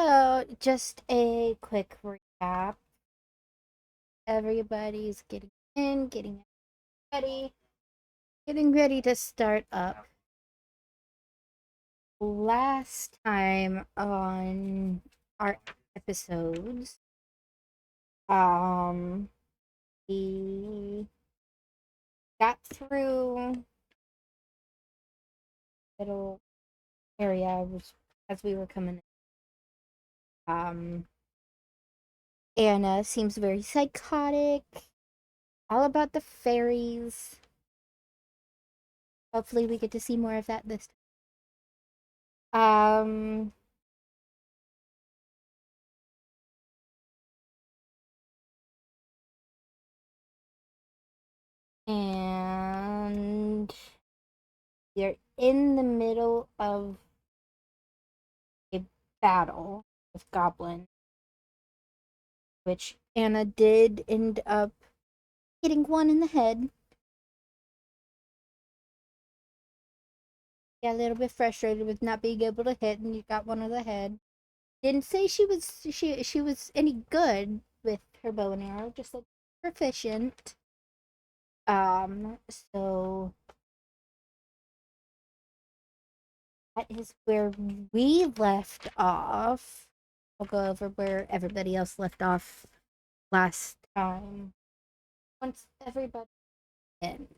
So, just a quick recap. Everybody's getting in, ready, getting ready to start up. Last time on our episodes, um, we got through little area as we were coming in. Anna seems very psychotic, all about the fairies. Hopefully, we get to see more of that this time. And they're in the middle of a battle with goblins, which Anna did end up hitting one in the head. Got a little bit frustrated with not being able to hit, and you got one on the head. Didn't say she was any good with her bow and arrow, just like proficient. So that is where we left off. I'll go over where everybody else left off last time. Once everybody in.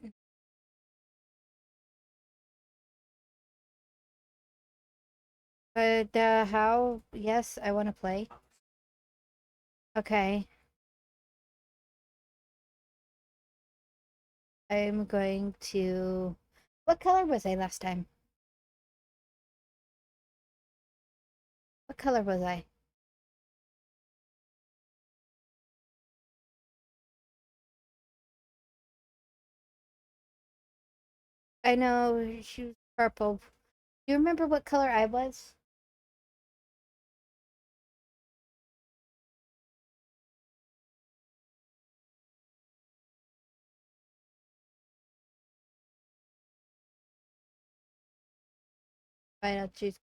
But how? Yes, I want to play. Okay. I'm going to. What color was I last time? What color was I? I know she was purple. Do you remember what color I was? Fine, I'll choose.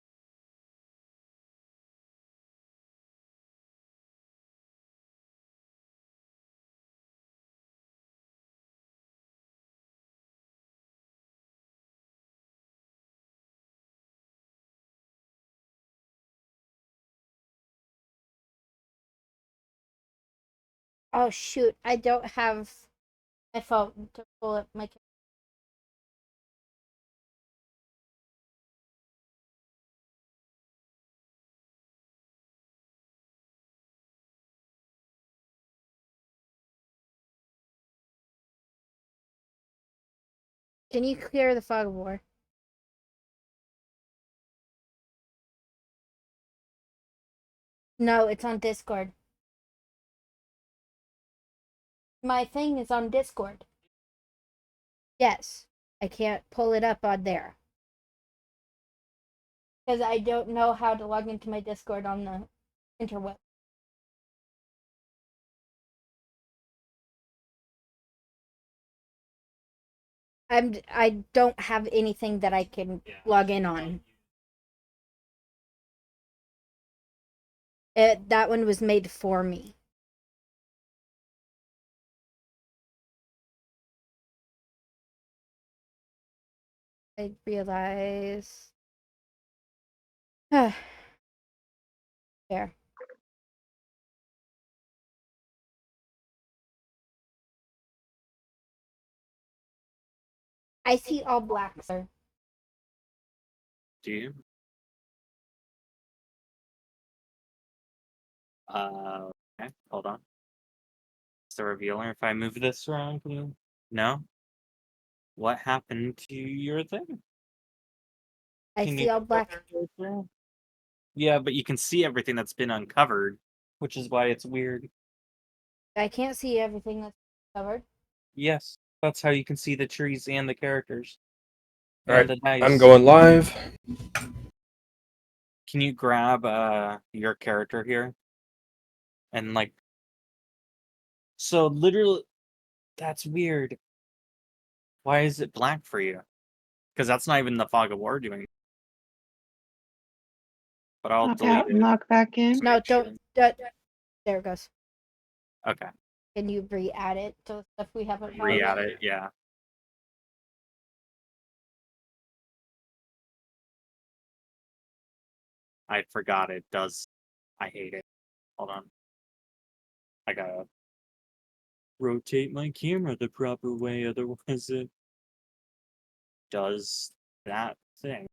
Oh shoot! I don't have my phone to pull up my. Can you clear the fog of war? No, it's on Discord. My thing is on Discord. Yes, I can't pull it up on there because I don't know how to log into my Discord on the interweb. I don't have anything that I can log in on. That one was made for me. I realize. There. I see all black, sir. Do you? Okay, hold on. It's the revealer. If I move this around, can you? No? What happened to your thing? I Can see you all black. go through? Yeah, but you can see everything that's been uncovered, which is why it's weird. I can't see everything that's covered. Yes, that's how you can see the trees and the characters. All And right, the I'm dice. going live. Can you grab your character here? And like so literally that's weird. Why is it black for you? Because that's not even the fog of war doing. but I'll Pop delete out and it. log back in. No, Make sure. don't. There it goes. Okay. Can you re-add it to the stuff we haven't found? Re-add it, yeah. I forgot it does. I hate it. Hold on. I gotta rotate my camera the proper way, otherwise it does that thing.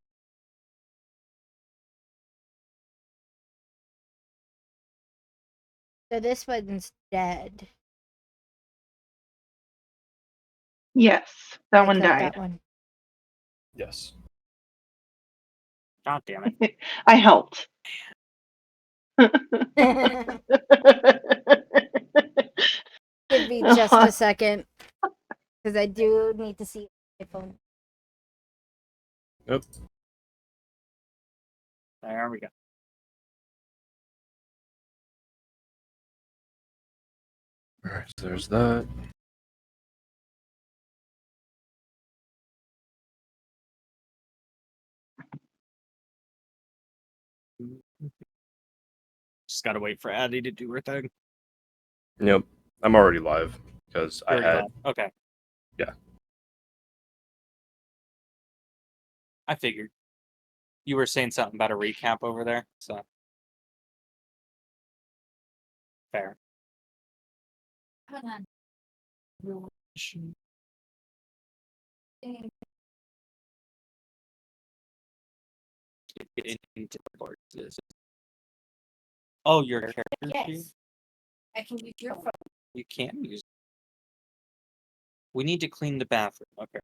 So this one's dead. Yes, that I one killed died. that one. Yes. God damn it. I helped. Give me just a second, because I do need to see my phone. Yep. There we go. Alright, so there's that. Just gotta wait for Addie to do her thing. Yep. I'm already live because I You're had. glad. Okay. Yeah. I figured. You were saying something about a recap over there, so. Fair. Hold on. Get into this. Oh, your character sheet? Yes. I can use your phone. You can use. We need to clean the bathroom. Okay.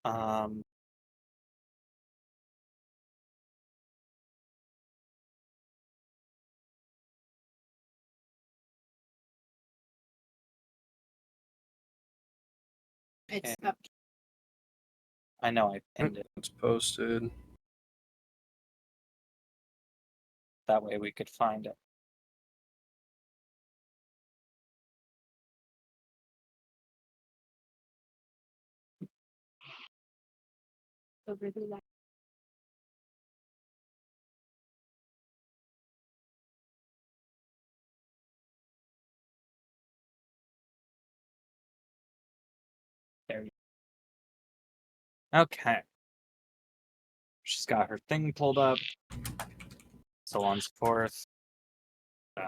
Um. It's Okay. up. I know I pinned it. It's posted. That way we could find it. Over the line. There you go. Okay. She's got her thing pulled up. So on and so forth. So.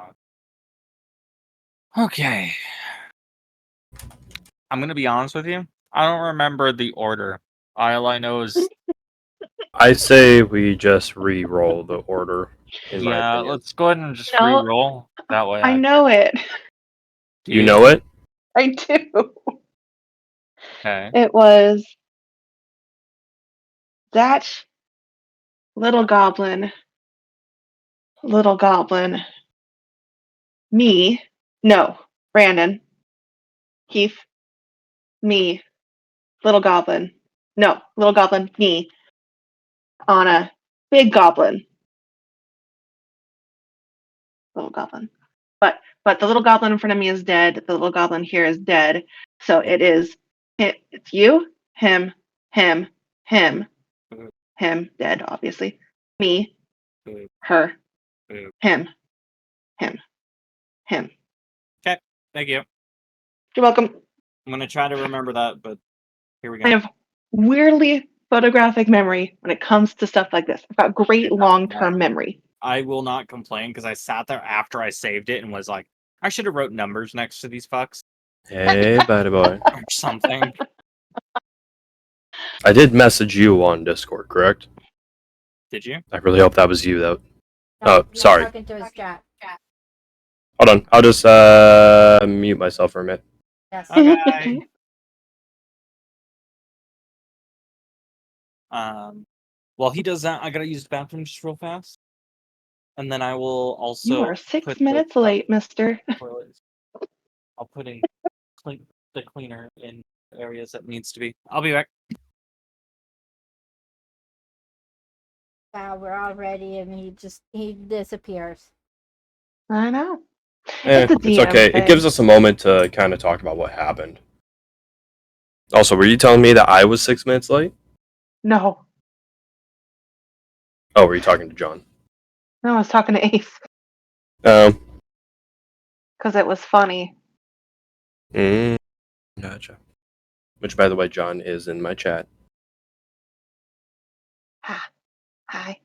Okay. I'm gonna be honest with you. I don't remember the order. All I know is I say we just re-roll the order. In my yeah. opinion. Let's go ahead and just No, re-roll. That way I know it. Do You know it? I do. Okay. It was that little goblin, me, no, Brandon, Keith, me, little goblin, no, little goblin, me, on a big goblin, little goblin. But the little goblin in front of me is dead. The little goblin here is dead. So it's you, him, him, him, Boo, him, dead, obviously. Me, boo, her, boo. him, him, him. Okay. Thank you. You're welcome. I'm gonna try to remember that, but here we I go. have weirdly photographic memory when it comes to stuff like this. I've got great It doesn't long-term matter. memory. I will not complain because I sat there after I saved it and was like, I should have wrote numbers next to these fucks Hey, buddy boy. or something. I did message you on Discord, correct? Did you? I really hope that was you, though. No, Oh, he was sorry. talking to his chat. Hold on. I'll just mute myself for a minute. Yes. Okay. While he does that, I gotta use the bathroom just real fast, and then I will also. You are 6 put minutes late, mister. toilets. I'll put in the cleaner in areas that needs to be. I'll be back. Wow, we're all ready, and he disappears. I know. It's a It's DM okay. thing. It gives us a moment to kind of talk about what happened. Also, were you telling me that I was 6 minutes late? No, Oh, were you talking to John? no, I was talking to Ace Um, because it was funny. gotcha. Which, by the way, John is in my chat. Hi.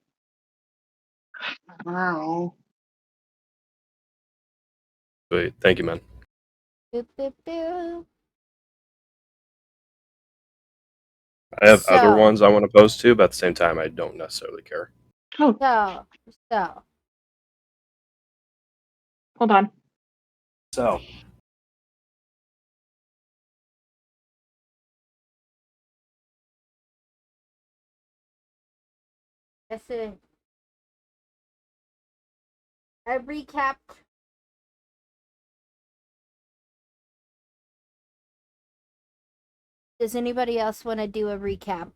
Wow. Wait, thank you, man. Boop, boop, boop. I have other So- ones I want to post to, but at the same time, I don't necessarily care. Oh, So, hold on. So, that's it. I recapped. Does anybody else want to do a recap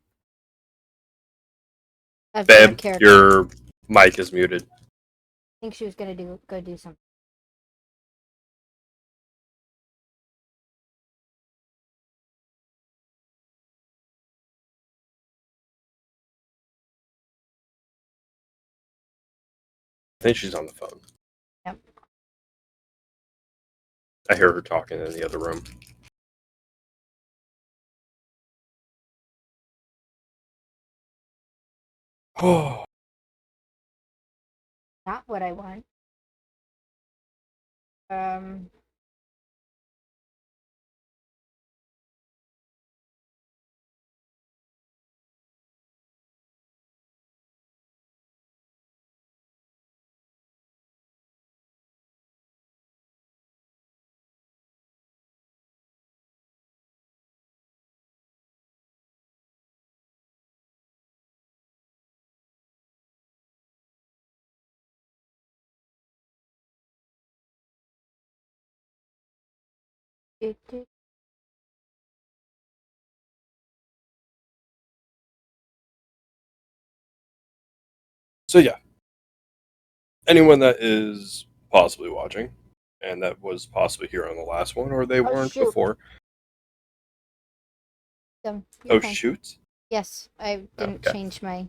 of their babe, character? your mic is muted. I think she was gonna go do something. I think she's on the phone. Yep. I hear her talking in the other room. Oh, Not what I want. Um. do, do. so yeah. Anyone that is possibly watching, and that was possibly here on the last one, or they Oh, weren't shoot. before. You're Oh fine. shoot! Yes, I didn't Okay. change my.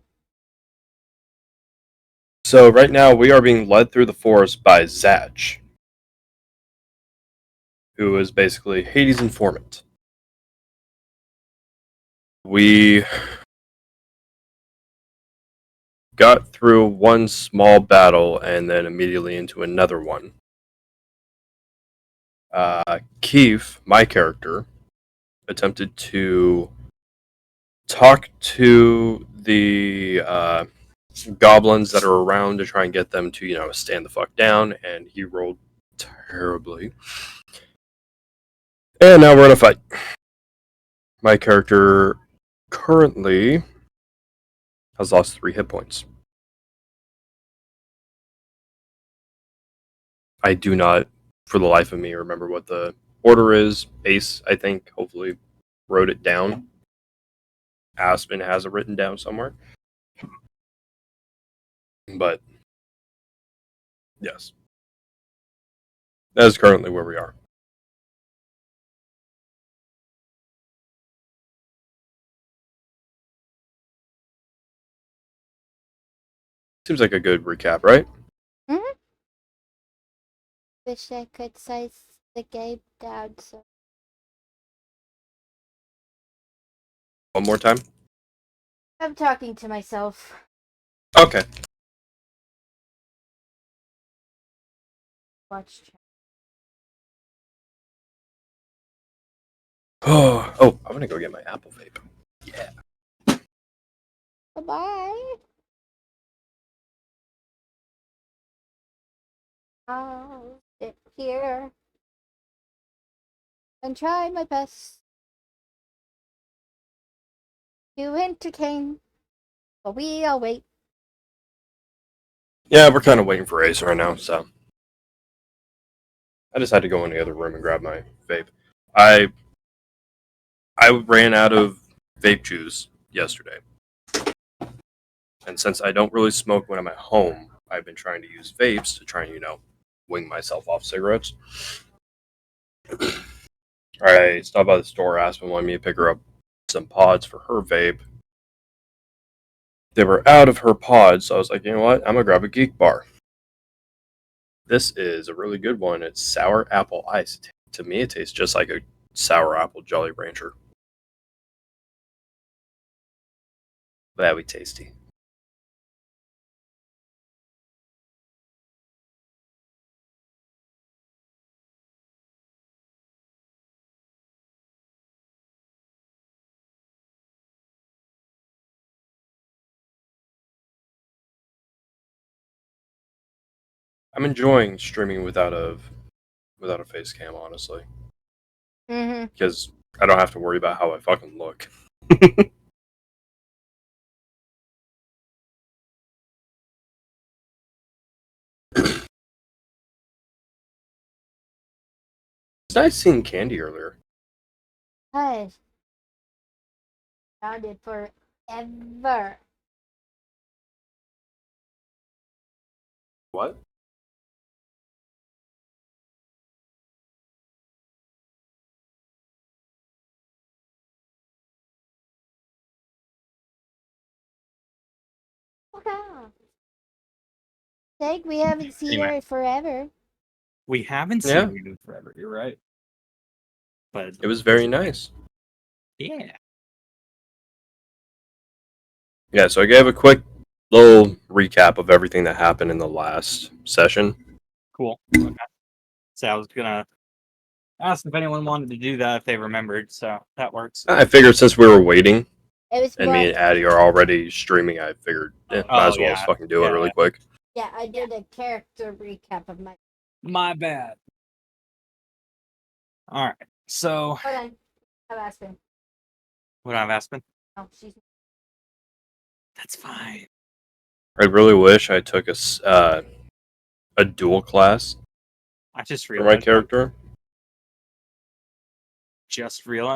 So right now we are being led through the forest by Zatch, who is basically Hades' informant. We got through one small battle and then immediately into another one. Keith, my character, attempted to talk to the goblins that are around to try and get them to, stand the fuck down, and he rolled terribly. And now we're in a fight. My character currently has lost 3 hit points. I do not, for the life of me, remember what the order is. Ace, I think, hopefully wrote it down. Aspen has it written down somewhere. But, yes. That is currently where we are. Seems like a good recap, right? Wish I could size the game down. So One more time. I'm talking to myself. Okay. Watch. Oh, I'm gonna go get my Apple vape. Yeah. Bye. I'll sit here and try my best to entertain, but we all wait. Yeah, we're kind of waiting for Ace right now, so I just had to go in the other room and grab my vape. I ran out of vape juice yesterday, and since I don't really smoke when I'm at home, I've been trying to use vapes to try and wing myself off cigarettes. I stopped by the store. Aspen wanted me to pick her up some pods for her vape. They were out of her pods, so I was like, you know what? I'm gonna grab a Geek Bar. This is a really good one. It's sour apple ice. To me, it tastes just like a sour apple Jolly Rancher. Very tasty. I'm enjoying streaming without a face cam, honestly, Mm-hmm. because I don't have to worry about how I fucking look. It's nice seeing Candy earlier. Hush. Found it forever. What? Wow. Jake, we haven't seen Anyway. her forever. We haven't Yeah. seen you in forever. You're right. But It was very nice. yeah. Yeah, so I gave a quick little recap of everything that happened in the last session. Cool. Okay. So I was gonna ask if anyone wanted to do that if they remembered. So that works. I figured since we were waiting It was and more. me and Addie are already streaming, I figured might as well just fucking do it really quick. Yeah, I did a character recap of my. My bad. All right. So Hold on. I've asked him. what I've Aspen? Oh, she's. That's fine. I really wish I took a dual class I just for my realized character.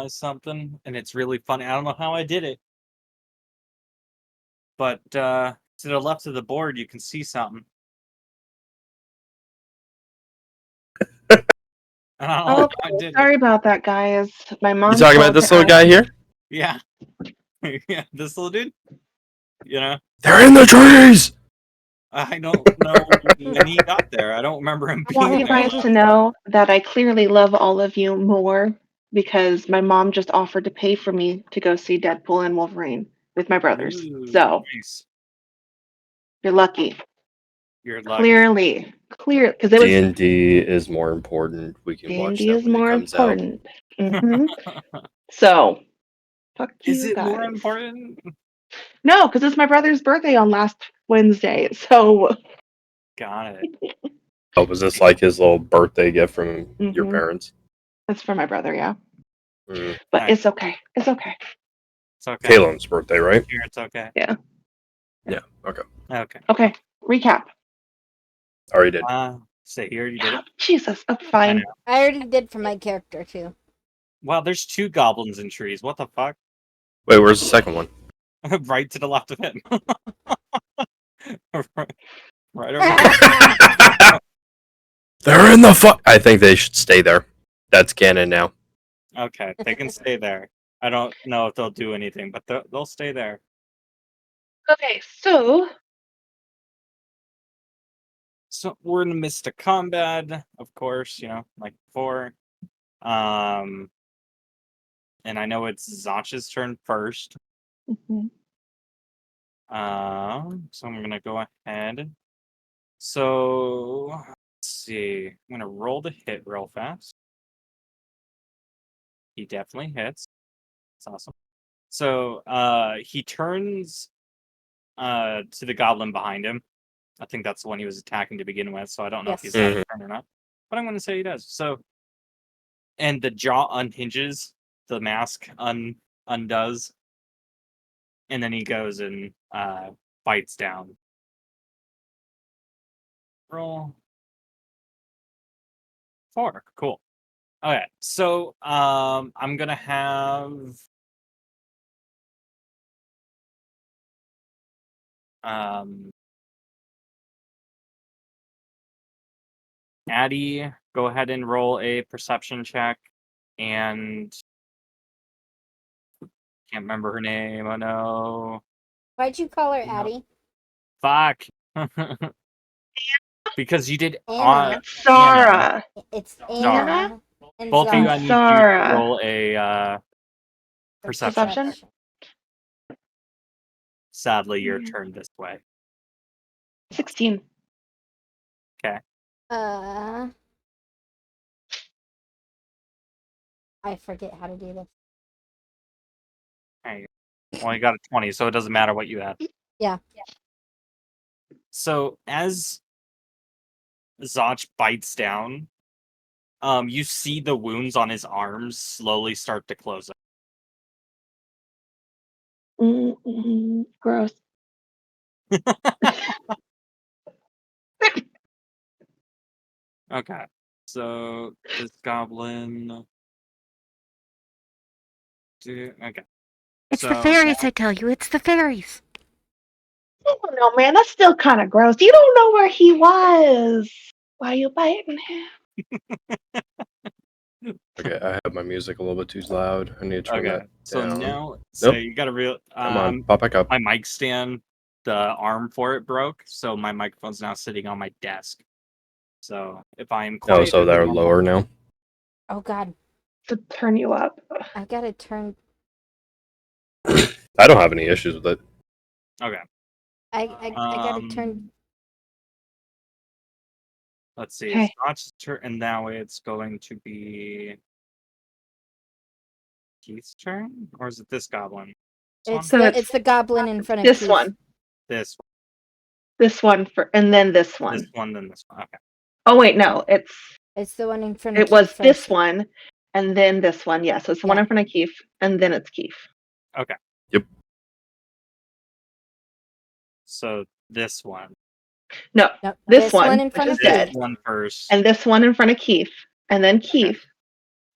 something, and it's really funny. I don't know how I did it, but to the left of the board, you can see something. And I don't know Oh, how I did it. sorry about that, guys. My mom. You talking about called this to little ask- guy here? Yeah, yeah. This little dude. You know, They're in the trees! I don't know when he got there. I don't remember him I being want you there. guys to know that I clearly love all of you more because my mom just offered to pay for me to go see Deadpool and Wolverine with my brothers. Ooh, So nice. you're lucky. You're lucky. Clearly, because it was D&D is more important. We can watch D&D that is when it more comes out. important. Hmm So fuck Is you it guys. more important? No, because it's my brother's birthday on last Wednesday. So Got it. Oh, was this like his little birthday gift from your Mhm. parents? it's for my brother, yeah. Mm. But Nice. it's okay. It's okay. It's okay. Caelan's birthday, right? Here, it's okay. Yeah, okay. Okay. Okay. Recap. Already did. Stay here. You did it. Jesus, that's I fine. know. I already did for my character too. Wow, there's 2 goblins in trees. What the fuck? Wait, where's the second one? Right to the left of him. right over there. They're in the I think they should stay there. That's canon now. Okay, they can stay there. I don't know if they'll do anything, but they'll stay there. Okay, so So we're in the midst of combat, of course, you know, like before. And I know it's Zach's turn first. mhm. So I'm gonna go ahead. So let's see. I'm gonna roll the hit real fast. He definitely hits. That's awesome. So he turns to the goblin behind him. I think that's the one he was attacking to begin with, so I don't know if he's Yes. had a turn or not. But I'm gonna say he does. So and the jaw unhinges, the mask undoes, and then he goes and bites down. Roll 4. Cool. Okay, so I'm gonna have um Addie, go ahead and roll a perception check. And can't remember her name. Oh no. Why'd you call her No. Addie? Fuck. Because you did Anna. It's Sarah. It's Zara. Anna. And Both of you, Zara. I need you Zara. to roll a perception. Perception? Sadly, you're Mhm. turned this way. 16. I forget how to do this. Hey, well, you got a 20, so it doesn't matter what you have. Yeah. So as Zach bites down, you see the wounds on his arms slowly start to close up. Gross. Okay, so this goblin. Okay. It's So the fairies, I tell you. It's the fairies. I don't know, man. That's still kind of gross. You don't know where he was. Why you biting him? Okay, I have my music a little bit too loud. I need to turn Okay, that so down. now, so Nope. you got to real. Come on, pop back up. My mic stand, the arm for it broke, so my microphone's now sitting on my desk. So if I am Oh, quieter so than they're normal- lower now? Oh, God. To turn you up. I gotta turn. I don't have any issues with it. Okay, I gotta turn. let's see. Okay. It's Notch's turn, and now it's going to be Keith's turn, or is it this goblin? It's So the it's the goblin in front of This Keith. one. This This one for, and then this one. this one, then this one. Okay. Oh wait, no. It's the one in front of It Keith was first. this one, and then this one. Yeah, so it's the one Yeah. in front of Keith, and then it's Keith. Okay. Yep. So this one. No, No, this one, in front which of is dead. Keith. One first. And this one in front of Keith, and then Keith,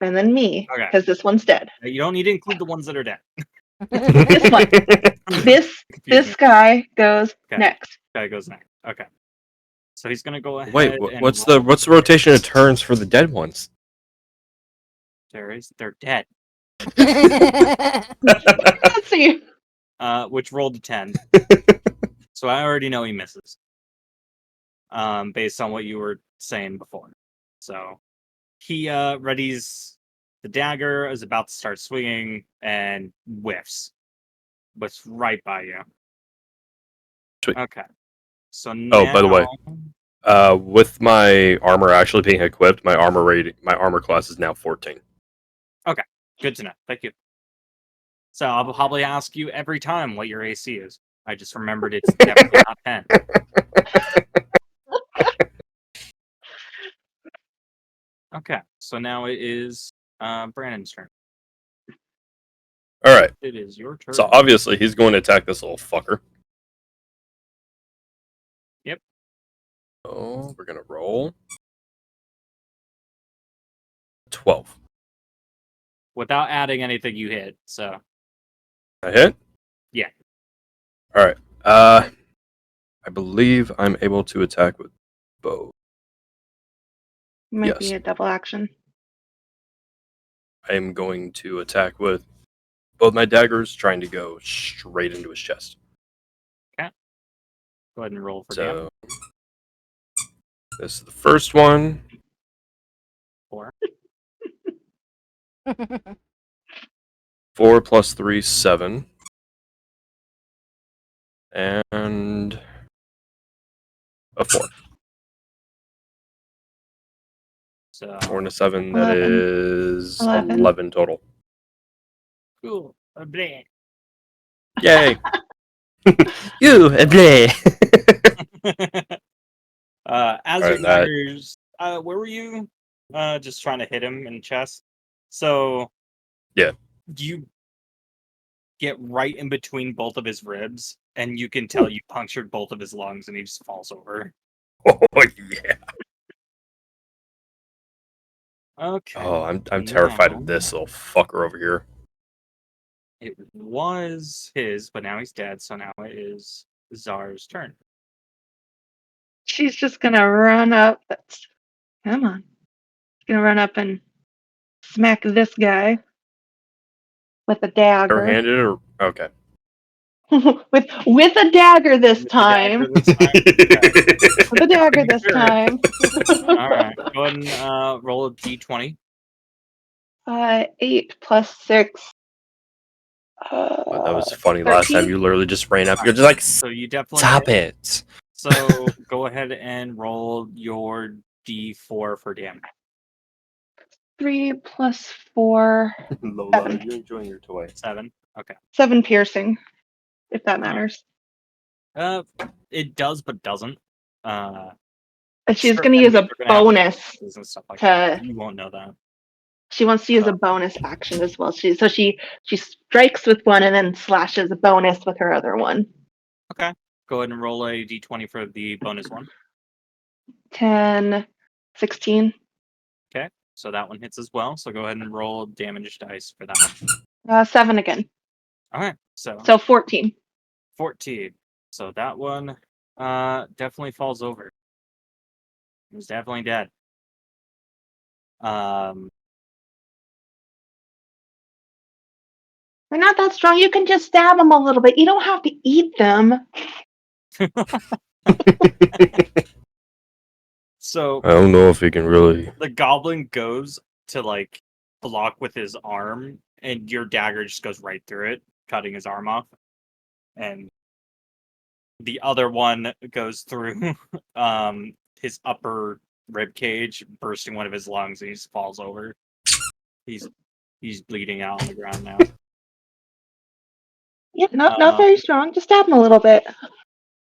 and then me, Okay. because this one's dead. You don't need to include the ones that are dead. This one. This Confuse me. guy goes Okay. next. Guy goes next. Okay. So he's gonna go ahead. Wait, and what's roll. the rotation of turns for the dead ones? They're dead. Let's see. Which rolled a 10. So I already know he misses. Based on what you were saying before. So he readies the dagger, is about to start swinging, and whiffs. But right by you. Sweet. Okay. So Oh, by the way. now- With my armor actually being equipped, my armor class is now 14. Good to know. Thank you. So I'll probably ask you every time what your AC is. I just remembered it's definitely not 10. Okay, so now it is Brandon's turn. All right. It is your turn. So obviously he's going to attack this little fucker. Yep. Oh, we're gonna roll 12. Without adding anything, you hit. So I hit. Yeah. All right. I believe I'm able to attack with bow. Might Yes. be a double action. I am going to attack with both my daggers, trying to go straight into his chest. go ahead and roll for damage. So this is the first one. 4. 4 plus 3, 7. And a 4. So 4 and a 7, that 11. is 11. 11 total. cool. Bleh. Yay! You, bleh. As Alright, your that- daggers, where were you? Just trying to hit him in the chest. So Yeah. you get right in between both of his ribs, and you can tell you punctured both of his lungs, and he just falls over. Oh yeah. Okay. Oh, I'm terrified of Now- this little fucker over here. It was his, but now he's dead, so now it is Zar's turn. She's just gonna run up. Come on. Gonna run up and smack this guy with a dagger. Bare-handed or okay. with a dagger this With the time. dagger this time? Okay. With a dagger this Sure. time. All right. Go ahead and roll a d20. 8 plus 6. That was funny. Last 13? time you literally just ran up. You're just like, So you definitely stop hit. it. So go ahead and roll your d4 for damage. 3 plus 4. Lola, Seven. you're enjoying your toy. 7. Okay. 7 piercing, if that matters. It does, but doesn't. And she's certain going to use a enemies are gonna have bonus. bonuses and stuff like to- that. You won't know that. She wants to use a bonus action as well. She strikes with one and then slashes a bonus with her other one. Okay. Go ahead and roll a d20 for the bonus one. 10, 16. Okay. So that one hits as well. So go ahead and roll damage dice for that one. 7 again. All right. So So 14. 14. So that one definitely falls over. He's definitely dead. They're not that strong. You can just stab them a little bit. You don't have to eat them. So I don't know if he can really. the goblin goes to like block with his arm, and your dagger just goes right through it, cutting his arm off. And the other one goes through his upper rib cage, bursting one of his lungs, and he just falls over. He's bleeding out on the ground now. Yeah, not very strong. Just stab them a little bit.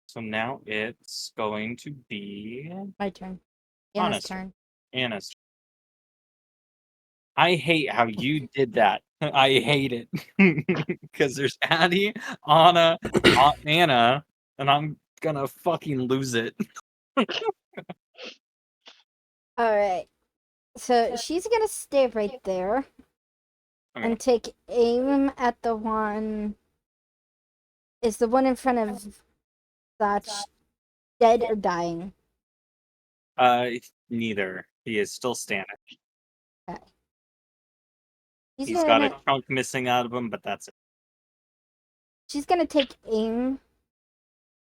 So now it's going to be My turn. Anna's Anna's turn. Anna's. I hate how you did that. I hate it because there's Addie, Anna, Anna, and I'm gonna fucking lose it. All right. So she's gonna stay right there Okay. and take aim at the one. Is the one in front of Thatch dead or dying? Neither. He is still standing. Okay. He's got a chunk missing out of him, but that's it. She's gonna take aim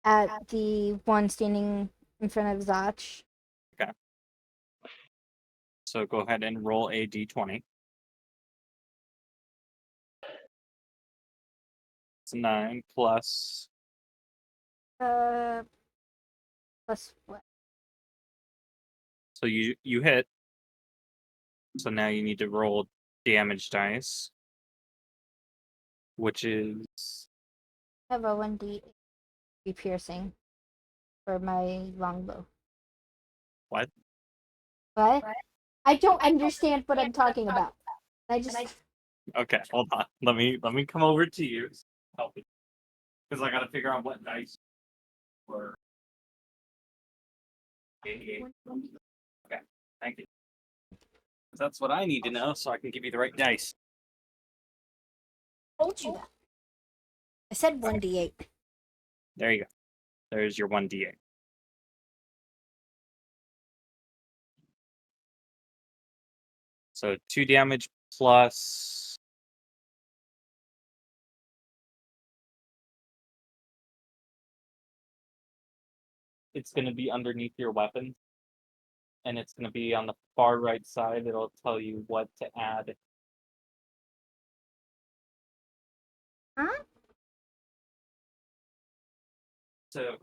at the one standing in front of Zatch. So go ahead and roll a d20. It's 9 plus. Plus what? So you hit. So now you need to roll damage dice, which is I have a 1d piercing for my longbow. what? What? I don't understand what I'm talking about. I just Okay, hold on. Let me come over to you. Help me, because I got to figure out what dice were. Okay, thank you. 'Cause that's what I need to know, so I can give you the right dice. told you that. I said 1d8. There you go. There's your 1d8. So 2 damage plus. It's going to be underneath your weapon, and it's going to be on the far right side. It'll tell you what to add. Huh? So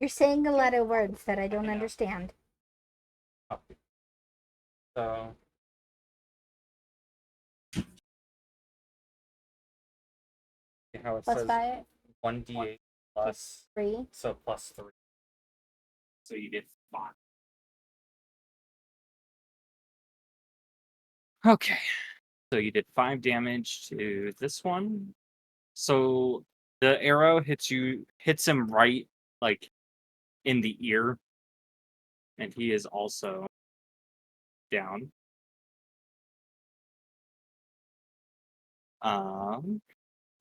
You're saying a lot of words that I don't understand. So how it Plus says 5, 1d8 plus 3. so plus 3. So you did 5. Okay. So you did 5 damage to this one. So the arrow hits him right like in the ear, and he is also down.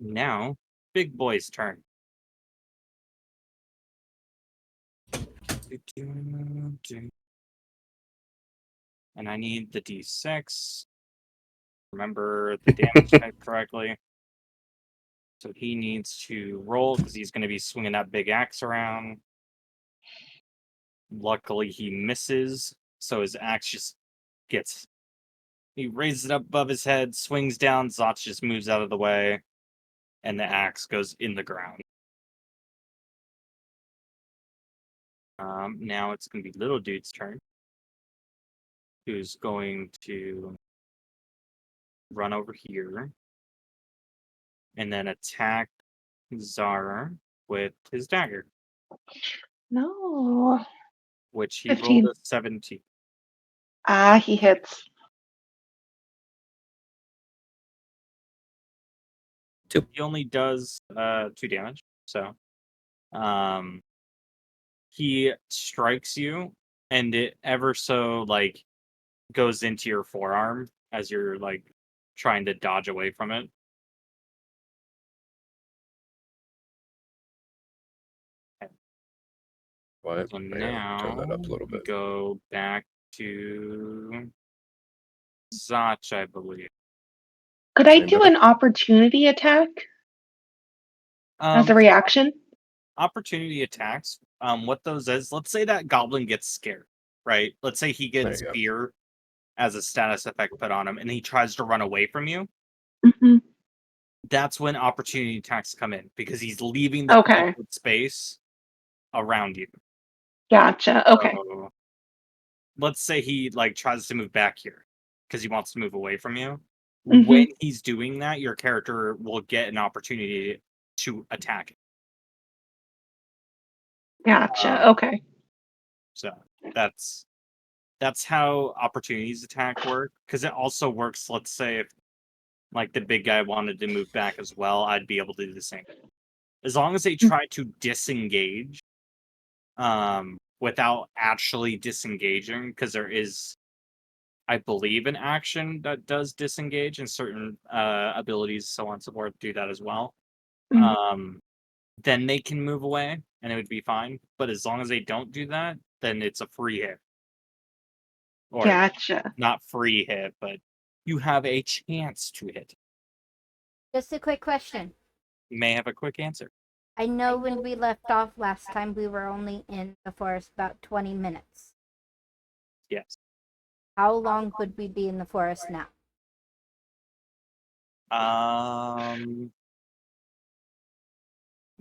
Now big boy's turn. And I need the D6. Remember the damage type correctly. So he needs to roll because he's going to be swinging that big axe around. Luckily, he misses. So his axe just gets. He raises it up above his head, swings down. Zotch just moves out of the way. And the axe goes in the ground. Now it's going to be Little Dude's turn. Who's going to run over here. And then attack Zara with his dagger, No. which he 15. rolled a 17. Ah, he hits. He only does 2 damage, so he strikes you, and it ever so like goes into your forearm as you're like trying to dodge away from it. What? So Hang on, now turn that up a little we bit. go back to Zach, I believe. Could I Same do better? an opportunity attack as a So reaction? opportunity attacks. What those is? Let's say that goblin gets scared, right? Let's say he There gets you go. fear as a status effect put on him, and he tries to run away from you. Hmm. That's when opportunity attacks come in because he's leaving the Okay. protected space around you. Gotcha. Okay. So let's say he like tries to move back here because he wants to move away from you. Hmm. When he's doing that, your character will get an opportunity to attack. Gotcha. Um, Okay. So that's how opportunities attack work. Because it also works. Let's say if like the big guy wanted to move back as well, I'd be able to do the same. As long as they try to disengage, without actually disengaging, because there is, I believe, an action that does disengage, and certain abilities, so on and so forth, do that as well. Mhm. Then they can move away, and it would be fine. But as long as they don't do that, then it's a free hit. Or Gotcha. not free hit, but you have a chance to hit. Just a quick question. You may have a quick answer. I know when we left off last time, we were only in the forest about 20 minutes. Yes. How long would we be in the forest now?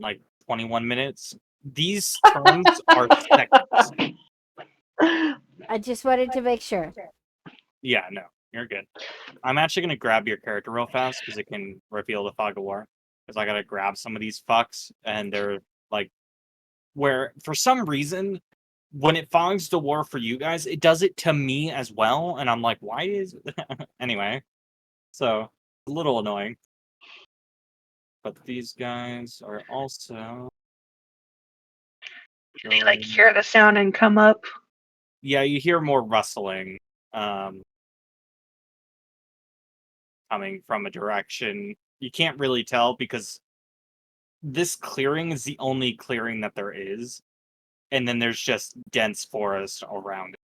Like 21 minutes. These turns are seconds. I just wanted to make sure. Yeah, no, you're good. I'm actually gonna grab your character real fast because it can reveal the fog of war. Because I gotta grab some of these fucks, and they're like, where for some reason, when it fogs the war for you guys, it does it to me as well, and I'm like, why is anyway? So a little annoying. But these guys are also Did they like hear the sound and come up? yeah, you hear more rustling coming from a direction. You can't really tell because this clearing is the only clearing that there is, and then there's just dense forest around it.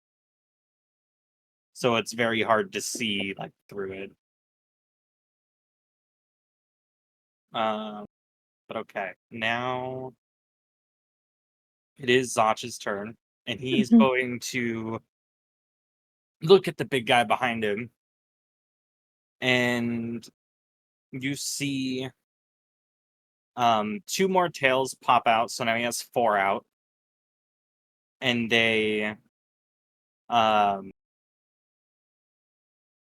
So it's very hard to see like through it. But okay, now it is Zach's turn, and he's Mhm. going to look at the big guy behind him, and you see 2 more tails pop out, so now he has 4 out, and they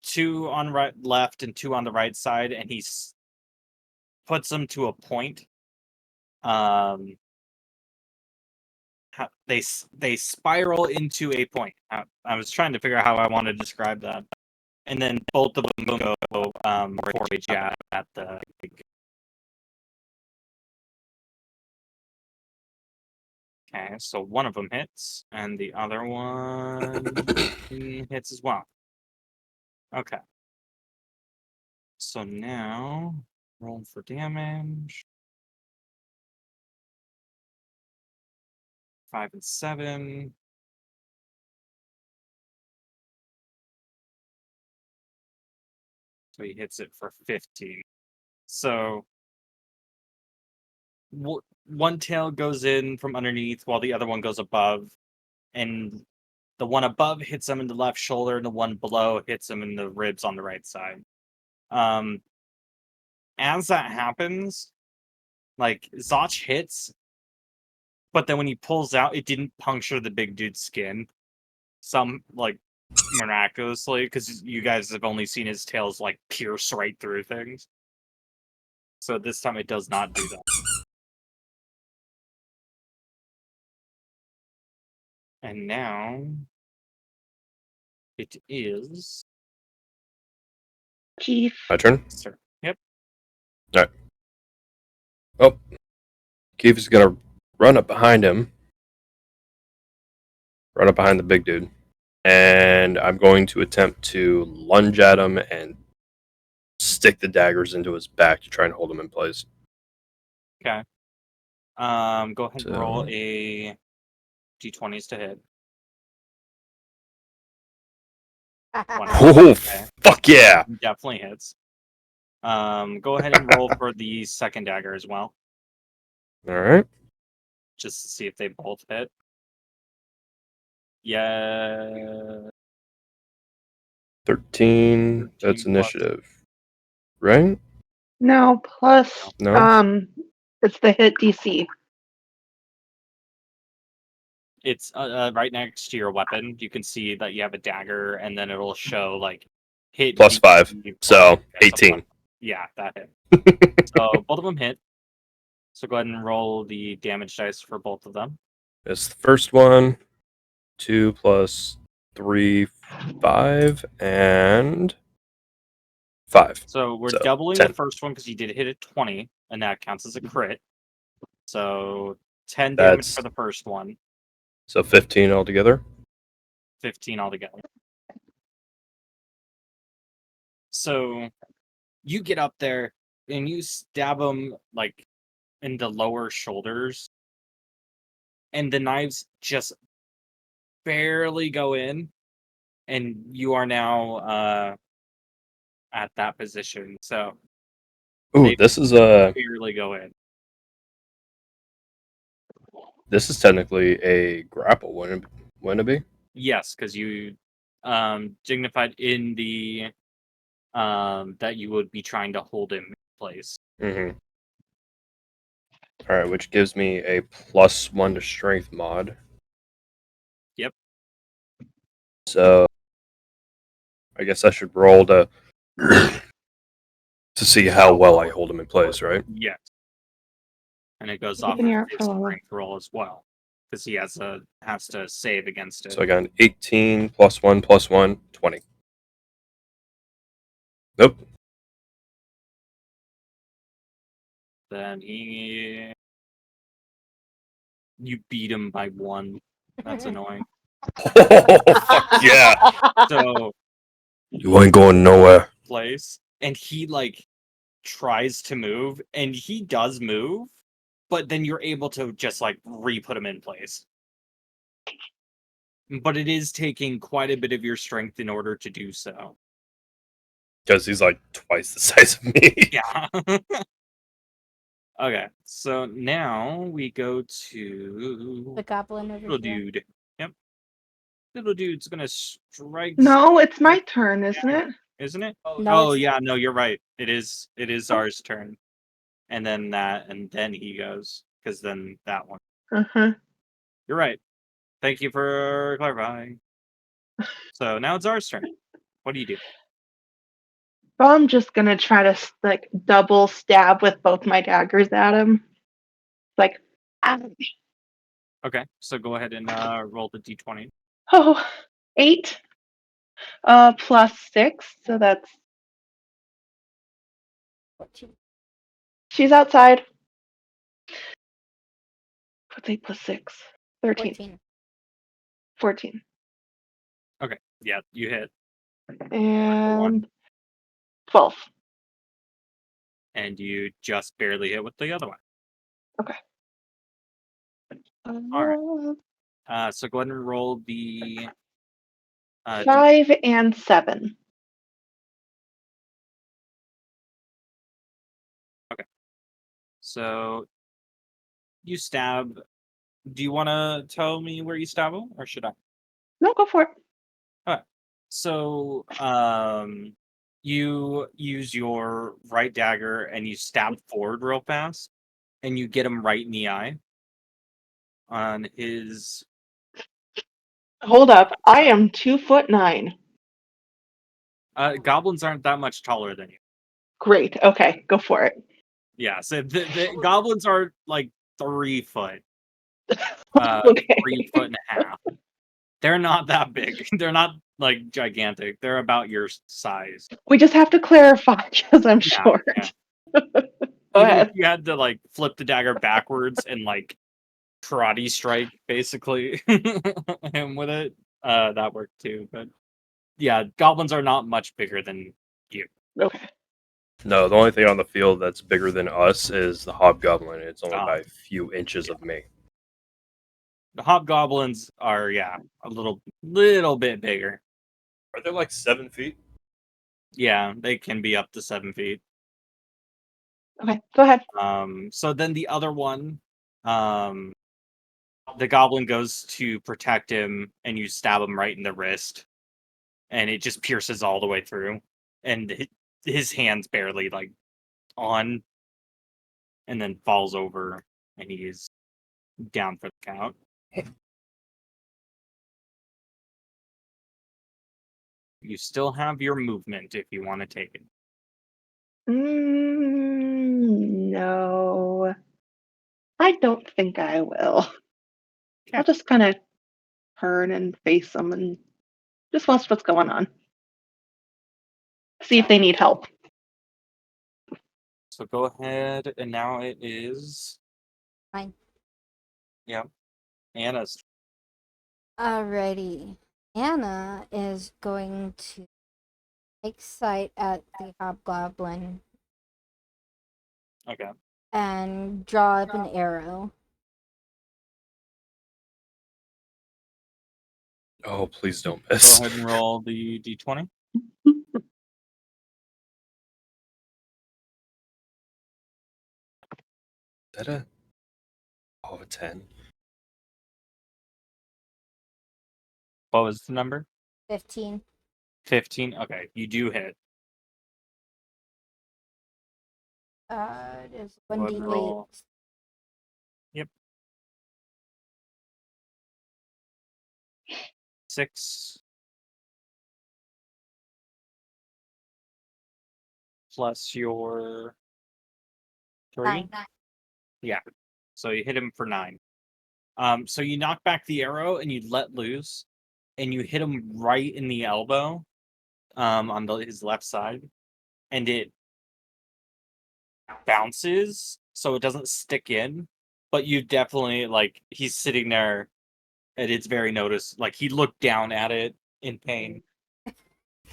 2 on right left and 2 on the right side, and he puts them to a point. They spiral into a point. I was trying to figure out how I want to describe that, and then both of them go forage at the. Okay, so one of them hits, and the other one hits as well. Okay. So now, roll for damage. 5 and 7. So he hits it for 15. So one tail goes in from underneath while the other one goes above. And the one above hits him in the left shoulder, and the one below hits him in the ribs on the right side. As that happens, like Zach hits, but then when he pulls out, it didn't puncture the big dude's skin. Some like miraculously, because you guys have only seen his tails like pierce right through things. So this time it does not do that. And now it is Chief. My turn. sir. Yep. Oh, Keith is gonna run up behind him, run up behind the big dude, and I'm going to attempt to lunge at him and stick the daggers into his back to try and hold him in place. Okay. Go ahead and roll So- a d20s to hit. Oh, Okay. fuck yeah! Definitely hits. Go ahead and roll for the second dagger as well, All right. just to see if they both hit. Yeah. 13. That's 13 plus. initiative, right? No, plus No. it's the hit DC. It's right next to your weapon. You can see that you have a dagger, and then it'll show like hit Plus 5, DC so plus- 18. Yeah, that hit. So both of them hit. So go ahead and roll the damage dice for both of them. It's the first one. 2 plus 3, 5, and 5. So we're So, doubling 10. the first one because you did hit a 20, and that counts as a crit. So 10 damage That's- for the first one, So 15 altogether. 15 altogether. So you get up there and you stab him like in the lower shoulders, and the knives just barely go in, and you are now at that position. So Ooh, They- this is barely go in. technically a grapple, wouldn't it be? Yes, because you dignified in the that you would be trying to hold him in place. Mm-hmm. All right, which gives me a +1 to strength mod. Yep. So I guess I should roll to see how well I hold him in place, right? Yes. And it goes Keep off an of ear out his for Lola. strength roll as well. Because he has to save against it. So I got an 18 +1 +1, 20. Nope. Then you beat him by 1. That's annoying. Oh, fuck yeah! So You ain't going nowhere. place, and he like tries to move, and he does move, but then you're able to just like re-put him in place. But it is taking quite a bit of your strength in order to do so. Because he's like twice the size of me. Yeah. Okay, so now we go to The goblin over little here. dude. Yep. Little dude's gonna strike. No, it's my turn, isn't it? Isn't it? No, Oh it's- yeah, no, you're right. It is ours turn. And then that, and then he goes. Because then that one. Uh-huh. You're right. Thank you for clarifying. So now it's ours turn. What do you do? Well, I'm just gonna try to like double stab with both my daggers at him. Like, ah. Okay, so go ahead and roll the d20. Oh, 8 plus 6, so that's 14. she's outside. What's 8 plus 6? 13. 14. 14. Okay, yeah, you hit. And 12. And you just barely hit with the other one. So go ahead and roll the 5 and 7. So you stab. Do you want to tell me where you stab him, or should I? No, go for it. Alright. So, you use your right dagger and you stab forward real fast, and you get him right in the eye on his. Hold up. I am 2'9". Goblins aren't that much taller than you. Great. Okay, go for it. Yeah, so the goblins are like 3 foot, Okay. 3 foot and a half. They're not that big. They're not like gigantic. They're about your size. We just have to clarify because I'm Yeah, short. yeah. Go Even if ahead. you had to like flip the dagger backwards and like karate strike basically him with it, that worked too. But yeah, goblins are not much bigger than you. Okay. No, the only thing on the field that's bigger than us is the hobgoblin. It's only Ah, by a few inches yeah. of me. The hobgoblins are a little bit bigger. Are they like 7 feet? Yeah, they can be up to 7 feet. Okay, go ahead. So then the other one, um, the goblin goes to protect him, and you stab him right in the wrist, and it just pierces all the way through, and his hand's barely like on, and then falls over, and he's down for the count. You still have your movement if you want to take it. No, I don't think I will. Okay. I'll just kind of turn and face them and just watch what's going on. See if they need help. So go ahead, and now it is Fine. Anna's. Alrighty. Anna is going to take sight at the hobgoblin Okay. and draw up an arrow. Oh, please don't Go miss. ahead and roll the d20. Is that a... Oh, a 10. What was the number? 15. 15. Okay, you do hit. It is Go ahead and 1d8. roll. Yep. 6 plus your 3. 9. Yeah. So you hit him for 9. So you knock back the arrow and you let loose, and you hit him right in the elbow, on his left side, and it bounces, so it doesn't stick in. But you definitely like he's sitting there, and it's very notice. Like he looked down at it in pain,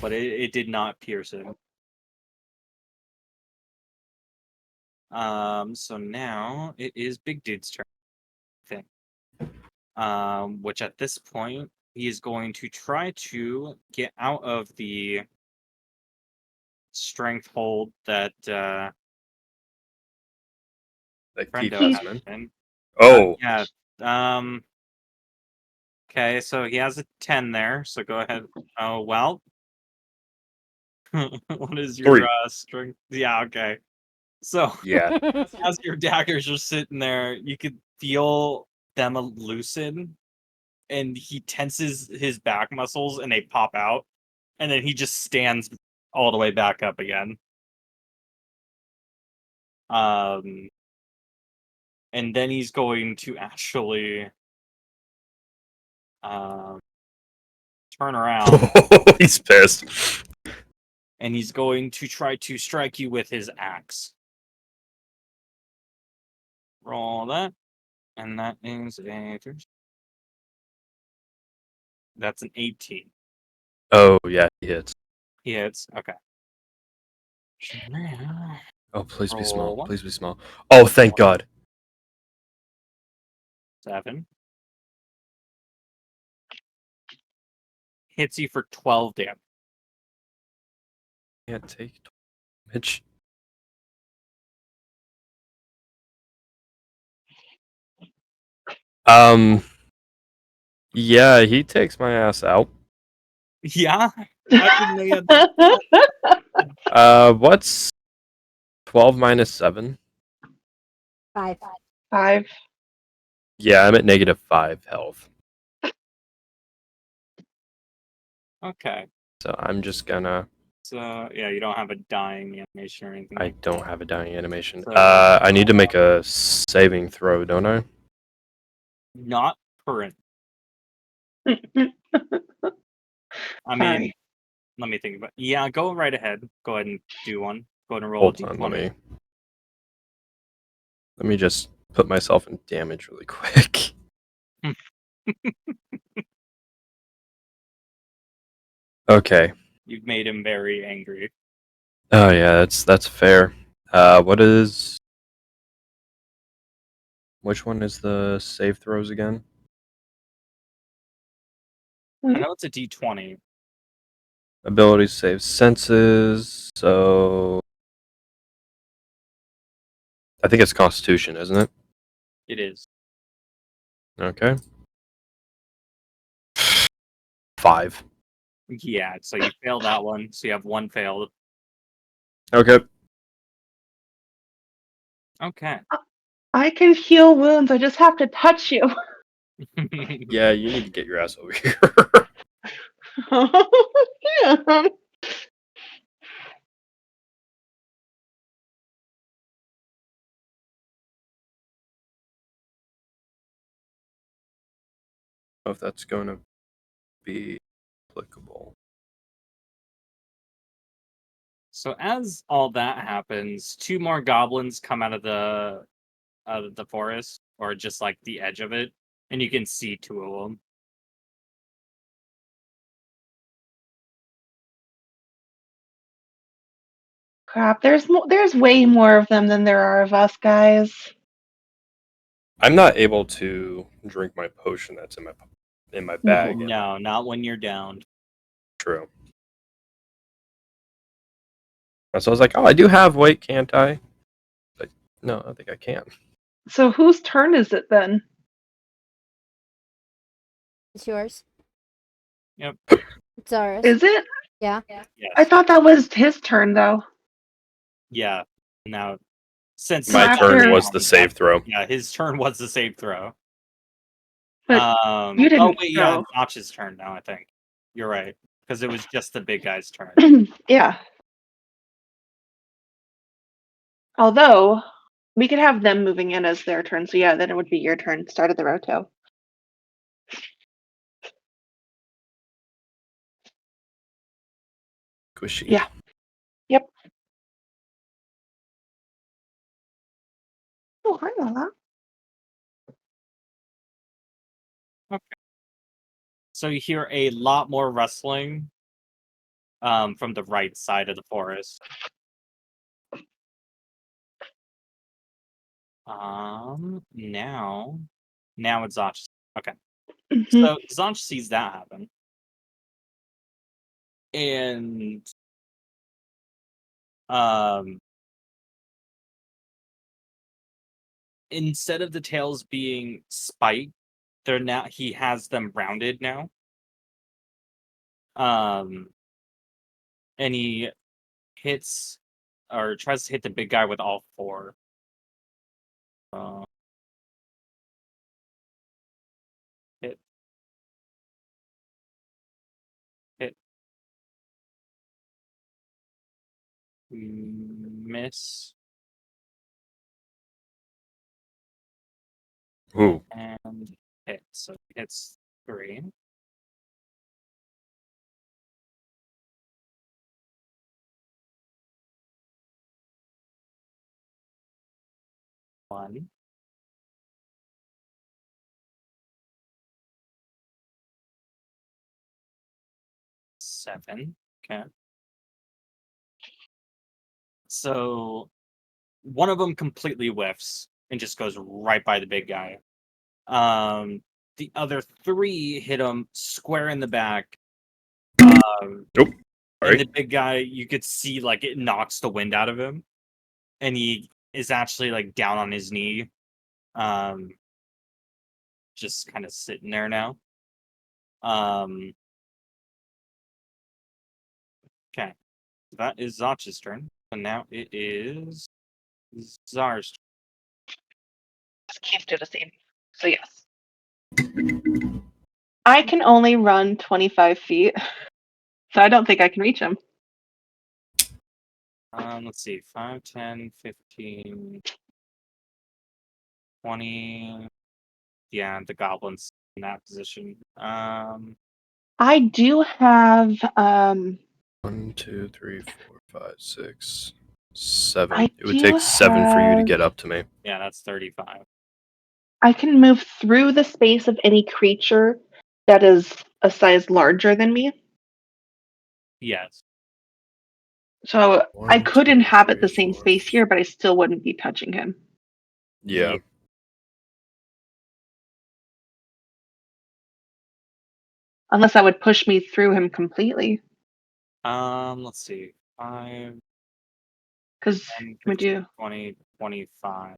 but it did not pierce him. So now it is Big Dude's turn. I think. Which at this point he is going to try to get out of the strength hold that That Keith Friendo has has been. in. Oh, Yeah. Okay, so he has a 10 there. So go ahead. Oh well. What is your 3. strength? Yeah. Okay. So Yeah. as your daggers are sitting there, you could feel them loosen, and he tenses his back muscles, and they pop out, and then he just stands all the way back up again. Um, and then he's going to actually um turn around, He's pissed. and he's going to try to strike you with his axe. Roll that, and that is that's an 18. Oh, yeah, he hits. He hits. Okay. Oh, please be Roll small. one. Please be small. Oh, thank God. 7. Hits you for 12 damage. Can't take damage. Yeah, he takes my ass out. Yeah, I didn't know you had. What's 12 minus 7? 5. 5. Yeah, I'm at -5 health. Okay, So I'm just gonna. so yeah, you don't have a dying animation or anything. I like don't that. have a dying animation. So- I need to make a saving throw, don't I? Not current. I mean, Sorry. let me think about. Yeah, go right ahead. Go ahead and do one. Go ahead and roll Hold a on, d20. let me just put myself in damage really quick. Okay. You've made him very angry. Oh yeah, that's fair. What is? Which one is the save throws again? I know it's a d20. Abilities save senses. So I think it's Constitution, isn't it? It is. Okay. 5. Yeah, so you fail that one. So you have one failed. Okay. Okay. I can heal wounds. I just have to touch you. Yeah, you need to get your ass over here. Yeah. If that's going to be applicable. So as all that happens, two more goblins come out of the forest, or just like the edge of it, and you can see two of them. Crap. There's way more of them than there are of us, guys. I'm not able to drink my potion that's in my bag. No, not when you're downed. True. And so I was like, oh, I do have weight, can't I? Like, no, I don't think I can. So whose turn is it then? It's yours. Yep. It's ours. Is it? Yeah. Yes. I thought that was his turn though. Yeah. Now, since So My turn after- was the save throw. Yeah, his turn was the save throw. But you Oh didn't wait, yeah, throw. it's Notch's turn now. I think you're right because it was just the big guy's turn. Yeah. Although we could have them moving in as their turn. So yeah, then it would be your turn. Start of the roto. Squishy. Yeah. Yep. Oh, hi, Lola. So you hear a lot more rustling from the right side of the forest. Now it's Zonch. Okay. Mhm. So Zonch sees that happen. And instead of the tails being spiked, he has them rounded now. And he hits or tries to hit the big guy with all four. Hit. Hit. Miss. Ooh. And hit. So he hits 3. One. Seven. Okay. So one of them completely whiffs and just goes right by the big guy. The other 3 hit him square in the back. Nope. And the big guy, you could see like it knocks the wind out of him, and he is actually like down on his knee, just kind of sitting there now. Okay. That is Zach's turn. And now it is Zar's turn. Keith did the same. So yes. I can only run 25 feet, so I don't think I can reach him. Let's see. 5, 10, 15, 20. Yeah, the goblin's in that position. I do have 1, 2, 3, 4, 5, 6, 7. I It would do take 7 for you to have- get up to me. Yeah, that's 35. I can move through the space of any creature that is a size larger than me. Yes. So I 1, could 2, inhabit 3, the same 4. space here, but I still wouldn't be touching him. Yeah. Unless that would push me through him completely. Let's see. 5, Because 10, would 15, you? 20, 25.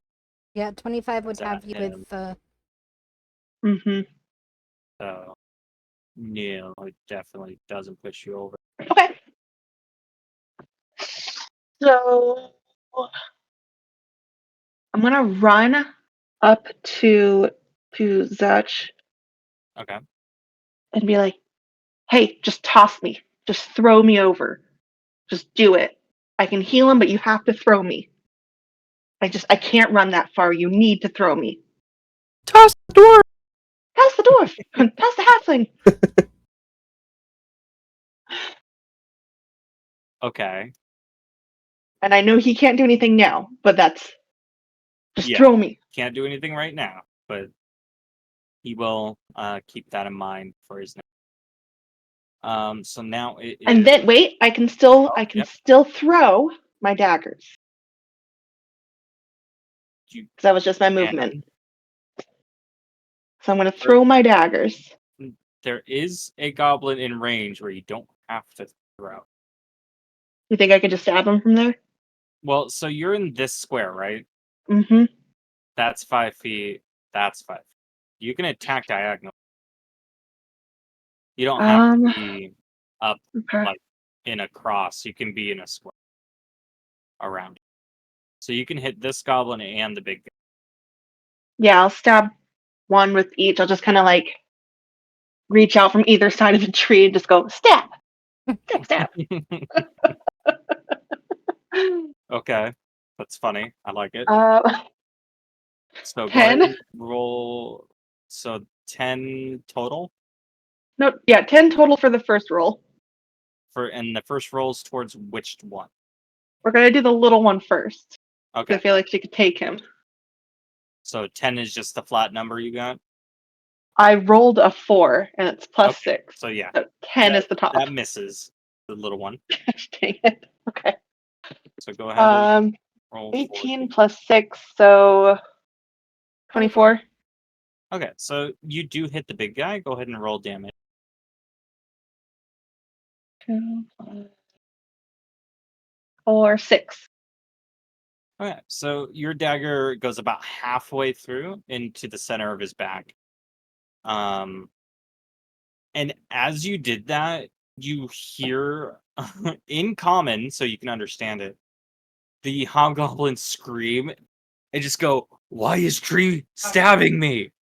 Yeah, 25 would Is that have you him? with Mm-hmm. So, no, it definitely doesn't push you over. Okay. So I'm gonna run up to Zach Okay. and be like, "Hey, just toss me. Just throw me over. Just do it. I can heal him, but you have to throw me. I can't run that far. You need to throw me. Toss the door! Toss the dwarf. Toss the halfling." Okay. And I know he can't do anything now, but that's just Yeah. throw me. Can't do anything right now, but he will keep that in mind for his next. So now it is. And then wait, I can still yep. still throw my daggers. You Because that was just my movement. can. So I'm gonna throw my daggers. There is a goblin in range where you don't have to throw. You think I could just stab him from there? Well, so you're in this square, right? Mm-hmm. That's 5 feet. That's 5 feet. You can attack diagonal. You don't have to be up Okay. like in a cross. You can be in a square around it. So you can hit this goblin and the big guy. Yeah, I'll stab one with each. I'll just kind of like reach out from either side of the tree and just go stab, stab, stab. Okay. That's funny. I like it. So go ahead 10. and roll. So 10 total No, yeah, 10 total for the first roll. and the first roll's towards which one? We're gonna do the little one first. Okay. I feel like she could take him. So 10 is just the flat number you got? I rolled a 4 and it's plus Okay. 6. So yeah. So 10 is the top. That misses the little one. Dang it. Okay. So go ahead and roll 18 4. plus 6, so 24. Okay, so you do hit the big guy. Go ahead and roll damage. 2 4, 6. Okay, so your dagger goes about halfway through into the center of his back. And as you did that, you hear in common, so you can understand it, the hobgoblin scream and just go, "Why is Tree stabbing me?"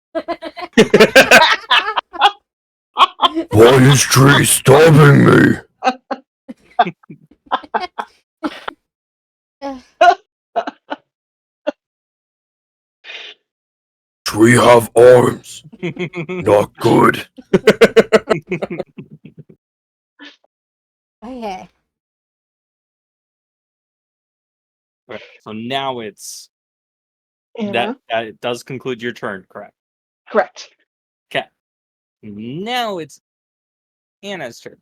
Why is Tree stabbing me? Tree have arms. Not good. Okay. Okay, so now it's Anna. that it does conclude your turn, correct? Correct. Okay. Now it's Anna's turn.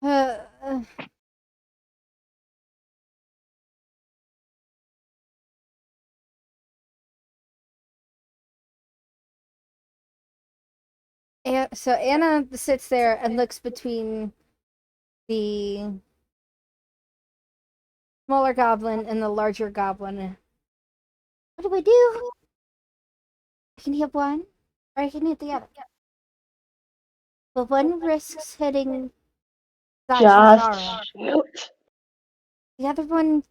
Uh, so Anna sits there and looks between the smaller goblin and the larger goblin. What do I do? can hit one, or I can hit the other. But one risks hitting Just Zara. shoot. The other one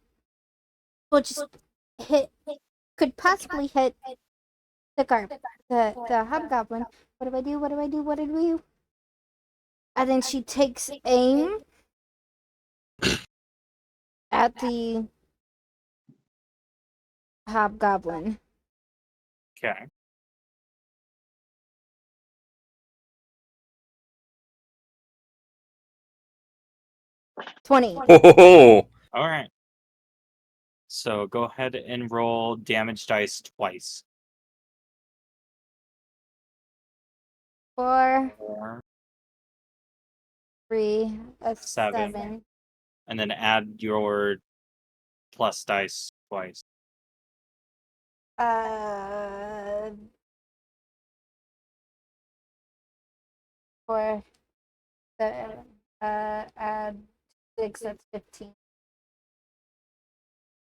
will just could possibly hit the hobgoblin. What do I do? What do I do? What do I do? And then she takes aim at the hobgoblin. Okay. $20. Oh, All right. So go ahead and roll damage dice twice. 4, 4, 3, a 7. 7. And then add your plus dice twice. For add 6, that's 15.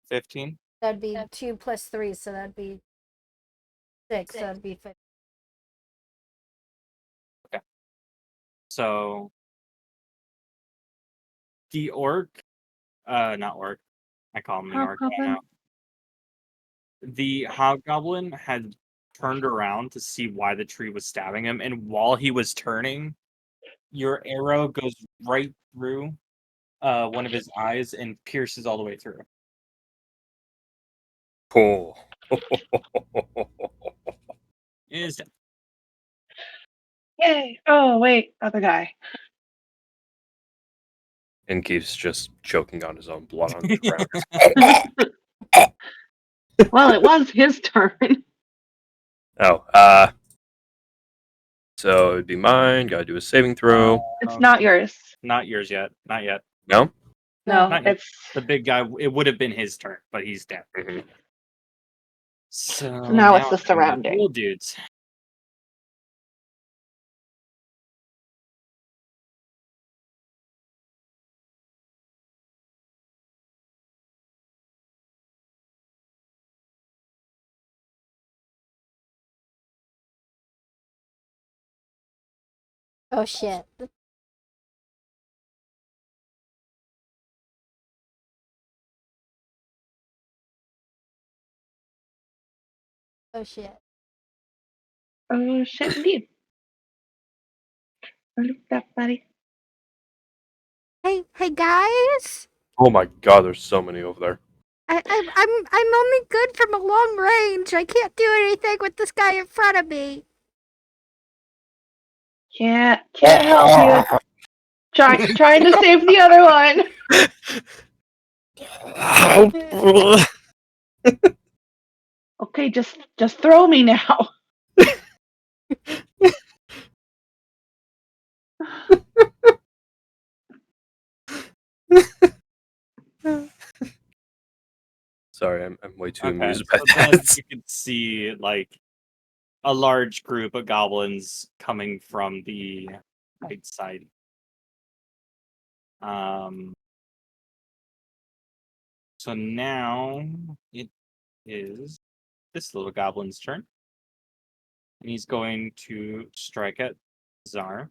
15. That'd be 2 plus 3, so that'd be 6. So that'd be 15. So the orc, not orc, I call him the orc. Hobgoblin? The hobgoblin had turned around to see why the tree was stabbing him, and while he was turning, your arrow goes right through one of his eyes and pierces all the way through. cool. It is dead. Yay. Oh, wait. Other guy. And Keith's just choking on his own blood on the ground. Well, it was his turn. Oh, so it'd be mine. Gotta do a saving throw. It's not yours. Not yours yet. Not yet. No? No, Not yet. it's The big guy, it would have been his turn, but he's dead. Mhm. So now it's the I'm the surrounding. cool dudes. Oh shit. Oh shit. Oh shit, indeed. Look at that, buddy. Hey guys! Oh my god, there's so many over there. I'm only good from a long range. I can't do anything with this guy in front of me. Can't help you. Trying to save the other one. Okay, just throw me now. Sorry, I'm way too Okay, amused so by then that. you can see like a large group of goblins coming from the right side. So now it is this little goblin's turn. And he's going to strike at Czar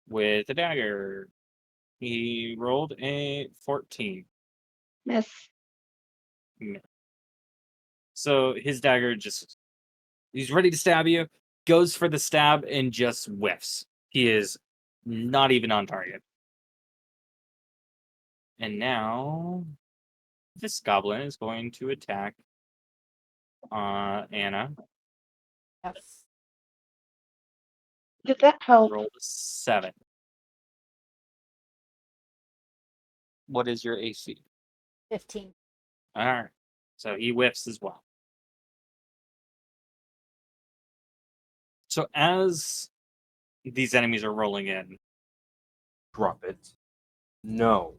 with a dagger. He rolled a 14. Miss. So his dagger just, he's ready to stab you, goes for the stab and just whiffs. He is not even on target. And now this goblin is going to attack Anna. Yes. Did that help? Rolled a 7. What is your AC? 15. All right. So he whiffs as well. So as these enemies are rolling in, Drop it. No.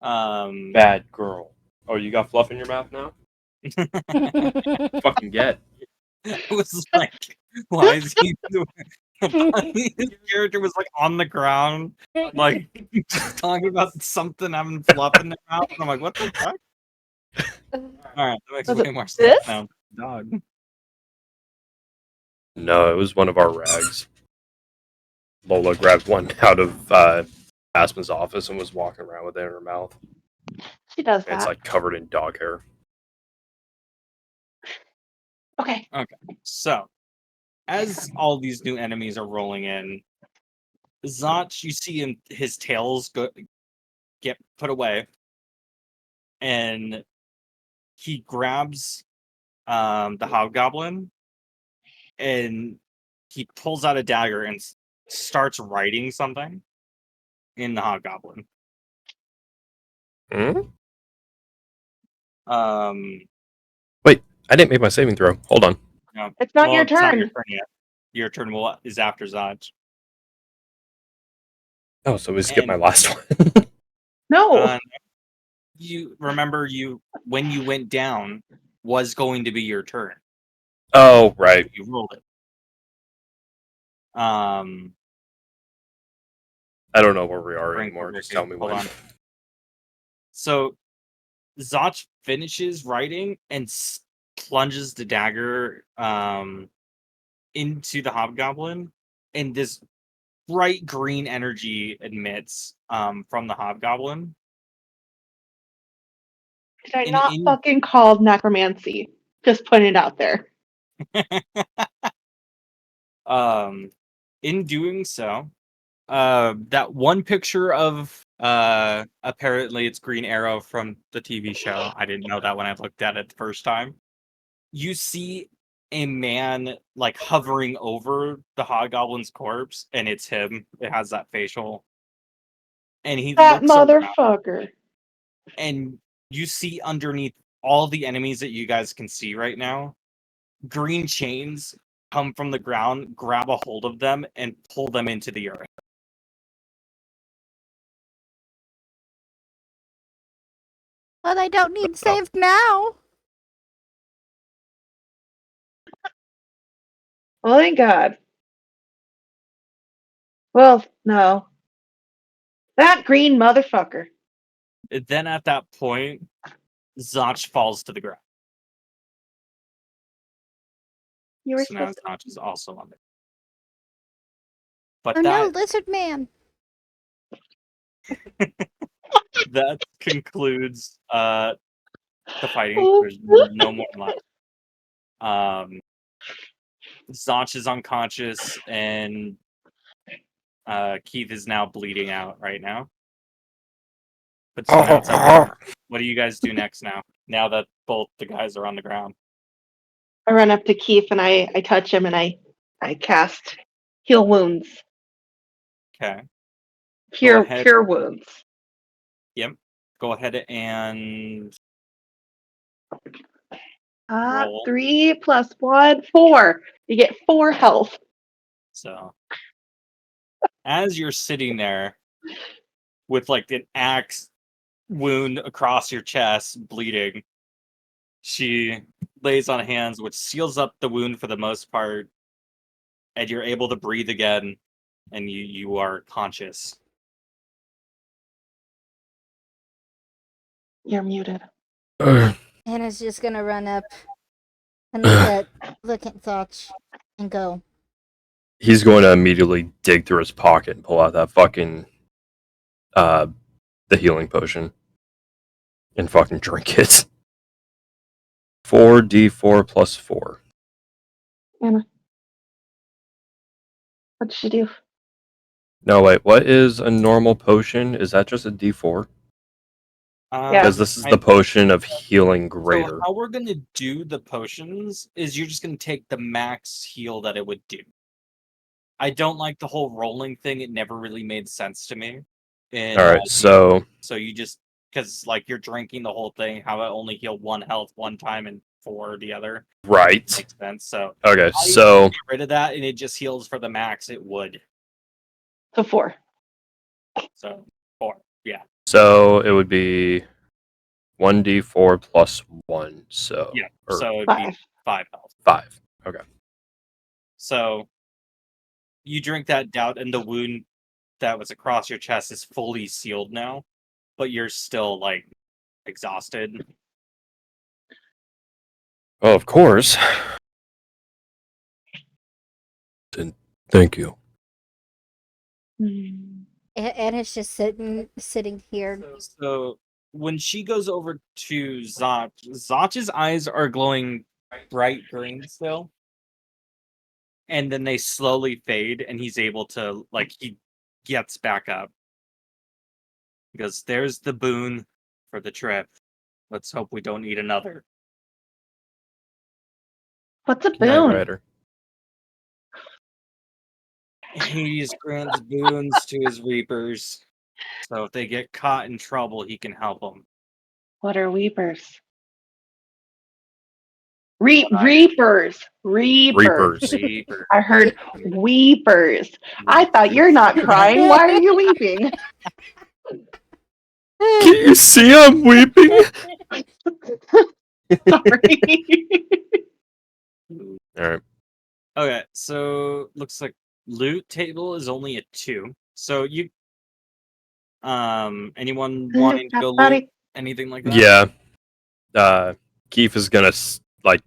Bad girl. Oh, you got fluff in your mouth now? Fucking get. it was like, why is he doing? His character was like on the ground, like just talking about something having fluff in their mouth. And I'm like, what the fuck? All right, that makes Was way it more sense this? now. Dog. No, it was one of our rags. Lola grabbed one out of Aspen's office and was walking around with it in her mouth. She does And it's that. like covered in dog hair. Okay. So, as all these new enemies are rolling in, Zach, you see him, his tails get put away, and he grabs the hobgoblin, and he pulls out a dagger and starts writing something in the hobgoblin. Hmm? Um, Wait, I didn't make my saving throw. Hold on. no, It's not well, your it's not your turn. turn yet. Your turn is after Zach. Oh, so we skipped my And last one. No. you remember when you went down was going to be your turn. Oh, right. You rolled it. I don't know where we are Bring anymore. over Just here. tell me Hold when. on. So Zach finishes writing and plunges the dagger into the hobgoblin, and this bright green energy emits from the hobgoblin. Did I And not fucking call necromancy? Just putting it out there. in doing so, that one picture of apparently it's Green Arrow from the TV show. I didn't know that when I looked at it the first time. You see a man like hovering over the hobgoblin's corpse, and it's him. It has that facial, and he That looks around, motherfucker. and you see underneath all the enemies that you guys can see right now, green chains come from the ground, grab a hold of them, and pull them into the earth. But I don't need saved now. Oh, thank God. Well, no. That green motherfucker. Then at that point, Zach falls to the ground. You were So now supposed to. Zach is also on it. But Oh no, that lizard man. that concludes the fighting. There's no more left. Zach is unconscious, and Keith is now bleeding out right now. But so now it's up to you. What do you guys do next now? Now that both the guys are on the ground. I run up to Keith and I touch him and I cast heal wounds. Okay. Cure ahead. cure wounds. Yep. Go ahead and roll. 3 plus 1, 4. You get 4 health. So as you're sitting there with like an axe wound across your chest, bleeding, she lays on hands, which seals up the wound for the most part, and you're able to breathe again, and you are conscious. You're muted. Anna's just gonna run up and look at Zach and go. He's going to immediately dig through his pocket and pull out that fucking the healing potion and fucking drink it. 4d4 plus 4. Anna. What did she do? No, wait, what is a normal potion? Is that just a d4? Yeah. Because this is I- the potion of healing So greater. how we're gonna do the potions is you're just gonna take the max heal that it would do. I don't like the whole rolling thing. It never really made sense to me. And All right, so so you just because like you're drinking the whole thing, how it only heal 1 health one time and 4 the other. right. Makes sense. So Okay, I so get rid of that, and it just heals for the max it would. So 4. So 4, yeah, so it would be 1d4 plus 1. So yeah. or So it'd 5. be 5 health. 5. Okay. So you drink that down, and the wound that was across your chest is fully sealed now, but you're still like exhausted. Well, of course. And thank you. Hmm. And it's just sitting here. So when she goes over to Zot, Zot's eyes are glowing bright green still. And then they slowly fade, and he's able to, like, he gets back up. Because there's the boon for the trip. Let's hope we don't need another. What's a Good night, boon? Ryder. Hades grants boons to his reapers. So if they get caught in trouble, he can help them. What are weepers? What I- Reapers. Reapers. Reapers. Reaper. I heard weepers. I thought you're not crying. Why are you weeping? Can you see I'm weeping? Sorry. Alright. Okay, so looks like loot table is only a 2. So you anyone wanting to go loot Buddy. anything like that? Yeah. Keith is gonna like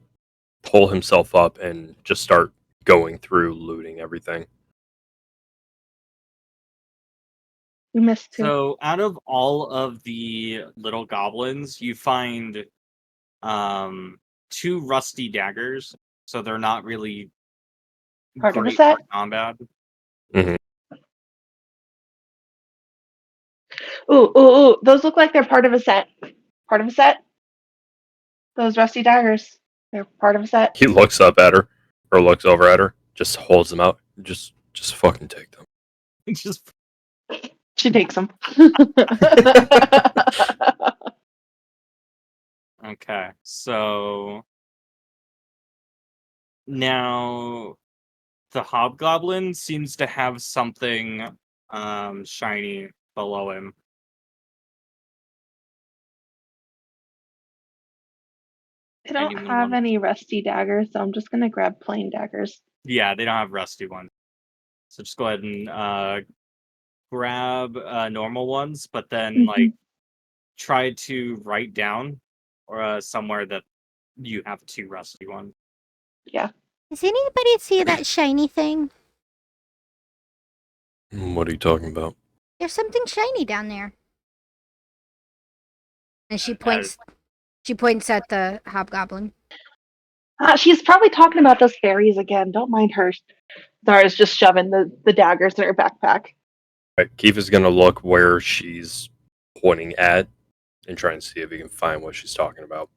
pull himself up and just start going through looting everything. You missed two. So out of all of the little goblins, you find 2 rusty daggers. So they're not really Part of the great set? for combat. Ooh. Those look like they're part of a set. Part of a set? Those rusty daggers. They're part of a set. He looks up at her, or looks over at her, just holds them out. Just fucking take them. Just She takes them. okay. So now the hobgoblin seems to have something shiny below him. They don't Anyone have want- any rusty daggers, so I'm just gonna grab plain daggers. Yeah, they don't have rusty ones. So just go ahead and grab normal ones, but then like try to write down or somewhere that you have 2 rusty ones. Does anybody see that shiny thing? What are you talking about? There's something shiny down there. And she points. She points at the hobgoblin. She's probably talking about those fairies again. Don't mind her. Zara's just shoving the daggers in her backpack. Right, Keith is gonna look where she's pointing at and try and see if he can find what she's talking about.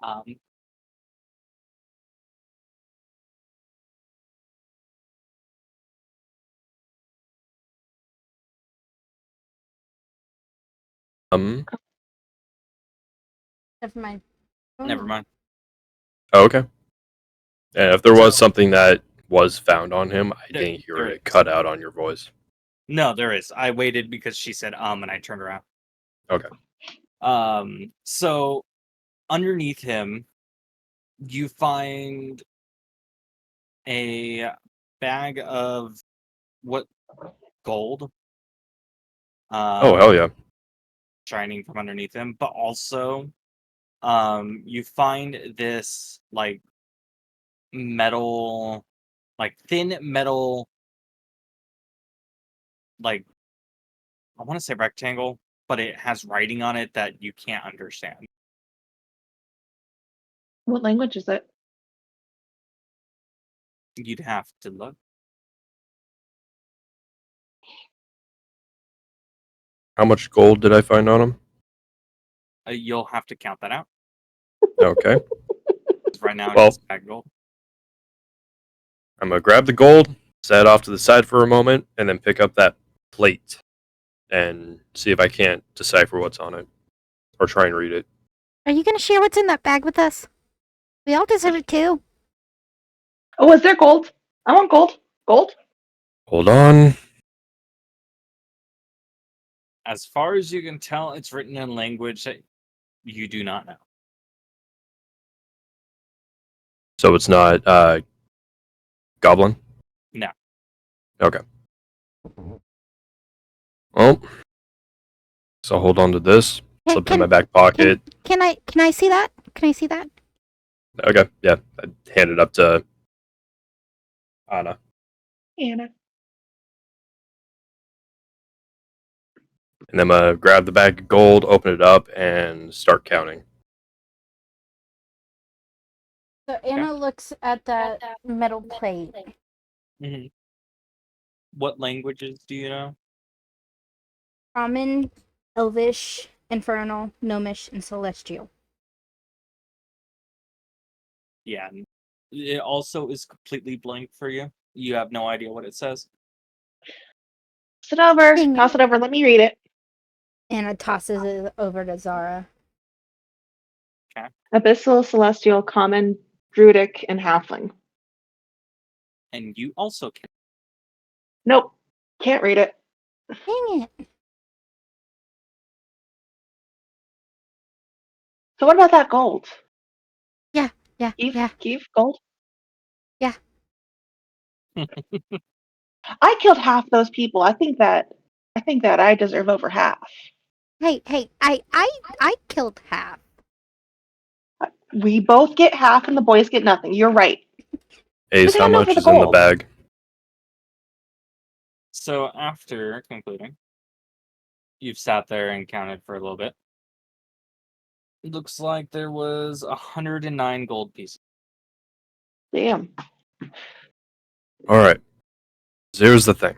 Um, Never mind. never mind. Oh, okay. And if there was something that was found on him, I There- didn't hear there it is. cut out on your voice. No, there is. I waited because she said and I turned around. Okay. So underneath him you find a bag of what gold. Oh, hell yeah. Shining from underneath him, but also you find this like metal, like thin metal, like I want to say rectangle, but it has writing on it that you can't understand. What language is it? You'd have to look. How much gold did I find on him? You'll have to count that out. Okay. 'Cause right now Well- it's bag gold. I'm gonna grab the gold, set it off to the side for a moment, and then pick up that plate and see if I can't decipher what's on it. Or try and read it. Are you gonna share what's in that bag with us? We all deserve it too. Oh, is there gold? I want gold. Gold? Hold on. As far as you can tell, it's written in language that you do not know. So it's not goblin? No. Okay. Well, so hold on to this. Hey, Slip it in my back pocket. Can I see that? Can I see that? Okay, yeah. I hand it up to Anna. Anna. And I'm gonna grab the bag of gold, open it up, and start counting. So Anna looks at that metal plate. Mhm. What languages do you know? Common, Elvish, Infernal, Gnomish, and Celestial. Yeah. It also is completely blank for you. You have no idea what it says. Sit over. Dang it. Toss it over. Let me read it. Anna tosses it over to Zara. Abyssal, Celestial, Common, Druidic, and Halfling. And you also can. Nope. Can't read it. Dang it. So what about that gold? Yeah, Keith, gold? yeah. I killed half those people. I think that I deserve over half. Hey, I killed half. We both get half and the boys get nothing. You're right. Ace, Just how hand over much the is in the gold. bag? So after concluding, you've sat there and counted for a little bit. It looks like there was 109 gold pieces. Damn. Alright. Here's the thing.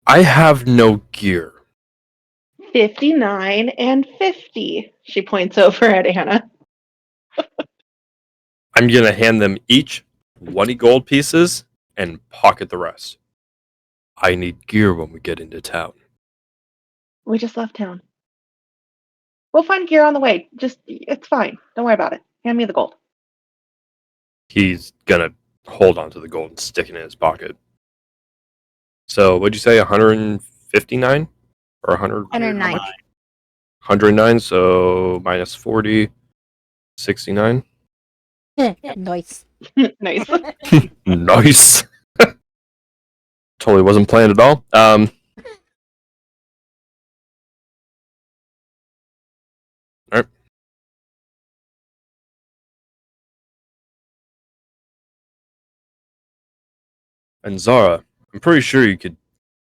I have no gear. 59 and 50. She points over at Anna. I'm gonna hand them each 20 gold pieces and pocket the rest. I need gear when we get into town. We just left town. We'll find gear on the way. It's fine. Don't worry about it. Hand me the gold. He's gonna hold on to the gold and stick it in his pocket. So, what'd you say, 159? Or 100? 109. How much? 109, so minus 40, 69. Nice. Nice. Nice. Totally wasn't planned at all. Alright. And Zara, I'm pretty sure you could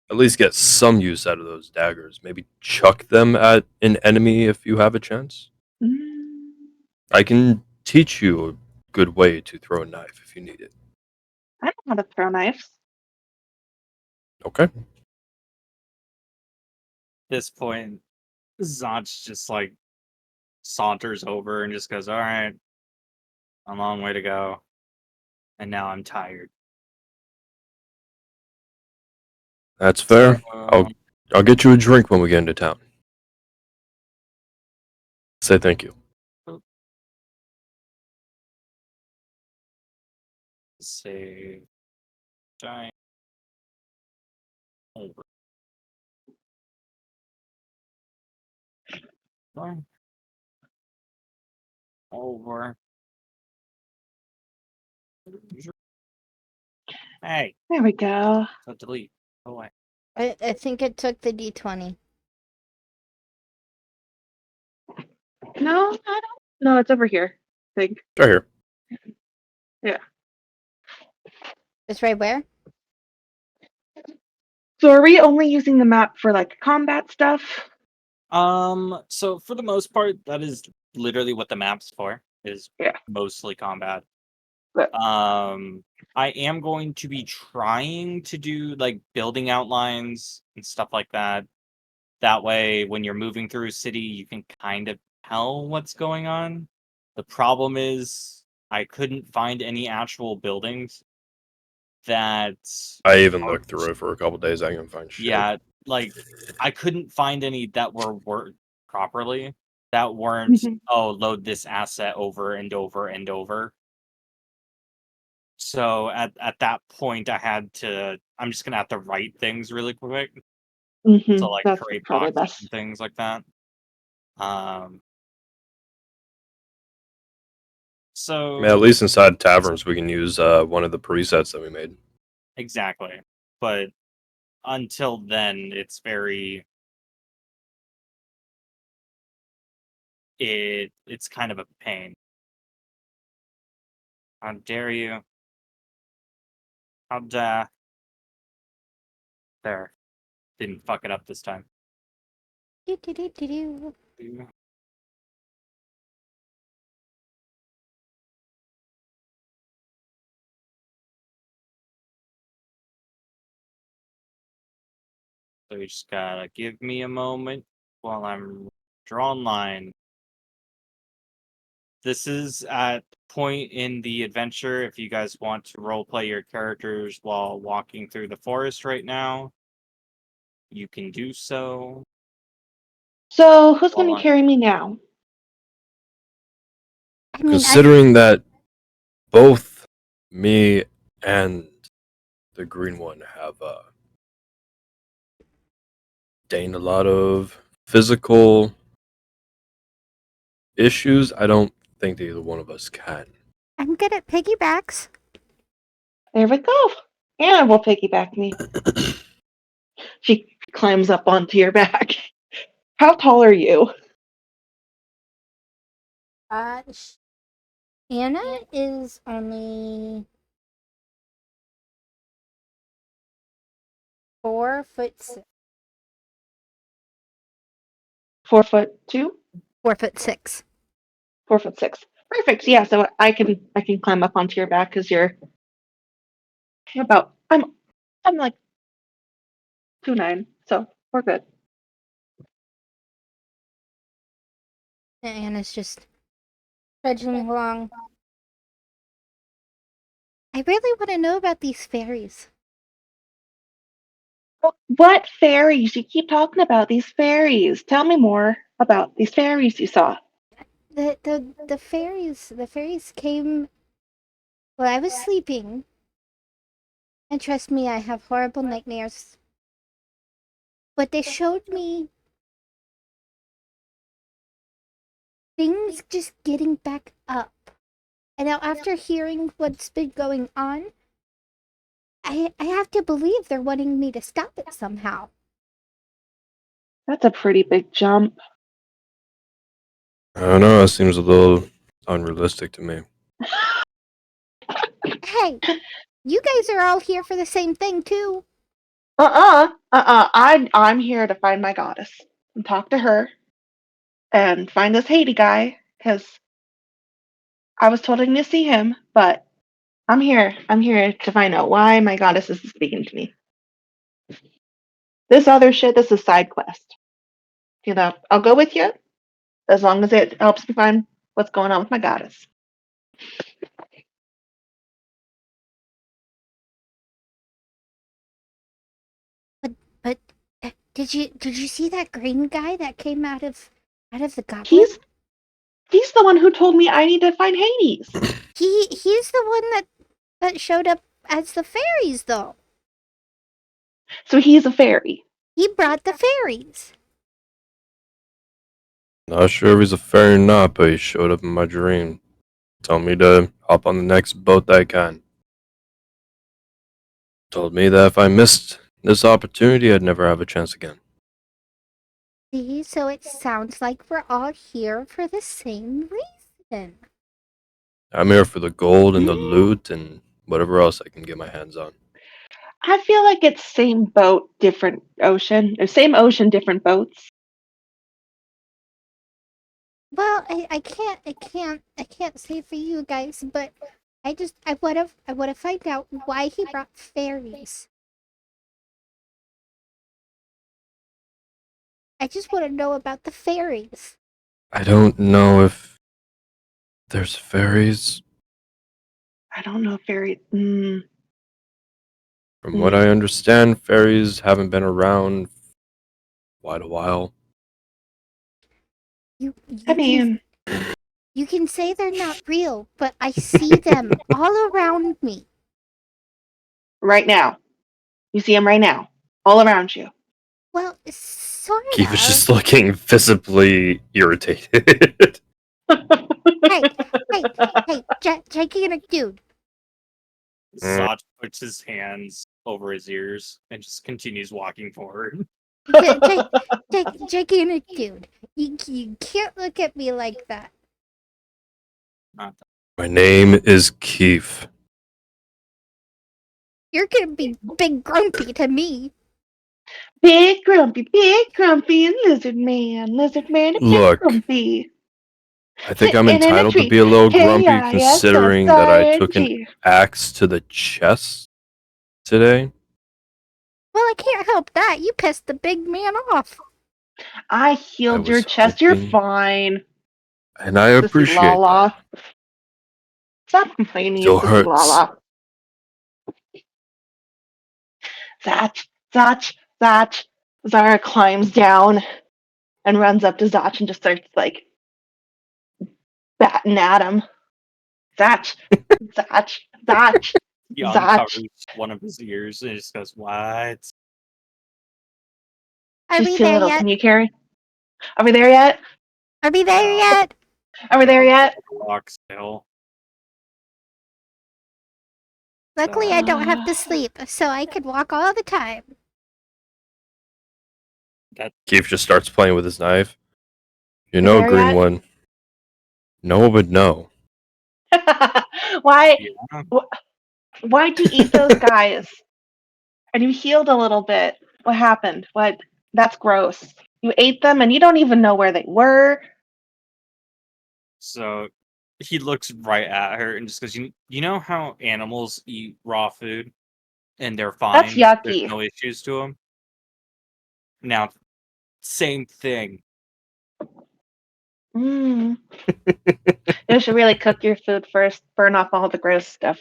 at least get some use out of those daggers. Maybe chuck them at an enemy if you have a chance. Mm, I can teach you a good way to throw a knife if you need it. I don't know how to throw knives. Okay. This point, Zach just like saunters over and just goes, "All right, a long way to go, and now I'm tired." That's fair. So, I'll get you a drink when we get into town. Say thank you. say, giant over. Fine. Over. Hey, There we go. so delete. Go away. I think it took the D20. No, I don't. No, it's over here. I think. Right here. It's right where? So are we only using the map for like combat stuff? So for the most part, that is literally what the map's for, is Yeah. mostly combat. But I am going to be trying to do like building outlines and stuff like that. That way, when you're moving through a city, you can kind of tell what's going on. The problem is, I couldn't find any actual buildings that I even are- looked through it for a couple days. I can find shit. Yeah, like I couldn't find any that were worked properly. That weren't load this asset over and over and over. So at that point, I'm just gonna have to write things really quick. So like That's create probably boxes best. and things like that. So Yeah, at least inside taverns, we can use one of the presets that we made. exactly, but until then, it's very. It's kind of a pain. How dare you? How dare? There. Didn't fuck it up this time. Do. So you just gotta give me a moment while I'm drawing line. This is at point in the adventure if you guys want to roleplay your characters while walking through the forest right now. You can do so. So who's going Hold to on. carry me now? I mean, Considering that both me and the green one have gained a lot of physical issues, I don't think that either one of us can. I'm good at piggybacks. There we go. Anna will piggyback me. She climbs up onto your back. How tall are you? Uh, Anna is only 4'6". 4'2"? 4'6". 4'6". Perfect. Yeah, so I can climb up onto your back because you're about I'm like 2'9", so we're good. Anna's just trudging along. I really want to know about these fairies. What fairies? You keep talking about these fairies. Tell me more about these fairies you saw. The fairies came while I was sleeping. And trust me, I have horrible nightmares. But they showed me things just getting back up. And now after hearing what's been going on, I have to believe they're wanting me to stop it somehow. That's a pretty big jump. I don't know, it seems a little unrealistic to me. Hey, you guys are all here for the same thing too. I'm here to find my goddess and talk to her and find this Haiti guy because I was told I didn't see him, but I'm here. I'm here to find out why my goddess is speaking to me. This other shit, this is side quest. You know, I'll go with you as long as it helps me find what's going on with my goddess. But did you see that green guy that came out of the goblin? He's the one who told me I need to find Hades. He's the one that showed up as the fairies though. So he's a fairy. He brought the fairies. Not sure if he's a fairy or not, but he showed up in my dream. Told me to hop on the next boat that I can. Told me that if I missed this opportunity, I'd never have a chance again. See, so it sounds like we're all here for the same reason. I'm here for the gold and the loot and whatever else I can get my hands on. I feel like it's same boat, different ocean. Or same ocean, different boats. Well, I can't say for you guys, but I wanna find out why he brought fairies. I just want to know about the fairies. I don't know if there's fairies. I don't know, fairy. From what I understand, fairies haven't been around quite a while. You can say they're not real, but I see them all around me. Right now. You see them right now. All around you. Well, sort of. Keith is just looking visibly irritated. Hey, gigantic dude. Zot puts his hands over his ears and just continues walking forward. Gigantic dude, you can't look at me like that. Not that. My name is Keith. You're gonna be big grumpy to me. Big grumpy, and lizard man, and Look. grumpy. I think I'm Sitting in a entitled to tree. be a little grumpy K-I-S-S-I-N-G. considering that I took an axe to the chest today. Well, I can't help that. You pissed the big man off. I healed I your was chest. You're hoping- fine. And I Sissy appreciate Lala. Stop complaining, Still Sissy hurts. Lala. Zach. Zara climbs down and runs up to Zach and just starts like batting at him. Zach. He Zach. uncovers one of his ears and just goes, "What?" Are She's we too there little. yet? Can you carry? Are we there yet? Are we there No. yet? Are we there yet? Walk still. Luckily, I don't have to sleep, so I can walk all the time. Keith just starts playing with his knife. You You know, there green yet? one. No one would know. Why? Yeah. Why'd you eat those guys? And you healed a little bit. What happened? What? That's gross. You ate them and you don't even know where they were. So he looks right at her and just goes, "You know how animals eat raw food and they're fine? That's yucky. There's no issues to them? Now, same thing. Mm. You should really cook your food first. Burn off all the gross stuff.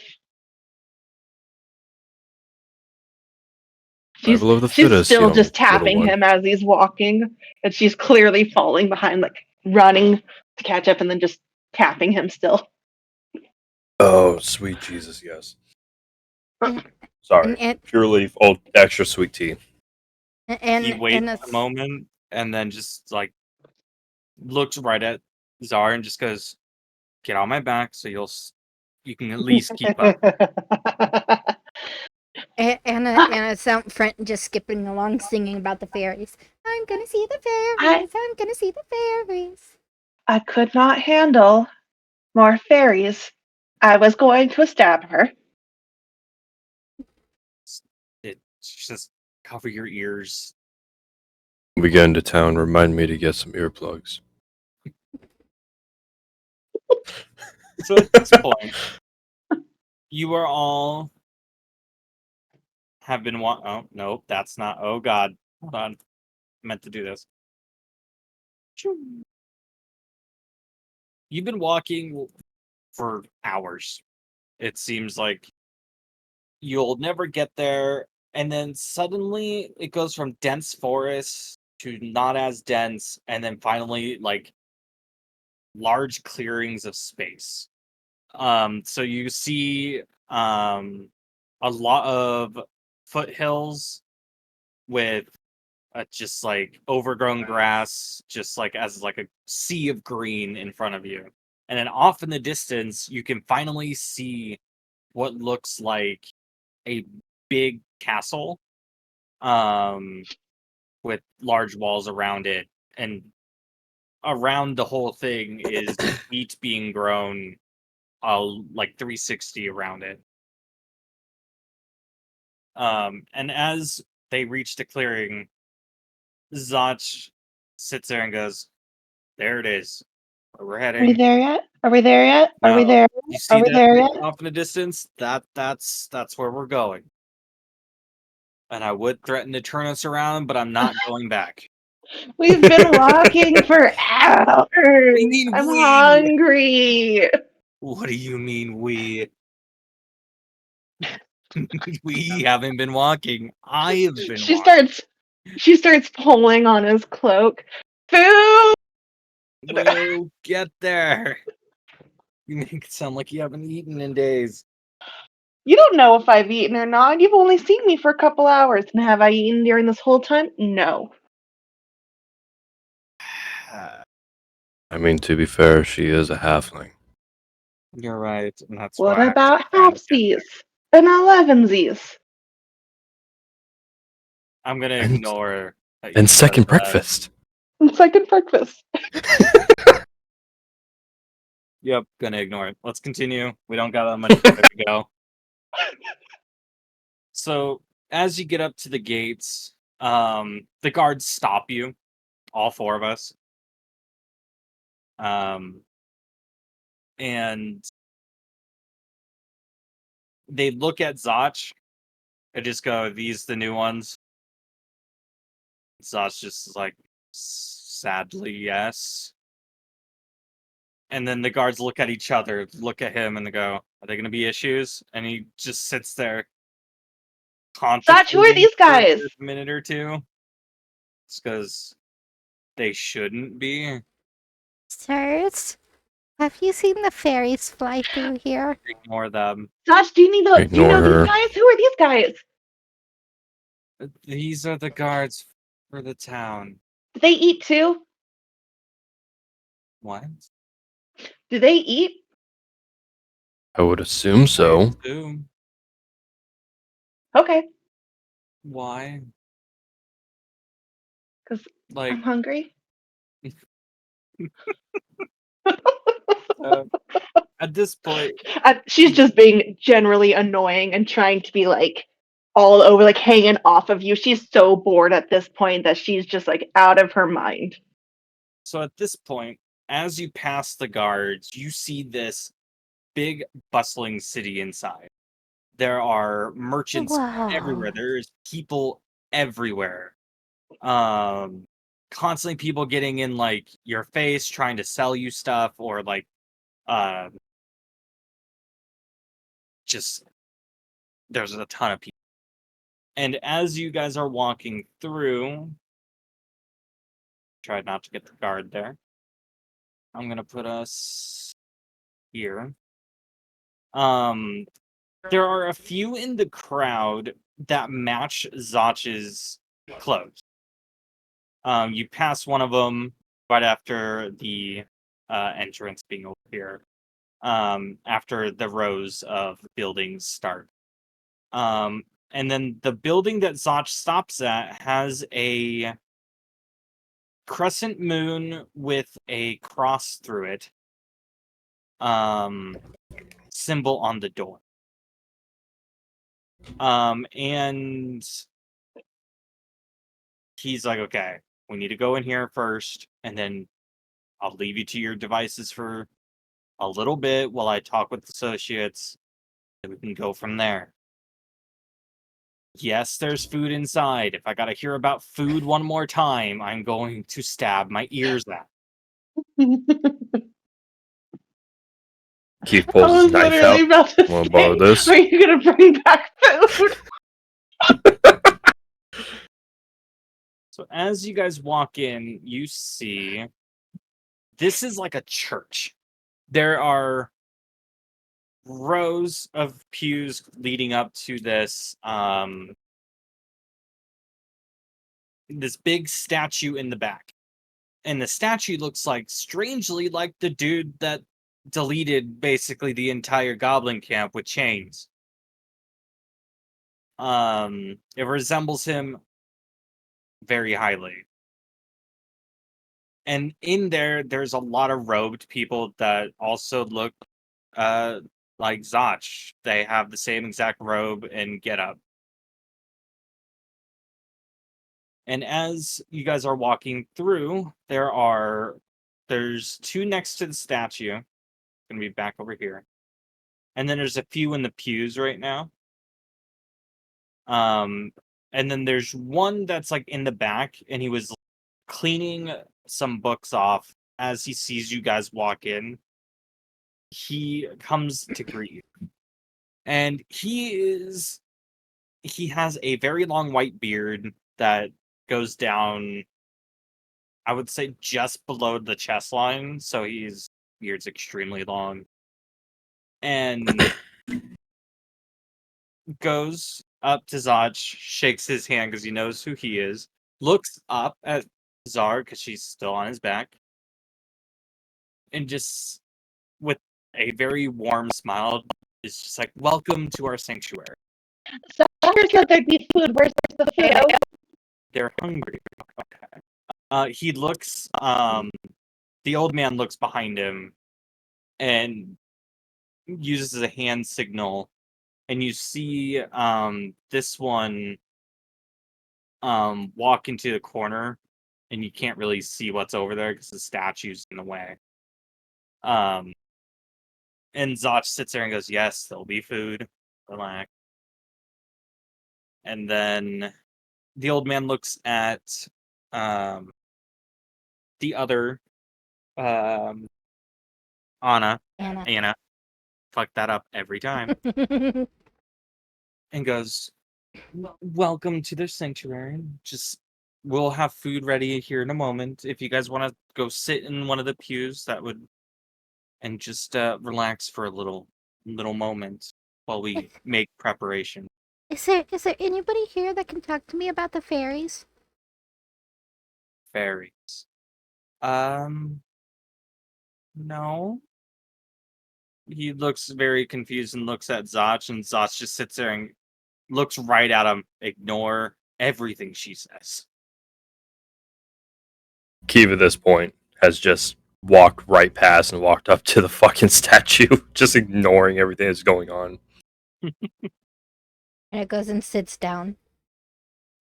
Survival of the She's fittest, still young just little tapping one. him as he's walking, and she's clearly falling behind, like running to catch up, and then just tapping him still. Oh, sweet Jesus, yes. Sorry. And Pure leaf, old extra sweet tea. He waits a moment and then just like looks right at Zara and just goes, "Get on my back so you can at least keep up." Anna's out front just skipping along singing about the fairies. I'm gonna see the fairies. I'm gonna see the fairies. I could not handle more fairies. I was going to stab her. It's just cover your ears. We get into town, remind me to get some earplugs. So at this point, you are all have been oh no, that's not. Oh god, hold on, I meant to do this. You've been walking for hours. It seems like you'll never get there, and then suddenly it goes from dense forest to not as dense, and then finally like large clearings of space. So you see a lot of foothills with just like overgrown grass, just like as like a sea of green in front of you. And then off in the distance, you can finally see what looks like a big castle with large walls around it. And around the whole thing is wheat being grown like 360 around it. And as they reach the clearing, Zach sits there and goes, "There it is. Where we're Are we heading." there yet? Are we there yet? Are we No. there? You see Are we that there thing yet? off in the distance? That's where we're going. And I would threaten to turn us around, but I'm not going back. We've been walking for hours. What do you mean I'm we? hungry. What do you mean we? We haven't been walking. I have been walking. She starts pulling on his cloak. Food. We'll get there. You make it sound like you haven't eaten in days. You don't know if I've eaten or not. You've only seen me for a couple hours. And have I eaten during this whole time? No. I mean, to be fair, she is a halfling. You're right, and that's What why about I'm trying to get halfsies and elevensies? I'm gonna And- ignore. that you And said second that. breakfast. Second breakfast. Yep, gonna ignore it. Let's continue. We don't got that much further to go. So as you get up to the gates, the guards stop you, all four of us. And they look at Zach and just go, "These the new ones?" Zach just is like, "Sadly, yes." And then the guards look at each other, look at him, and they go, "Are they going to be issues?" And he just sits there, Zach, who are contemplating these for guys? a minute or two. It's because they shouldn't be. Sirs, have you seen the fairies fly through here? Ignore them. Zach, do you know Ignore these her. guys? Who are these guys? These are the guards for the town. Do they eat too? What? Do they eat? I would assume so. I assume. Okay, Why? because Like, I'm hungry. at this point, She's just being generally annoying and trying to be like all over, like hanging off of you. She's so bored at this point that she's just like out of her mind. so at this point, as you pass the guards, you see this big bustling city inside. There are merchants everywhere. Wow. There's people everywhere. Constantly people getting in like your face, trying to sell you stuff, or like just there's a ton of people. And as you guys are walking through, try not to get the guard there. I'm gonna put us here. There are a few in the crowd that match Zach's clothes. You pass one of them right after the entrance being over here. After the rows of buildings start. And then the building that Zach stops at has a crescent moon with a cross through it. Symbol on the door. And he's like, "Okay, we need to go in here first, and then I'll leave you to your devices for a little bit while I talk with associates, and we can go from there." Yes, there's food inside. If I gotta hear about food one more time, I'm going to stab my ears out. Keith I pulls was his knife literally out. about to Wanna borrow say, this? are you gonna bring back food? So as you guys walk in, you see this is like a church. There are rows of pews leading up to this this big statue in the back. And the statue looks like strangely like the dude that deleted basically the entire goblin camp with chains. It resembles him very highly. And in there's a lot of robed people that also look like Zach. They have the same exact robe and getup. And as you guys are walking through, there's two next to the statue. Gonna be back over here. And then there's a few in the pews right now. And then there's one that's like in the back, and he was cleaning some books off as he sees you guys walk in. He comes to greet you. And he has a very long white beard that goes down, I would say, just below the chest line, so his beard's extremely long. And goes up to Zaj, shakes his hand because he knows who he is, looks up at Zar because she's still on his back, and just with a very warm smile is just like, "Welcome to our sanctuary." Sucker said there'd be food. Where's the food? They're hungry. Okay. He looks. The old man looks behind him, and uses a hand signal, and you see this one walk into the corner, and you can't really see what's over there because the statue's in the way. And Zach sits there and goes, "Yes, there'll be food. Relax." And then the old man looks at the other Anna. Anna. Fuck that up every time. And goes, "Welcome to the sanctuary. Just we'll have food ready here in a moment. If you guys want to go sit in one of the pews, that would, and just relax for a little moment while we make preparation." Is there anybody here that can talk to me about the fairies? Fairies. No. He looks very confused and looks at Zach, and Zach just sits there and looks right at him. Ignore everything she says. Keeve at this point has just walked right past and walked up to the fucking statue, just ignoring everything that's going on. And it goes and sits down.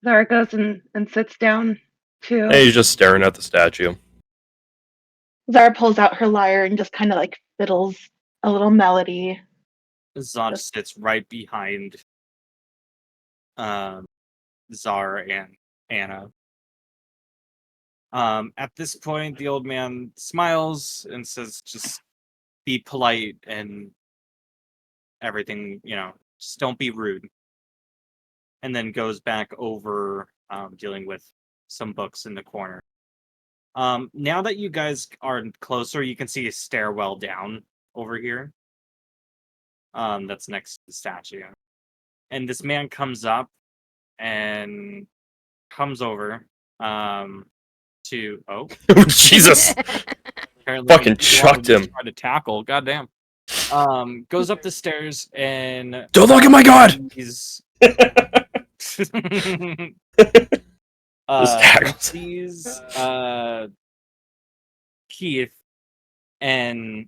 Zara goes and sits down too. And he's just staring at the statue. Zara pulls out her lyre and just kind of like fiddles a little melody. Zach sits right behind Zar and Anna. At this point, the old man smiles and says, "Just be polite and everything, just don't be rude." And then goes back over dealing with some books in the corner. Now that you guys are closer, you can see a stairwell down over here. That's next to the statue. And this man comes up and comes over to Jesus! apparently Fucking he's the one chucked who him. tried to tackle. Goddamn. Goes up the stairs and Don't look at my god! he's Just tackles. sees Keith, and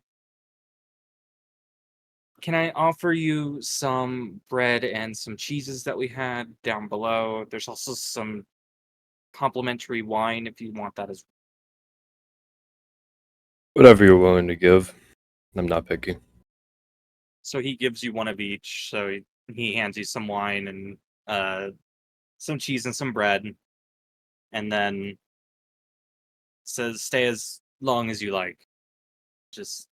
can I offer you some bread and some cheeses that we had down below? There's also some complimentary wine if you want that as Whatever you're willing to give. I'm not picky. So he gives you one of each. So he hands you some wine and some cheese and some bread, and then says, "Stay as long as you like." Just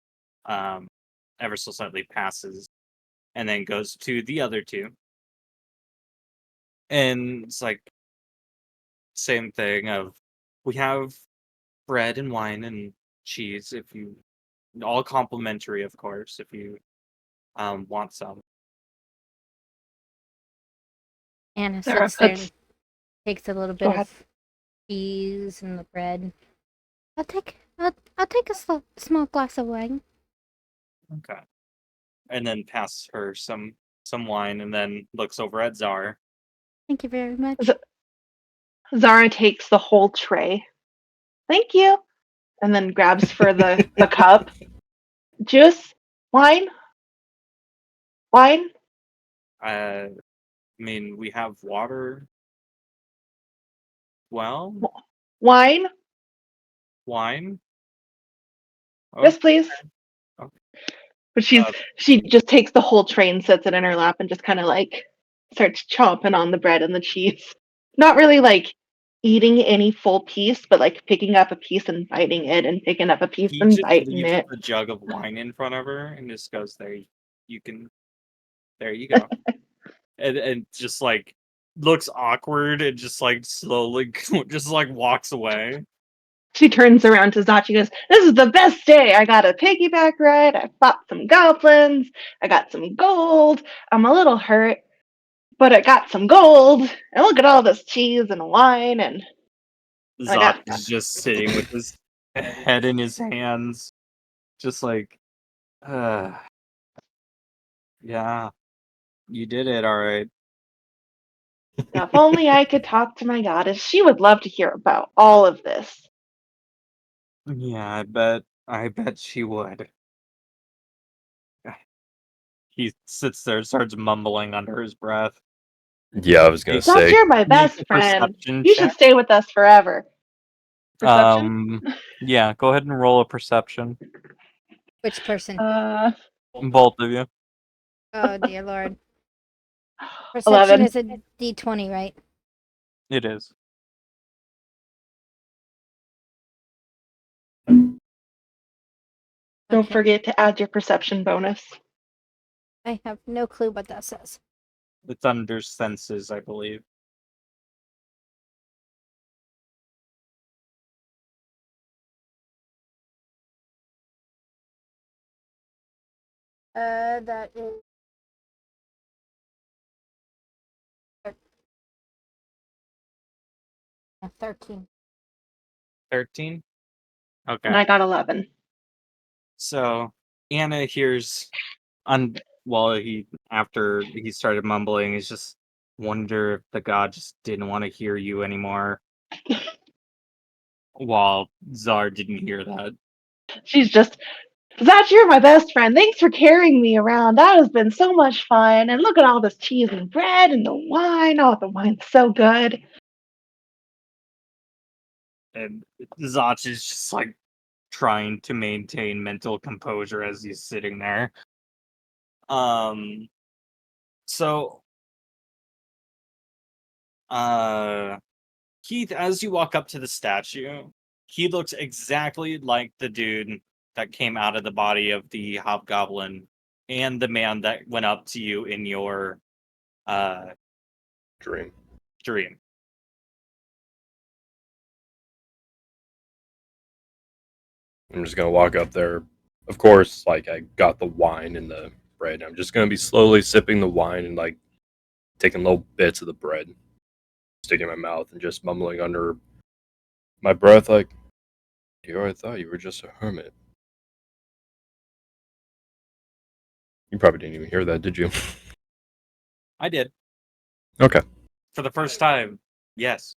ever so slightly passes, and then goes to the other two, and it's like same thing of, we have bread and wine and cheese if you, all complimentary of course, if you want some. Anna Zara sits there puts. and takes a little Go bit ahead. of cheese and the bread. I'll take a small glass of wine. Okay. And then passes her some wine, and then looks over at Zar. Thank you very much. Z- Zara takes the whole tray. Thank you. And then grabs for the cup. Juice? Wine? Wine? I mean, we have water. Well, Wine? wine. Yes, please. Okay. But Uh, she just takes the whole tray and sets it in her lap and just kind of like starts chomping on the bread and the cheese. Not really like eating any full piece, but like picking up a piece and biting it and picking up a piece He and just biting leaves it. the jug of wine in front of her and just goes, "There, you can. There you go." and just like looks awkward and just like slowly just like walks away. She turns around to Zachi and goes, "This is the best day. I got a piggyback ride. I fought some goblins. I got some gold. I'm a little hurt, but I got some gold. And look at all this cheese and wine. And I Zot got is just sitting with his head in his hands, just like, yeah, you did it, all right." Now, if only I could talk to my goddess, she would love to hear about all of this. Yeah, I bet she would. He sits there, starts mumbling under his breath. Yeah, I was gonna Zach, say. you're my Make a best friend. perception You should check. stay with us forever. Perception? Yeah, go ahead and roll a perception. Which person? Both of you. Oh dear lord. Perception 11. is a D20, right? It is. Don't Okay. forget to add your perception bonus. I have no clue what that says. It's under senses, I believe. That is 13. 13? Okay. And I got 11. So Anna hears after he started mumbling, he's just wonder if the god just didn't want to hear you anymore. While Czar didn't hear that. She's just, Zach, you're my best friend. Thanks for carrying me around. That has been so much fun. And look at all this cheese and bread and the wine. Oh, the wine's so good. And Zach is just like trying to maintain mental composure as he's sitting there. So Keith, as you walk up to the statue, he looks exactly like the dude that came out of the body of the hobgoblin and the man that went up to you in your Dream. dream. I'm just gonna walk up there. Of course, like I got the wine and the bread. I'm just gonna be slowly sipping the wine and like taking little bits of the bread, sticking in my mouth and just mumbling under my breath like, "Dear, I thought you were just a hermit." You probably didn't even hear that, did you? I did. Okay. For the first time. Yes.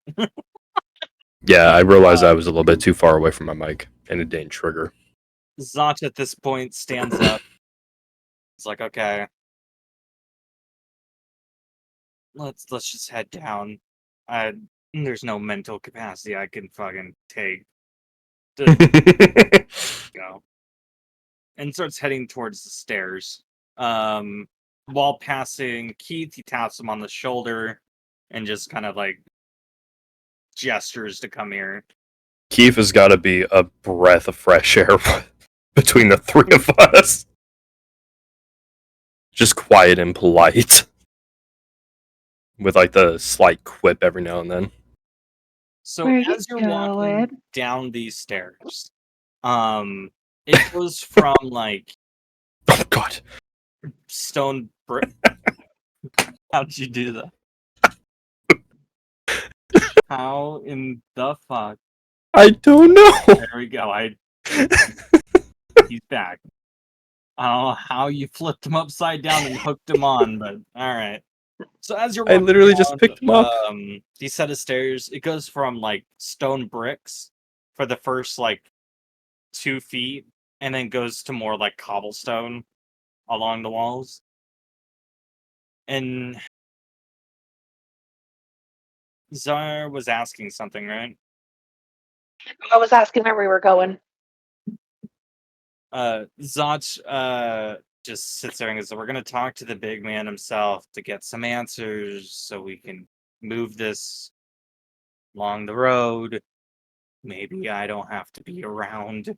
Yeah, I realized I was a little bit too far away from my mic and it didn't trigger. Zach at this point stands up. It's like, okay. Let's just head down. There's no mental capacity I can fucking take to go. And starts heading towards the stairs. While passing Keith, he taps him on the shoulder and just kind of like gestures to come here. Keith has got to be a breath of fresh air between the three of us. Just quiet and polite. With like the slight quip every now and then. So Where are you as you're walking going? down these stairs, it goes from like Oh god. stone brick. How'd you do that? How in the fuck? I don't know. There we go. He's back. I don't know how you flipped him upside down and hooked him on, but all right. So as you're I walking literally just down, picked him up. these set of stairs, it goes from like stone bricks for the first like 2 feet, and then goes to more like cobblestone along the walls. And Zar was asking something, right? I was asking where we were going. Zach just sits there and goes, we're gonna talk to the big man himself to get some answers so we can move this along the road. Maybe I don't have to be around.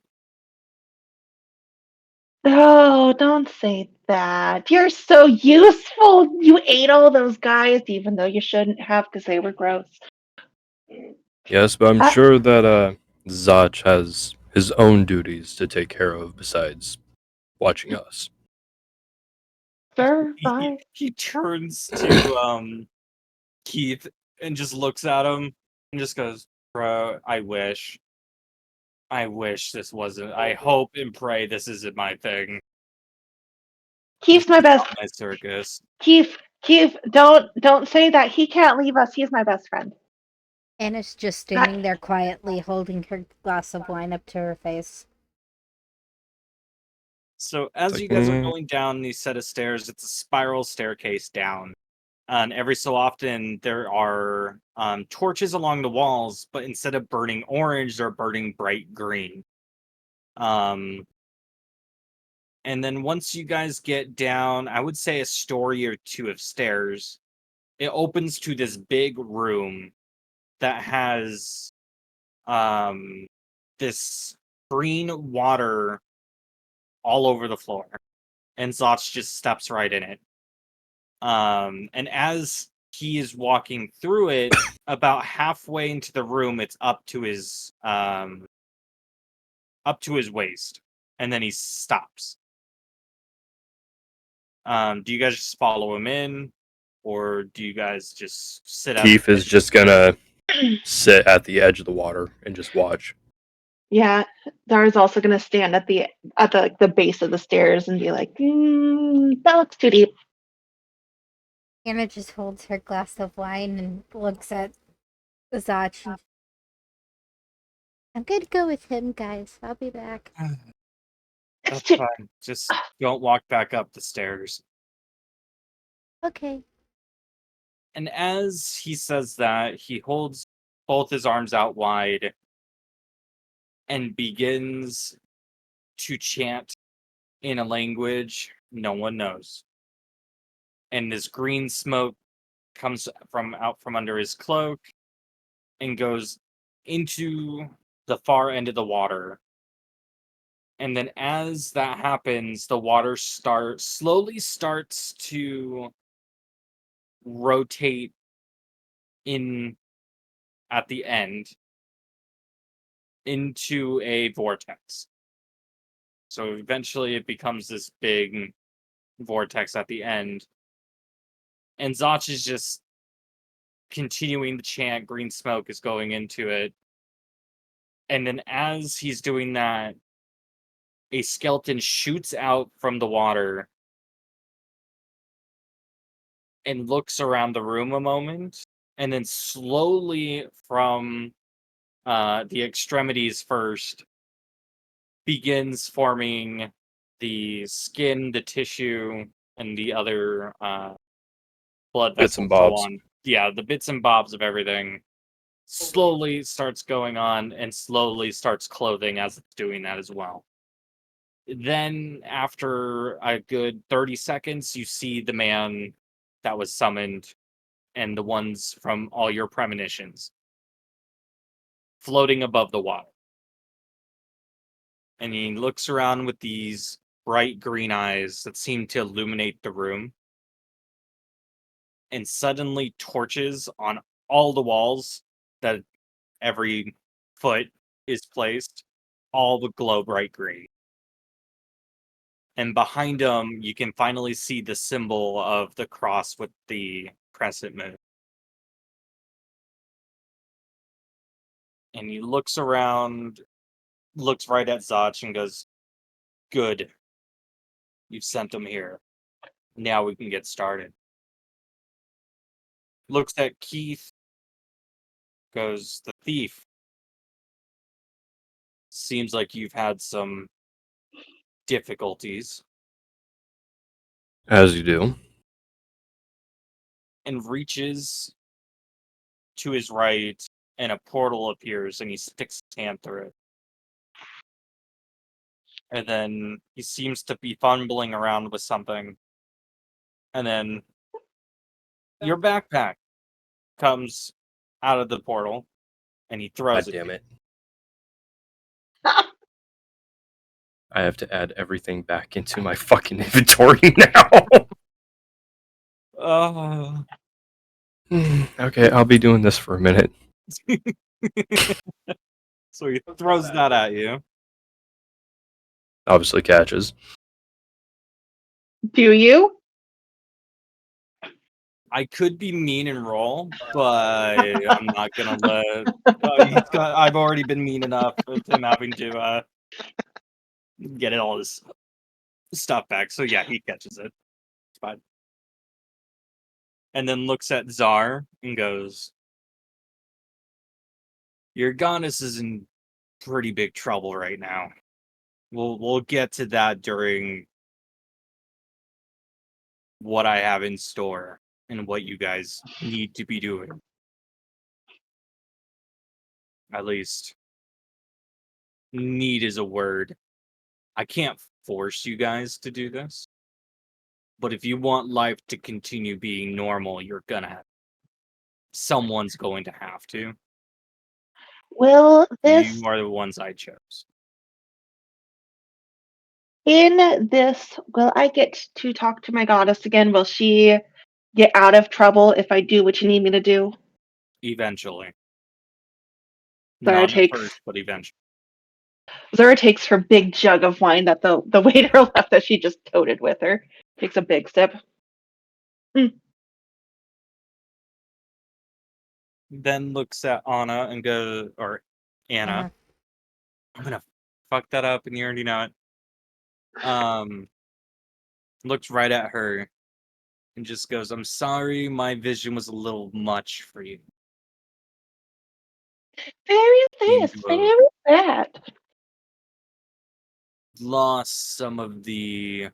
No, don't say that. You're so useful. You ate all those guys, even though you shouldn't have because they were gross. Yes, but I'm Uh, sure that Zach has his own duties to take care of besides watching us. Sure, He, fine. he turns to Keith and just looks at him and just goes, bro, I wish this wasn't. I hope and pray this isn't my thing. Keith's my best. My circus. Keith Keith, don't say that. He can't leave us. He's my best friend. Anna's just standing there quietly, holding her glass of wine up to her face. So as Like, you guys are going down these set of stairs, it's a spiral staircase down. And every so often there are torches along the walls, but instead of burning orange, they're burning bright green. And then once you guys get down, I would say a story or two of stairs, it opens to this big room that has this green water all over the floor. And Zotch just steps right in it. And as he is walking through it, about halfway into the room, it's up to his waist, and then he stops. Do you guys just follow him in, or do you guys just sit at Keith the is just gonna sit at the edge of the water and just watch. Yeah, Zara's also gonna stand at the base of the stairs and be like, that looks too deep. Anna just holds her glass of wine and looks at Zach. I'm gonna go with him, guys. I'll be back. It's That's too fine. Just don't walk back up the stairs. Okay. And as he says that, he holds both his arms out wide and begins to chant in a language no one knows. And this green smoke comes out from under his cloak and goes into the far end of the water. And then as that happens, the water slowly starts to rotate in at the end into a vortex. So eventually it becomes this big vortex at the end. And Zach is just continuing the chant, green smoke is going into it. And then as he's doing that, a skeleton shoots out from the water and looks around the room a moment, and then slowly from the extremities first begins forming the skin, the tissue, and the other blood Bits vessels and so bobs. on. Yeah, the bits and bobs of everything slowly starts going on and slowly starts clothing as it's doing that as well. Then, after a good 30 seconds, you see the man that was summoned and the ones from all your premonitions floating above the water. And he looks around with these bright green eyes that seem to illuminate the room. And suddenly, torches on all the walls that every foot is placed all would glow bright green. And behind him, you can finally see the symbol of the cross with the crescent moon. And he looks around, looks right at Zach and goes, "Good. You've sent him here. Now we can get started." Looks at Keith, goes, "The thief. Seems like you've had some difficulties." As you do. And reaches to his right, and a portal appears, and he sticks his hand through it. And then he seems to be fumbling around with something. And then your backpack comes out of the portal, and he throws God it. damn it. I have to add everything back into my fucking inventory now. Okay, I'll be doing this for a minute. So he throws that at you. Obviously catches. Do you? I could be mean and roll, but I'm not gonna let. I've already been mean enough with him having to get it all his stuff back. So yeah, he catches it. It's fine. and then looks at Czar and goes, "Your goddess is in pretty big trouble right now. We'll get to that during what I have in store and what you guys need to be doing. At least, need is a word. I can't force you guys to do this, but if you want life to continue being normal, you're gonna have. Someone's going to have to. Will this You are the ones I chose." in this will I get to talk to my goddess again? Will she get out of trouble if I do what you need me to do? Eventually. Zara Not at takes first, but eventually. Zara takes her big jug of wine that the waiter left that she just toted with her. Takes a big sip. Then looks at Anna and goes, or Anna. Anna. I'm gonna fuck that up, and you already know it. Looks right at her and just goes, "I'm sorry, my vision was a little much for you. Very Seem this, to have very that. lost some of the,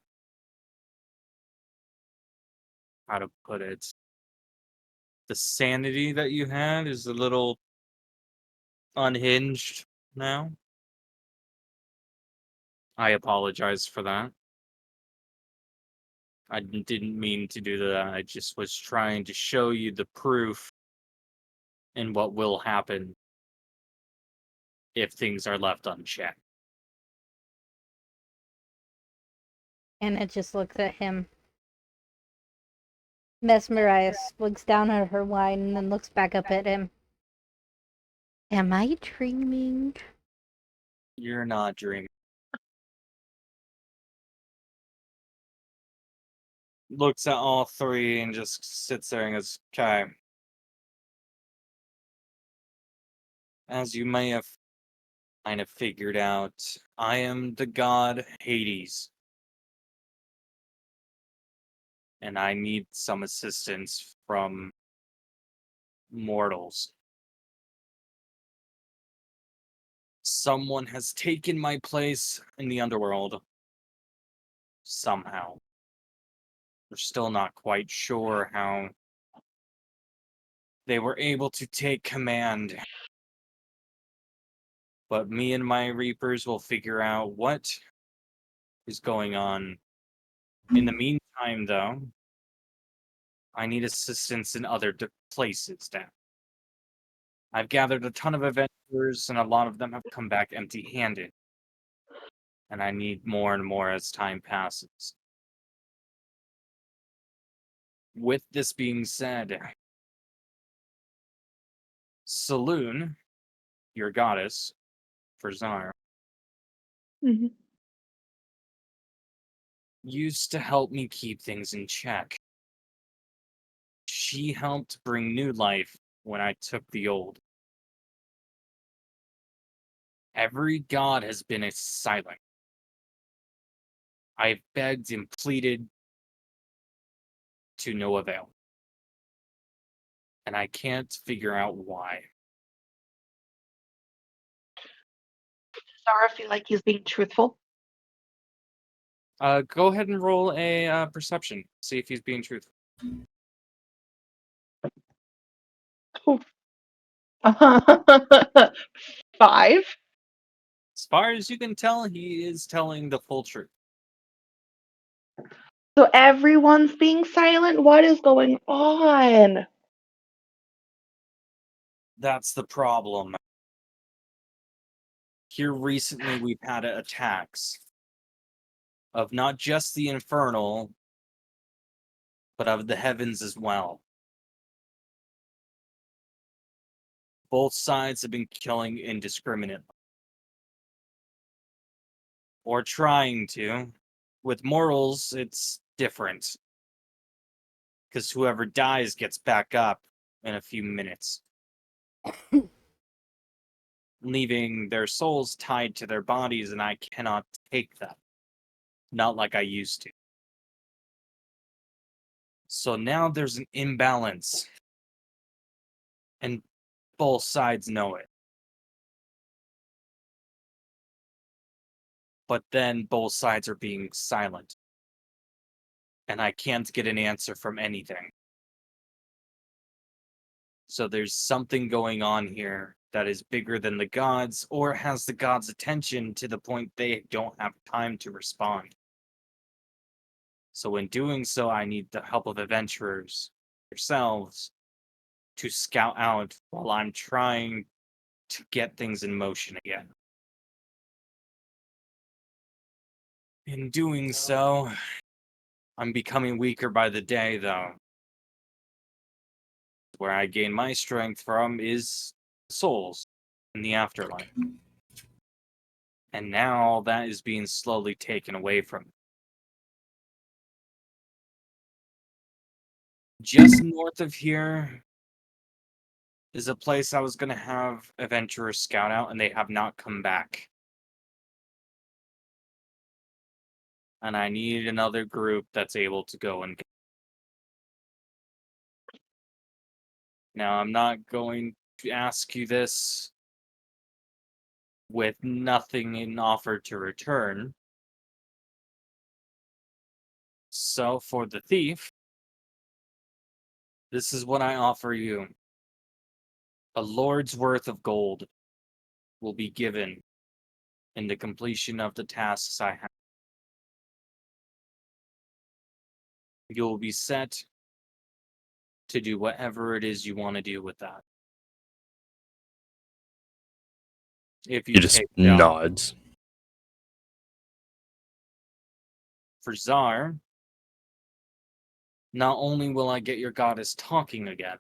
how to put it, the sanity that you had is a little unhinged now. I apologize for that. I didn't mean to do that. I just was trying to show you the proof and what will happen if things are left unchecked." Anna just looks at him, mesmerized, looks down at her wine, and then looks back up at him. Am I dreaming? You're not dreaming. Looks at all three and just sits there and goes, "Okay. As you may have kind of figured out, I am the god Hades, and I need some assistance from mortals. Someone has taken my place in the underworld. Somehow. We're still not quite sure how they were able to take command. But me and my Reapers will figure out what is going on. In the meantime, though, I need assistance in other places now. I've gathered a ton of adventurers, and a lot of them have come back empty-handed. And I need more and more as time passes. With this being said, Saloon, your goddess, for Czar, Mm-hmm. used to help me keep things in check. She helped bring new life when I took the old. Every god has been silent. I've begged and pleaded to no avail. And I can't figure out why. Zara feel like he's being truthful. Go ahead and roll a perception. See if he's being truthful. Oh. 5. As far as you can tell, he is telling the full truth. So everyone's being silent? What is going on? That's the problem. Here recently, we've had attacks of not just the infernal, but of the heavens as well. Both sides have been killing indiscriminately. Or trying to. With mortals, it's different. Because whoever dies gets back up in a few minutes. Leaving their souls tied to their bodies, and I cannot take them. Not like I used to. So now there's an imbalance. And both sides know it. But then both sides are being silent. And I can't get an answer from anything. So there's something going on here that is bigger than the gods, or has the gods' attention to the point they don't have time to respond. So in doing so, I need the help of adventurers, yourselves, to scout out while I'm trying to get things in motion again. In doing so, I'm becoming weaker by the day, though. Where I gain my strength from is souls in the afterlife. And now that is being slowly taken away from me. Just north of here is a place I was going to have adventurers scout out, and they have not come back. And I need another group that's able to go and get. Now, I'm not going to ask you this with nothing in offer to return. So, for the thief, this is what I offer you. A lord's worth of gold will be given in the completion of the tasks I have. You will be set to do whatever it is you want to do with that. If you He just take it up. nods. For Czar, not only will I get your goddess talking again,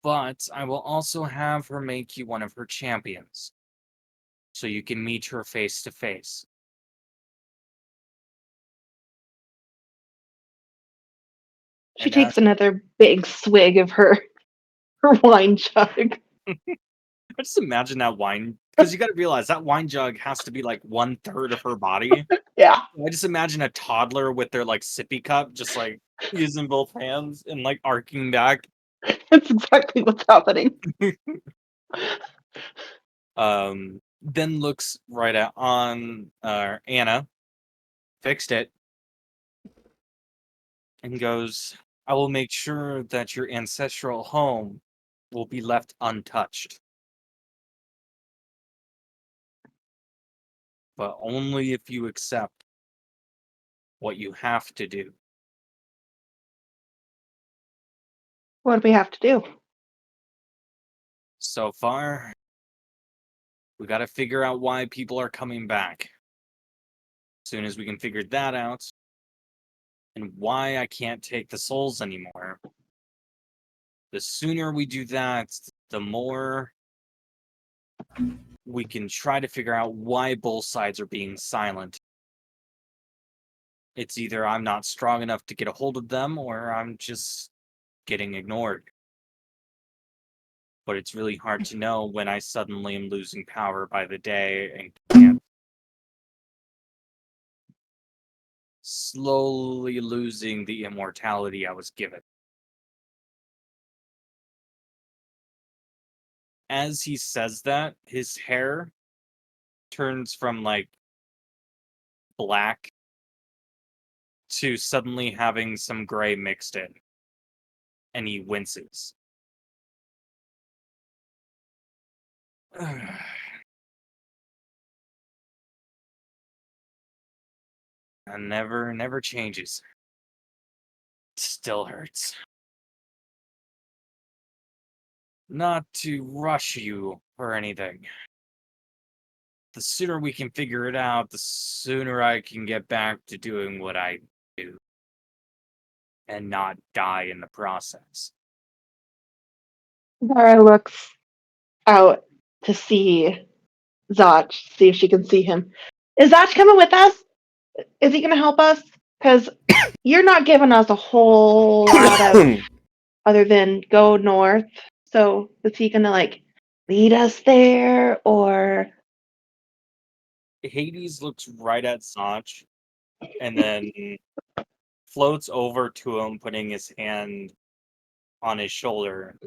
but I will also have her make you one of her champions, so you can meet her face to face. She takes another big swig of her wine jug. I just imagine that wine, because you got to realize that wine jug has to be like 1/3 of her body. Yeah, I just imagine a toddler with their like sippy cup, just like using both hands and like arcing back. that's exactly what's happening. Then looks right at Anna, fixed it, and goes, I will make sure that your ancestral home will be left untouched. But only if you accept what you have to do. What do we have to do? So far, we got to figure out why people are coming back. As soon as we can figure that out, and why I can't take the souls anymore, the sooner we do that, the more we can try to figure out why both sides are being silent. It's either I'm not strong enough to get a hold of them, or I'm just getting ignored. But it's really hard to know when I suddenly am losing power by the day and can't. Slowly losing the immortality I was given. As he says that, his hair turns from like black to suddenly having some gray mixed in. And he winces. And never changes. Still hurts. Not to rush you or anything. The sooner we can figure it out, the sooner I can get back to doing what I do. And not die in the process. Zara looks out to see Zach, see if she can see him. Is Zach coming with us? Is he going to help us? Because you're not giving us a whole lot of other than go north. So is he going to like lead us there or? Hades looks right at Zach and then floats over to him, putting his hand on his shoulder.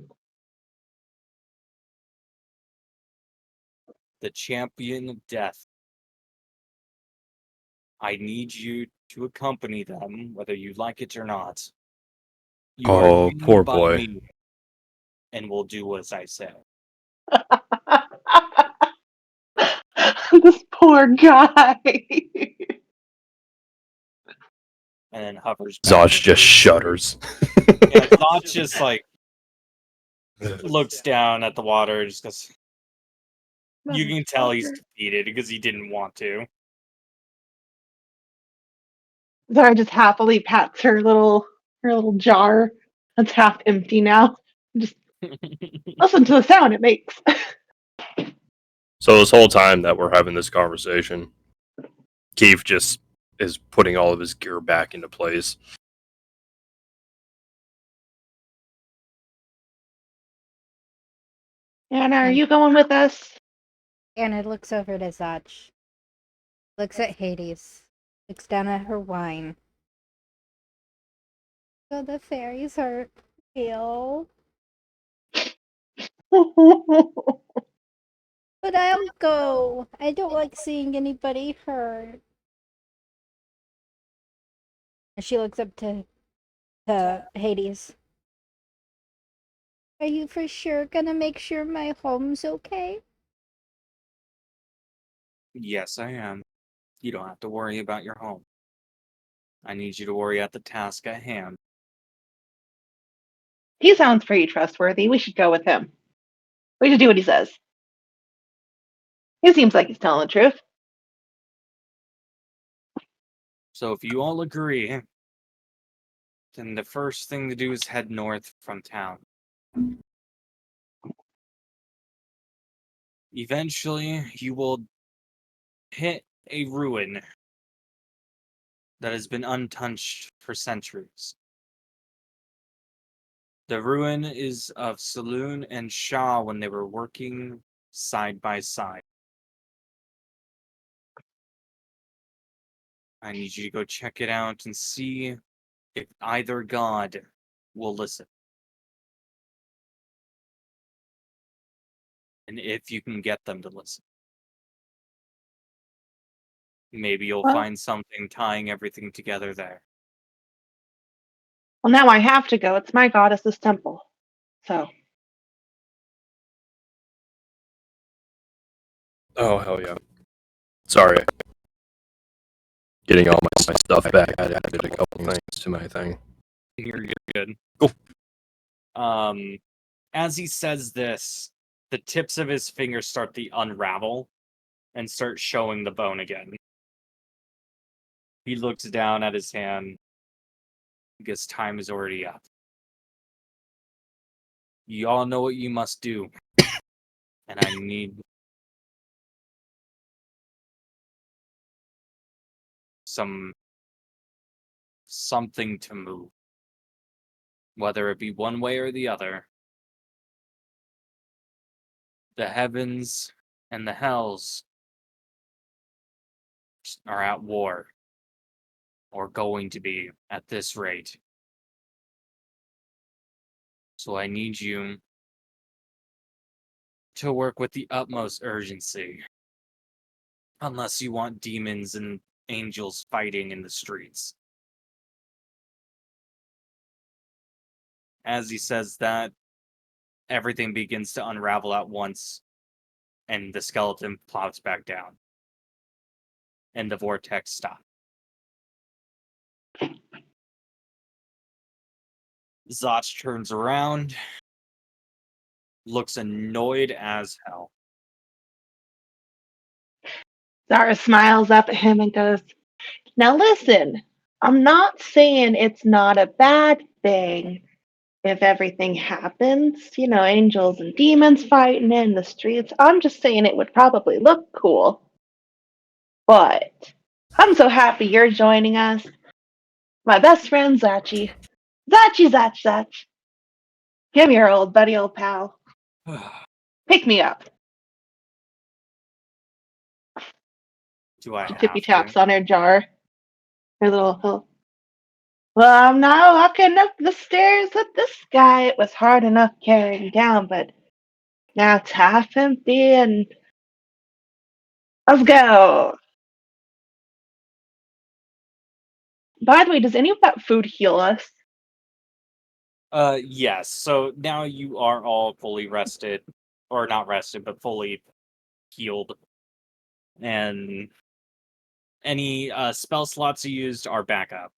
The champion of death. I need you to accompany them, whether you like it or not. You are Oh, trained poor by boy. me, and will do as I say. This poor guy. And then hovers back. Zosh just shudders. Yeah, Zot just like looks down at the water, just goes. You can tell he's defeated because he didn't want to. Zara just happily pats her little jar that's half empty now. Just listen to the sound it makes. So this whole time that we're having this conversation, Keith just is putting all of his gear back into place. Anna, are you going with us? Anna looks over to Zach. Looks at Hades. Looks down at her wine. So the fairies are real. But I'll go. I don't like seeing anybody hurt. And she looks up to Hades. Are you for sure gonna make sure my home's okay? Yes, I am. You don't have to worry about your home. I need you to worry at the task at hand. He sounds pretty trustworthy. We should go with him. We should do what he says. He seems like he's telling the truth. So if you all agree, then the first thing to do is head north from town. Eventually, you will hit a ruin that has been untouched for centuries. The ruin is of Saloon and Shah when they were working side by side. I need you to go check it out and see if either god will listen. And if you can get them to listen. Maybe you'll Well- find something tying everything together there. Well, now I have to go. It's my goddess's temple. So, Oh, hell yeah. Sorry. Getting all my stuff back. I did a couple things to my thing. You're good. Cool. As he says this, the tips of his fingers start to unravel and start showing the bone again. He looks down at his hand because time is already up. You all know what you must do, and I need something to move. Whether it be one way or the other. The heavens and the hells are at war, or going to be at this rate. So I need you to work with the utmost urgency. Unless you want demons and angels fighting in the streets. As he says that, everything begins to unravel at once, and the skeleton plops back down. And the vortex stops. Zach turns around, looks annoyed as hell. Zara smiles up at him and goes, now listen, I'm not saying it's not a bad thing if everything happens, angels and demons fighting in the streets. I'm just saying it would probably look cool. But I'm so happy you're joining us. My best friend, Zachi. Zach. Give me your old buddy, old pal. Pick me up. Do I She have tippy taps to? on her jar. Her little. Well, I'm not walking up the stairs with this guy. It was hard enough carrying down, but now it's half empty and let's go. By the way, does any of that food heal us? Yes. So now you are all fully rested, or not rested, but fully healed, and any spell slots you used are back up.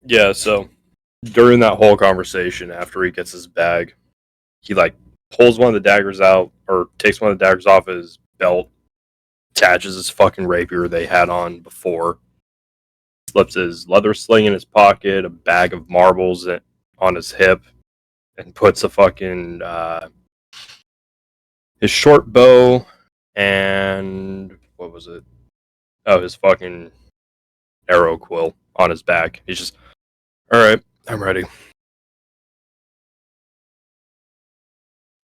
Yeah, so during that whole conversation, after he gets his bag, he like pulls one of the daggers out or takes one of the daggers off his belt, attaches his fucking rapier they had on before, slips his leather sling in his pocket, a bag of marbles on his hip, and puts a fucking his short bow and what was it? Oh, his fucking arrow quill on his back. He's just, all right, I'm ready.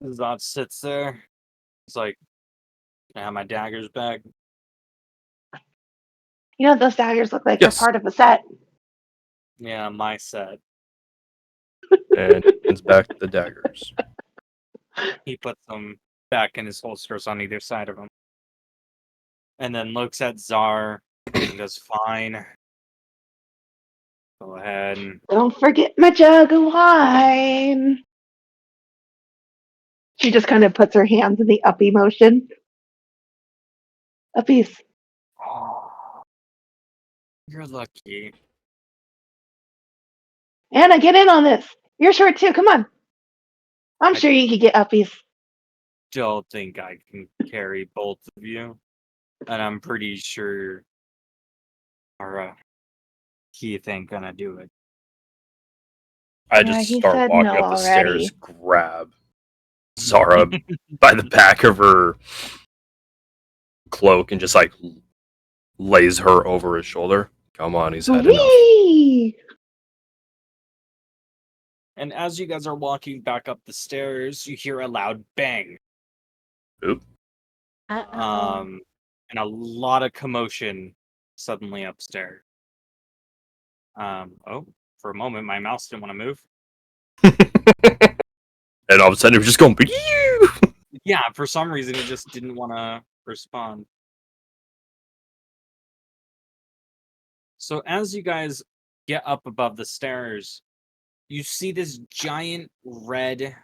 Zod sits there. He's like, "Can I have my daggers back?" You know what those daggers look like? Yes, They're part of a set. Yeah, my set. and hands back the daggers. He puts them back in his holsters on either side of him, and then looks at Czar and goes, "Fine, go ahead." And Don't forget my jug of wine. She just kind of puts her hands in the uppy motion. Uppies. oh, you're lucky. Anna, get in on this. You're short too. Come on. I'm I- sure you could get uppies. Don't think I can carry both of you, and I'm pretty sure our Keith ain't gonna do it. I Yeah, just he start said walking no up the already. stairs, grab Zara by the back of her cloak, and just like lays her over his shoulder. Come on, he's had enough. Whee! And as you guys are walking back up the stairs, you hear a loud bang. Oop. Uh-oh. And a lot of commotion suddenly upstairs. Oh, for a moment, my mouse didn't want to move. And all of a sudden, it was just going. Yeah, for some reason, it just didn't want to respond. So as you guys get up above the stairs, you see this giant red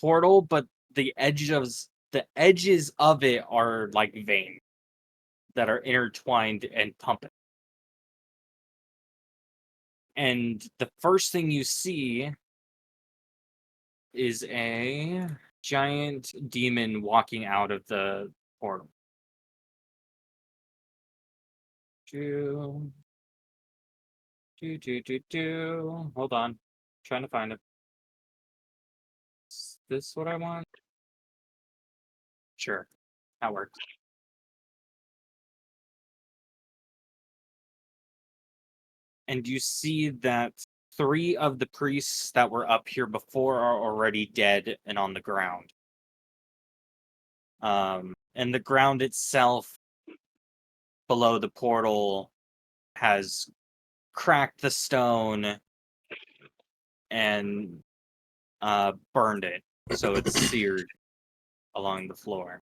portal, but the edges of it are like veins that are intertwined and pumping. And the first thing you see is a giant demon walking out of the portal. Hold on. Trying to find it. Is this what I want? Sure. That works. And you see that 3 of the priests that were up here before are already dead and on the ground. And the ground itself below the portal has cracked the stone and burned it, so it's seared along the floor.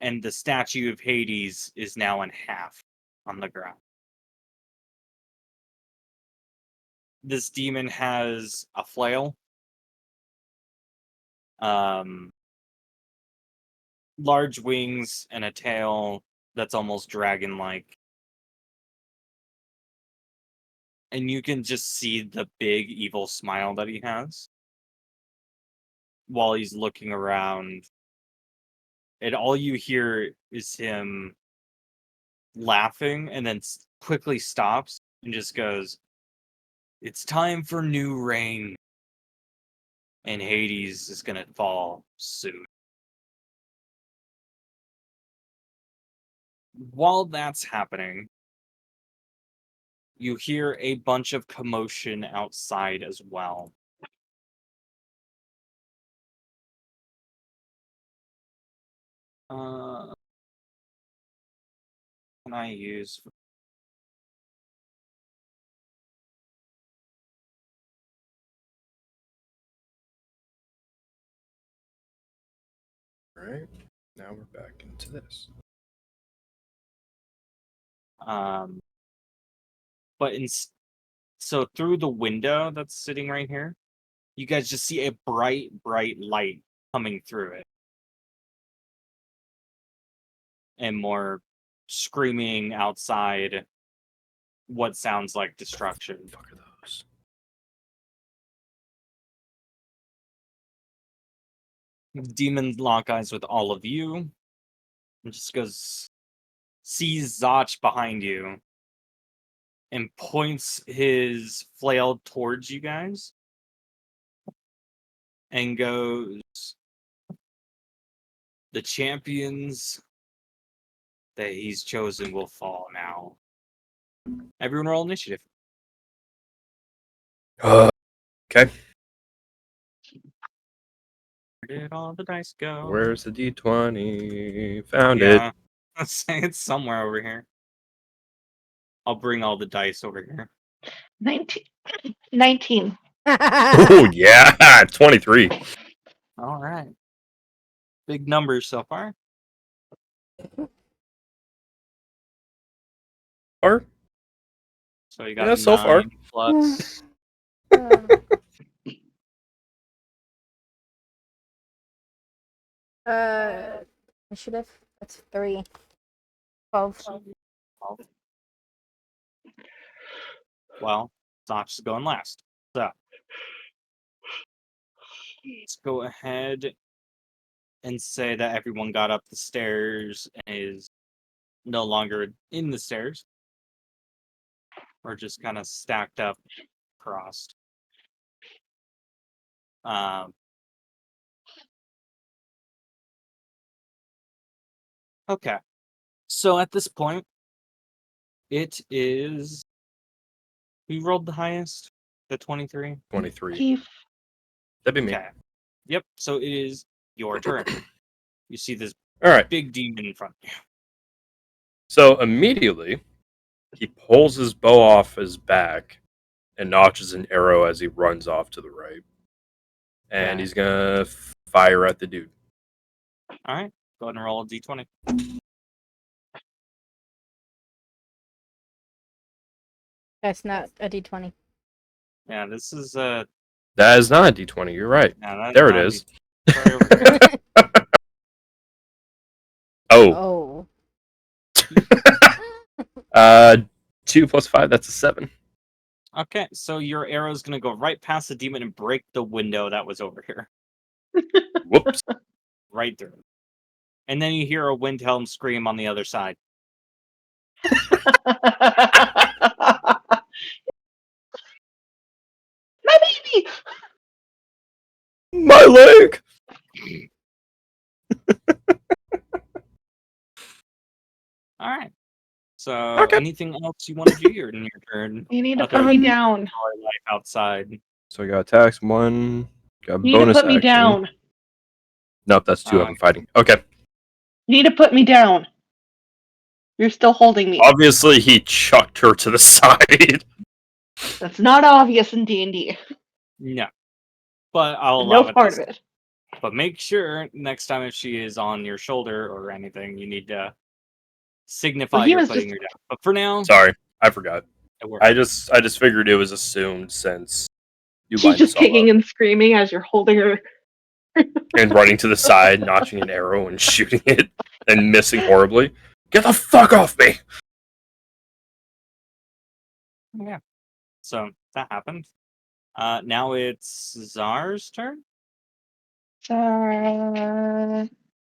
And the statue of Hades is now in half on the ground. This demon has a flail, large wings, and a tail that's almost dragon-like. And you can just see the big evil smile that he has while he's looking around. And all you hear is him laughing and then quickly stops and just goes, "It's time for new rain. And Hades is going to fall soon." While that's happening, you hear a bunch of commotion outside as well. Can I use? Right. Now we're back into this. But so through the window that's sitting right here, you guys just see a bright light coming through it, and more screaming outside. What sounds like destruction. What the fuck are those? Demon lock eyes with all of you, and just goes, sees Zach behind you, and points his flail towards you guys, and goes, "The champions that he's chosen will fall now." Everyone roll initiative. Okay. Where did all the dice go? Where's the D20? Found Yeah, let's say it's somewhere over here. I'll bring all the dice over here. 19. 19. it. Oh yeah, 23. All right. Big numbers so far. Or So you got Yeah, so far. 9 plus. Initiative. That's 3. 12. 12. Well, Zach's going last. So let's go ahead and say that everyone got up the stairs and is no longer in the stairs. We're just kind of stacked up crossed. Okay. So at this point, it is. Who rolled the highest? The 23? 23. Keith. That'd be me. Okay. Yep. So it is your turn. You see this All right. big demon in front of you. So immediately, he pulls his bow off his back and notches an arrow as he runs off to the right. And Okay. he's gonna fire at the dude. All right. Go ahead and roll a d20. That's not a D20. Yeah, this is That is not a D20. You're right. yeah, There it is. Right over here. Oh. Oh. 2 plus 5. That's a 7. Okay, so your arrow's gonna go right past the demon and break the window that was over here, Whoops. right through. And then you hear a Windhelm scream on the other side. My baby! My leg. All right. So, Okay. anything else you want to do in your turn? You need to Other put me than down. enjoy life outside. So I got attacks 1. Got You need to bonus put me action. down. Nope, that's 2 of them fighting. Okay. You need to put me down. You're still holding me. Obviously, he chucked her to the side. That's not obvious in D&D. No, but I'll allow No it. part of it. But make sure next time if she is on your shoulder or anything, you need to signify Well, he you're was putting just- her down. But for now, Sorry, I forgot. it works. I just figured it was assumed since you She's lined just us all kicking up. and screaming as you're holding her. And running to the side, notching an arrow and shooting it and missing horribly. Get the fuck off me! Yeah. So that happened. Now it's Czar's turn.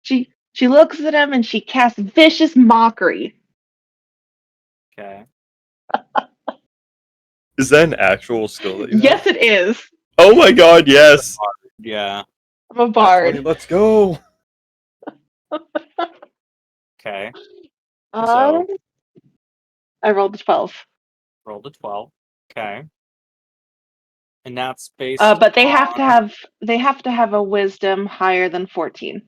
She looks at him and she casts vicious mockery. Okay. Is that an actual skill that you have? Yes, it is. Oh my god, yes! Yeah. I'm a bard. Let's go! Okay. I rolled a 12. Rolled a 12. Okay. And that's based. But they have on- to have a wisdom higher than 14.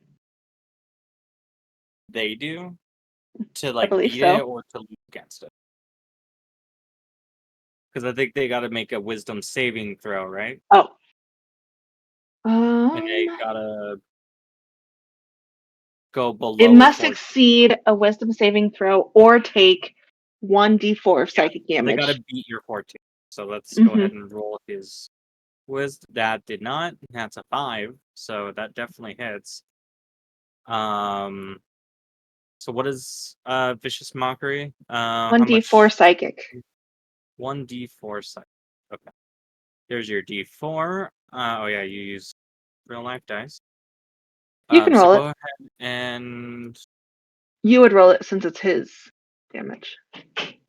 they do to I believe beat so. it or to lose against it? Because I think they got to make a wisdom saving throw, right? Oh. And they gotta go below. It must 14. exceed a wisdom saving throw or take 1d4 of psychic So they damage. gotta beat your 14. So let's go ahead and roll his wisdom. That did not. That's a 5. So that definitely hits. So what is vicious mockery? How 1d4 much? psychic. 1d4 psychic. Okay. There's your d4. Oh yeah, you use real life dice. You can So roll go it. ahead and You would roll it since it's his damage.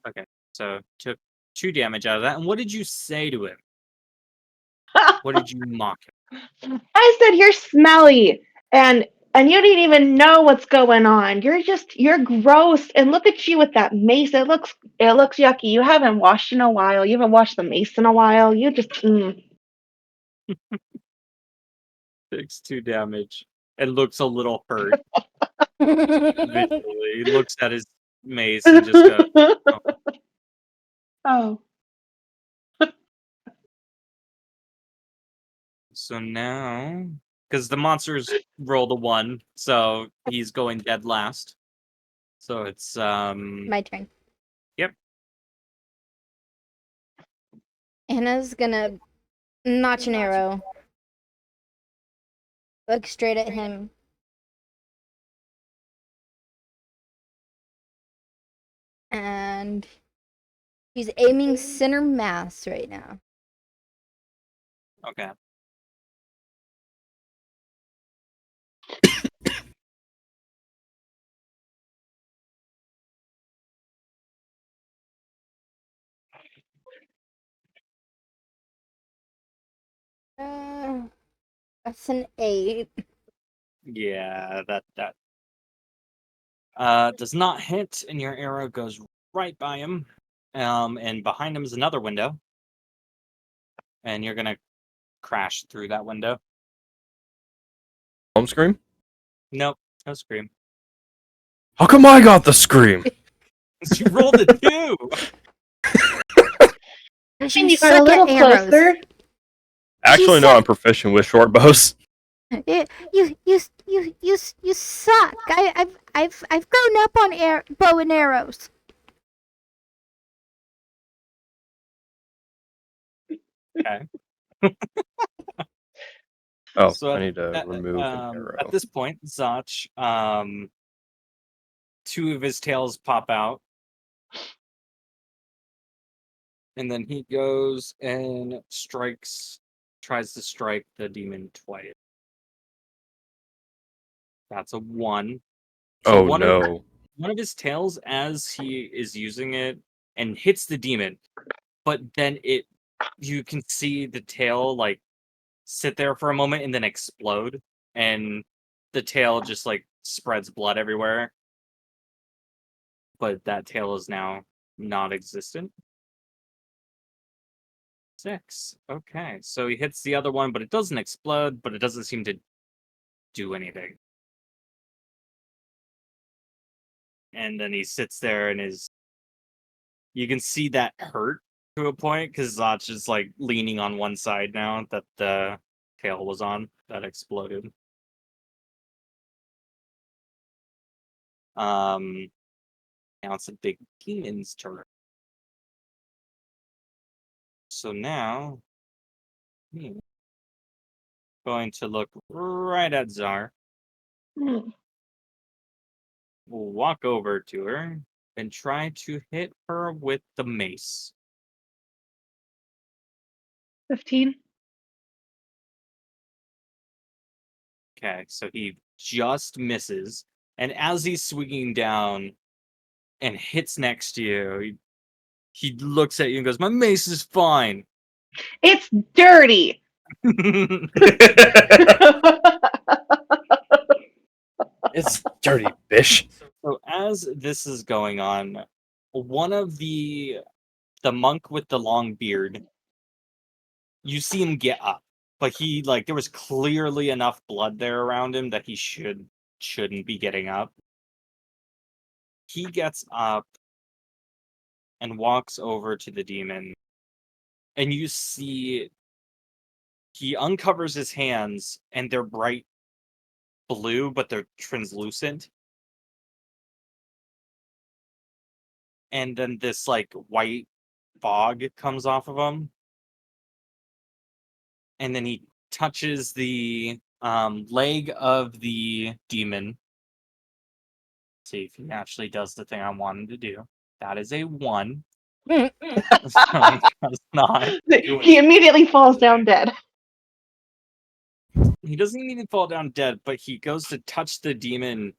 okay. So took 2 damage out of that. And what did you say to him? What did you mock him? I said you're smelly and you didn't even know what's going on. You're gross, and look at you with that mace. It looks yucky. You haven't washed in a while. You haven't washed the mace in a while. You just Takes 2 damage and looks a little hurt visually. He looks at his mace and just goes, oh. Oh. So now, because the monsters rolled a 1, so he's going dead last. So it's My turn. Yep. Anna's gonna notch an arrow. Look straight at him. And he's aiming center mass right now. Okay. That's an 8. Yeah, that does not hit, and your arrow goes right by him. And behind him is another window. And you're gonna crash through that window. Home scream? Nope, no scream. How come I got the scream? You rolled a 2! And you got a little closer. Actually, no, I'm proficient with short bows. You suck. I've grown up on bow and arrows. Okay. Oh, So I need to remove an arrow. at this point, Zach, 2 of his tails pop out. And then he goes and tries to strike the demon twice. That's a 1. So Oh no. one of his tails, as he is using it, and hits the demon, but then you can see the tail sit there for a moment and then explode, and the tail just spreads blood everywhere. But that tail is now non-existent. 6. Okay, so he hits the other one, but it doesn't explode, but it doesn't seem to do anything. And then he sits there and you can see that hurt to a point because Zach is leaning on one side now that the tail was on that exploded. Now it's a big demon's turn. So now going to look right at Czar. Hmm. We'll walk over to her and try to hit her with the mace. 15. Okay, so he just misses. And as he's swinging down and hits next to you, he looks at you and goes, "My mace is fine." It's dirty. It's dirty, bish. So as this is going on, one of the monk with the long beard, you see him get up, but he there was clearly enough blood there around him that he shouldn't be getting up. he gets up and walks over to the demon, and you see he uncovers his hands, and they're bright blue, but they're translucent. And then this like white fog comes off of him, and then he touches the leg of the demon. See if he actually does the thing I want him to do. That is a 1. So he does not. He immediately falls down dead. He doesn't even fall down dead, but he goes to touch the demon,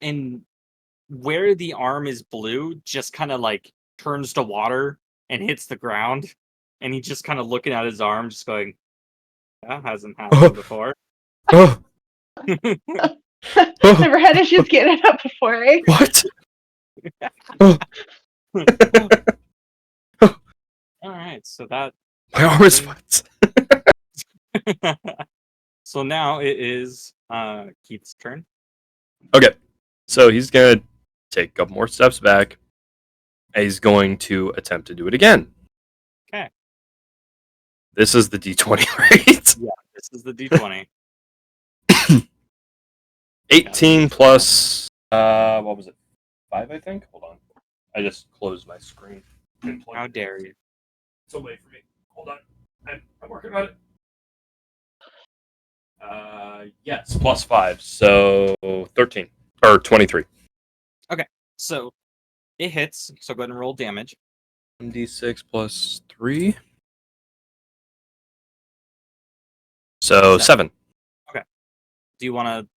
and where the arm is blue just kind of like turns to water and hits the ground. And he's just kind of looking at his arm, just going, that hasn't happened before. Oh, oh, Never had issues getting it up before, eh? what? Oh, All right, so that. my arm is wet. So now it is Keith's turn. Okay, so he's gonna take a couple more steps back, and he's going to attempt to do it again. Okay. This is the D20, right? Yeah, this is the D20. 18 plus, what was it? 5, I think? Hold on. I just closed my screen. How dare you? So wait for me. Hold on. I'm working on it. Yes, plus 5, so 13. Or 23. So it hits, so go ahead and roll damage. 1d6 plus 3. So 7. Do you want to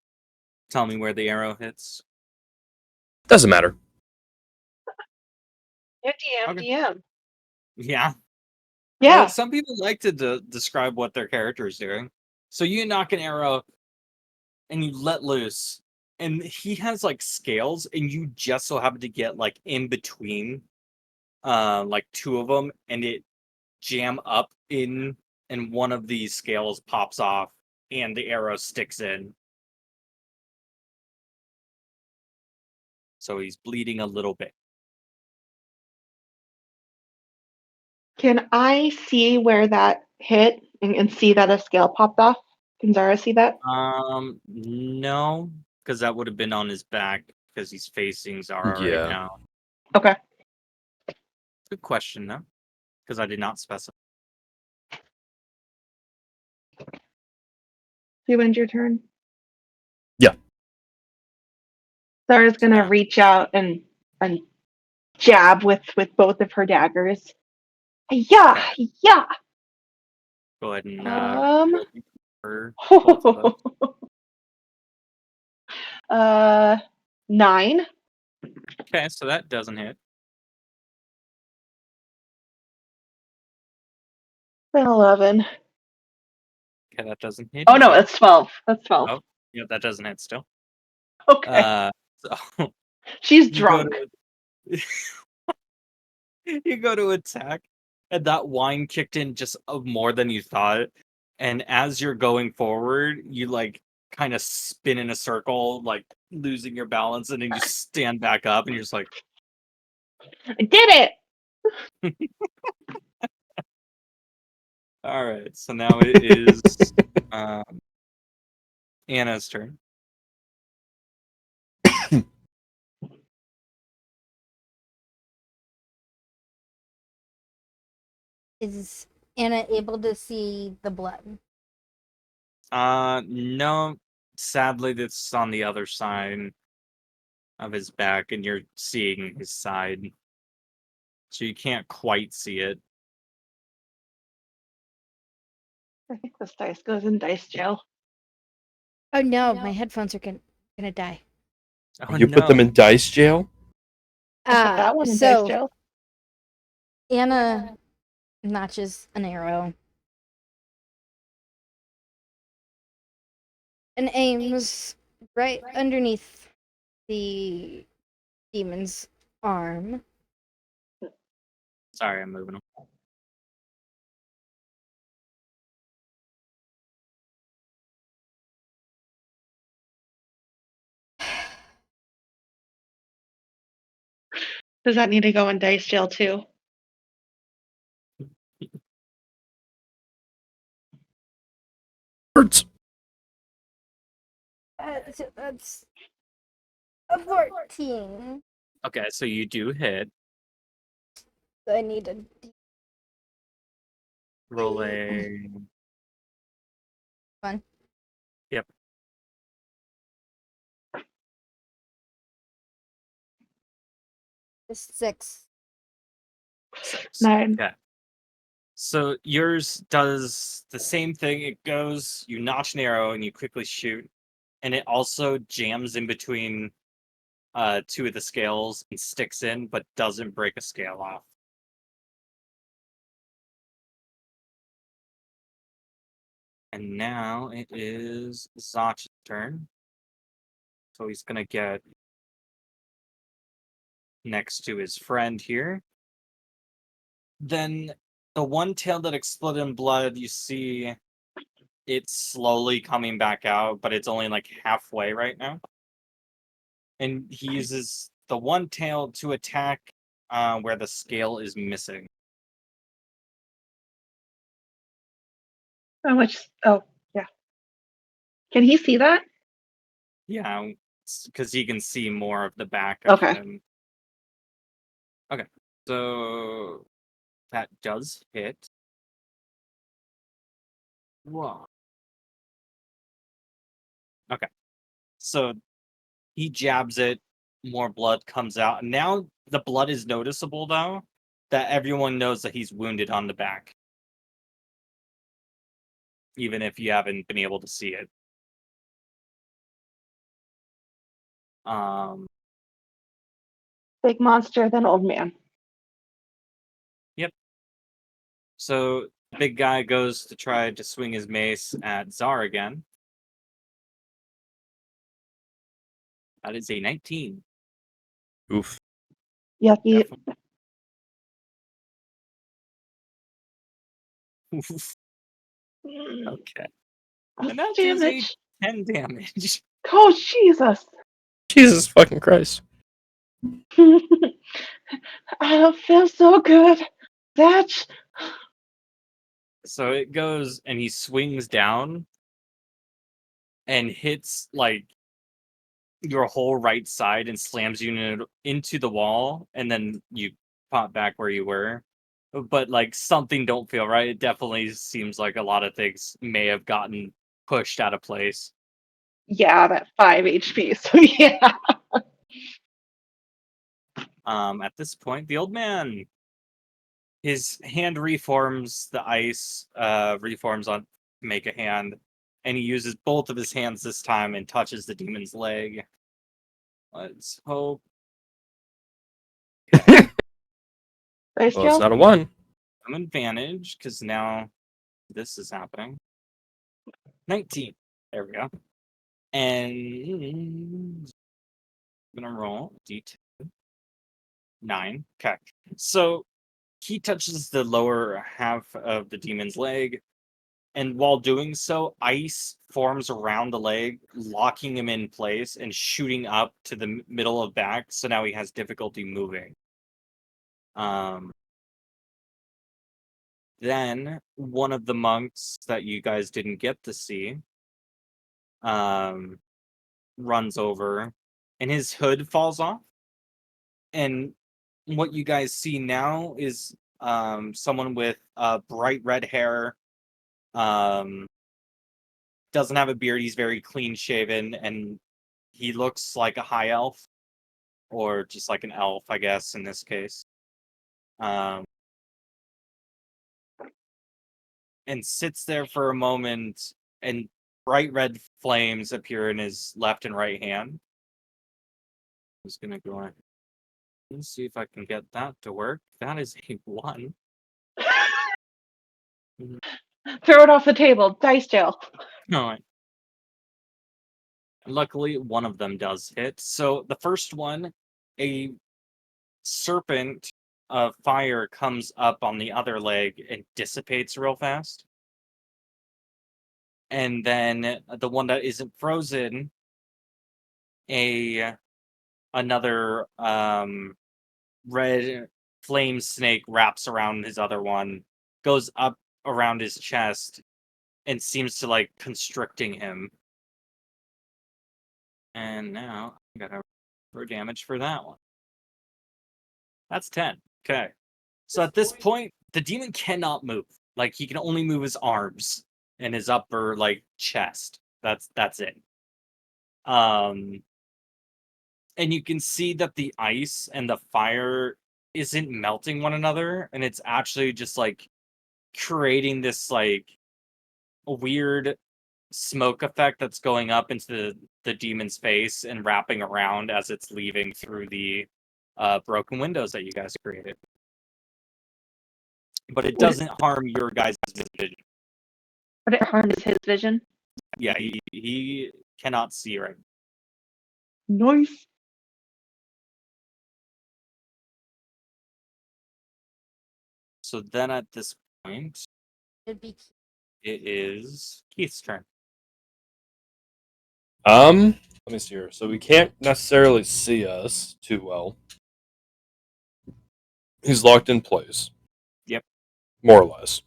tell me where the arrow hits? Doesn't matter. Yeah, DM, Okay. DM. Yeah. Yeah. Well, some people like to describe what their character is doing. So you knock an arrow and you let loose, and he has like scales, and you just so happen to get like in between, like 2 of them, and it jam up in, and one of these scales pops off, and the arrow sticks in. So he's bleeding a little bit. Can I see where that hit and see that a scale popped off? Can Zara see that? No, because that would have been on his back because he's facing Zara right Yeah. now. Okay. Good question, though, because I did not specify. You end your turn. Yeah. Zara's gonna Yeah. reach out and jab with both of her daggers. Yeah, yeah. Go ahead and Um. for both of those. 9. Okay, so that doesn't hit. Then 11. Okay, that doesn't hit. Oh no, either. that's 12. That's 12. Oh, yeah, that doesn't hit still. Okay. So She's you go drunk. to you go to attack, and that wine kicked in just more than you thought. And as you're going forward, you like kind of spin in a circle, like losing your balance, and then you stand back up, and you're just like, I did it. all right. So now it is Anna's turn. Is Anna able to see the blood? No, sadly, that's on the other side of his back, and you're seeing his side, so you can't quite see it. I think this dice goes in dice jail. Oh no, my headphones are gonna die. Oh, You put them no. in dice jail? I put that one in dice So jail. Anna notches an arrow and aims right underneath the demon's arm. Sorry, I'm moving him. Does that need to go in dice jail too? Words. That's a 14. Okay, so you do hit. I need a Rolling. one. Yep. Just 6. 6. 9. Okay. So yours does the same thing. It goes, you notch an arrow and you quickly shoot. And it also jams in between 2 of the scales and sticks in, but doesn't break a scale off. And now it is Zach's turn. So he's gonna get next to his friend here. Then the one tail that exploded in blood, you see it's slowly coming back out, but it's only like halfway right now. And he uses the one tail to attack where the scale is missing. How much? Oh, yeah. Can he see that? Yeah, because he can see more of the back of Okay. him. Okay, so that does hit. Whoa. Okay, so he jabs it, more blood comes out. And now the blood is noticeable, though, that everyone knows that he's wounded on the back. Even if you haven't been able to see it. Big monster, then old man. Yep. So the big guy goes to try to swing his mace at Zar again. That is a 19. Oof. Yucky. Definitely. Okay. And that is a Damage. 10 damage. Oh, Jesus. Jesus fucking Christ. I don't feel so good. That's So it goes and he swings down and hits like your whole right side and slams you into the wall, and then you pop back where you were. But like something don't feel right. It definitely seems like a lot of things may have gotten pushed out of place. yeah, that 5 HP. So yeah. At this point, the old man, his hand reforms, the ice reforms on make a hand, and he uses both of his hands this time and touches the demon's leg. Let's hope. Dice Well, it's jail? not a 1. I'm advantage because now this is happening. 19. There we go. And I'm gonna roll D10. 9. Okay. So he touches the lower half of the demon's leg, and while doing so, ice forms around the leg, locking him in place and shooting up to the middle of back. So now he has difficulty moving. Then one of the monks that you guys didn't get to see runs over, and his hood falls off. And what you guys see now is someone with bright red hair, um, doesn't have a beard. He's very clean shaven, and he looks like a high elf, or just like an elf, I guess, in this case. Um, and sits there for a moment, and bright red flames appear in his left and right hand. I'm just gonna go ahead and see if I can get that to work. That is a 1. Throw it off the table. Dice jail. No, luckily one of them does hit. So the first one, a serpent of fire comes up on the other leg and dissipates real fast. And then the one that isn't frozen, another red flame snake wraps around his other one, goes up around his chest, and seems to like constricting him. And now I gotta roll damage for that one. That's 10. Okay. So at this point, the demon cannot move. Like he can only move his arms and his upper like chest. That's it. And you can see that the ice and the fire isn't melting one another, and it's actually just like creating this like weird smoke effect that's going up into the demon's face and wrapping around as it's leaving through the broken windows that you guys created. But it doesn't harm your guys' vision. But it harms his vision. Yeah, he cannot see right Nice. So then at this point, It'd be it is Keith's turn. Let me see here. So he can't necessarily see us too well. He's locked in place. Yep. More or less.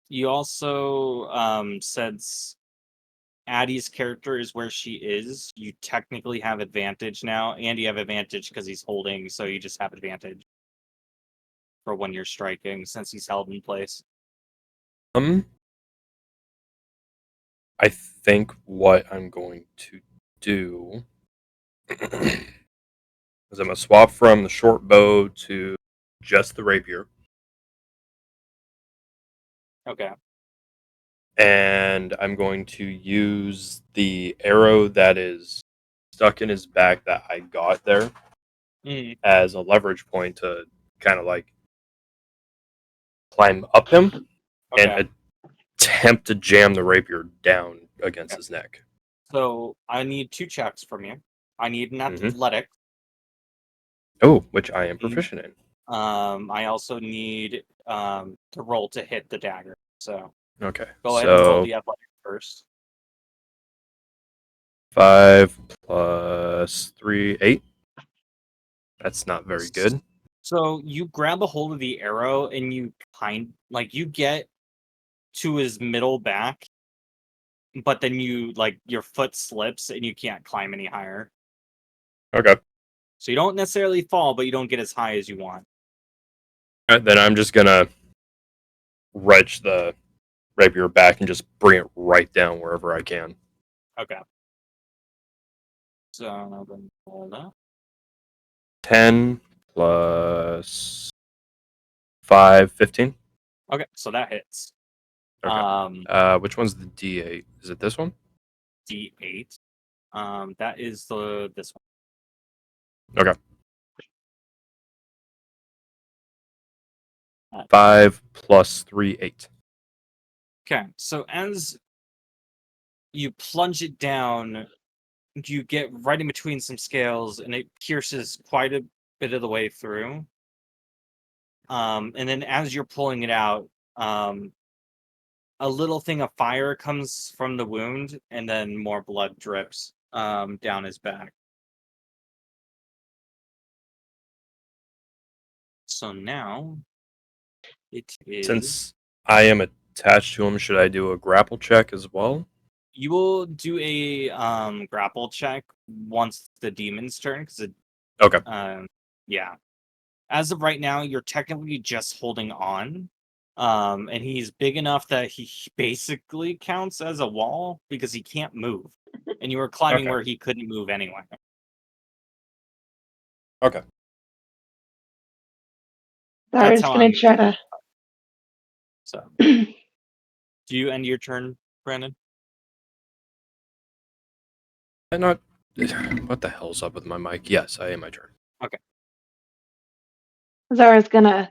You also, since Addie's character is where she is, you technically have advantage now, and you have advantage because he's holding, so you just have advantage for when you're striking since he's held in place. I think what I'm going to do is I'm going to swap from the short bow to just the rapier. Okay. And I'm going to use the arrow that is stuck in his back that I got there as a leverage point to kind of like climb up him and attempt to jam the rapier down against his neck. So I need 2 checks from you. I need an athletic. Oh, which I am proficient in. I also need to roll to hit the dagger. So Okay. go ahead and roll the athletic first. 5 plus 3, 8. That's not very good. So you grab a hold of the arrow and you you get to his middle back, but then you your foot slips and you can't climb any higher. Okay. So you don't necessarily fall, but you don't get as high as you want. All right, then I'm just gonna wrench the rapier back and just bring it right down wherever I can. Okay. So I'll then roll that. 10 plus 5, 15. Okay, so that hits. Okay. Which one's the D8? Is it this one? D8. That is this one. Okay. 5 plus 3, 8. Okay, so as you plunge it down, you get right in between some scales, and it pierces quite a bit of the way through. And then as you're pulling it out, a little thing of fire comes from the wound, and then more blood drips down his back. So now it is. Since I am attached to him, should I do a grapple check as well? You will do a grapple check once the demon's turn, because it. Okay. Yeah. As of right now, you're technically just holding on. And he's big enough that he basically counts as a wall because he can't move. And you were climbing where he couldn't move anyway. Okay. Zara's going to try to. So, do you end your turn, Brandon? I'm not. What the hell's up with my mic? Yes, I am my turn. Okay. Zara's going to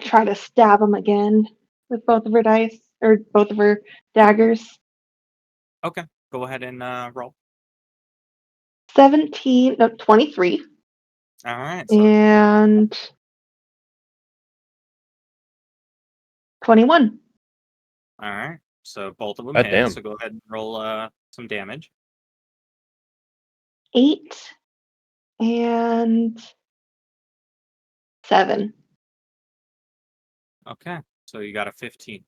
try to stab him again with both of her dice, or both of her daggers. Okay. Go ahead and roll. 23. All right. So And 21. all right. So both of them God hit. damn. So go ahead and roll some damage. 8 And 7. Okay, so you got a 15.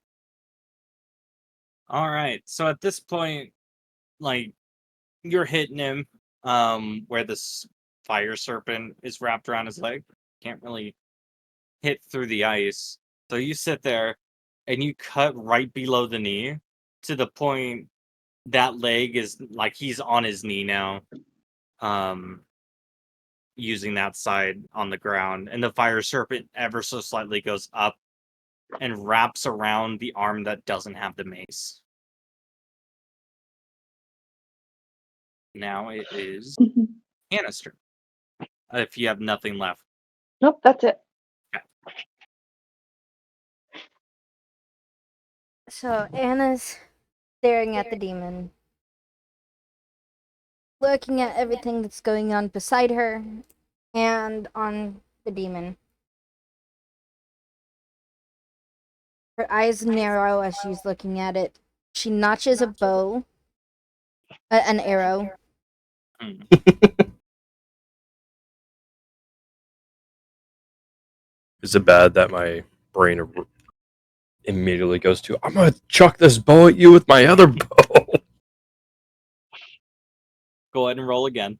All right, so at this point, like you're hitting him, where this fire serpent is wrapped around his leg. Can't really hit through the ice. So you sit there, and you cut right below the knee to the point that leg is like he's on his knee now. Using that side on the ground, and the fire serpent ever so slightly goes up and wraps around the arm that doesn't have the mace. Now it is Hannah's turn. If you have nothing left. Nope, that's it. So Anna's staring at the demon, looking at everything that's going on beside her and on the demon. Her eyes narrow as she's looking at it. She notches a bow, an arrow. Is it bad that my brain immediately goes to, I'm gonna chuck this bow at you with my other bow? Go ahead and roll again.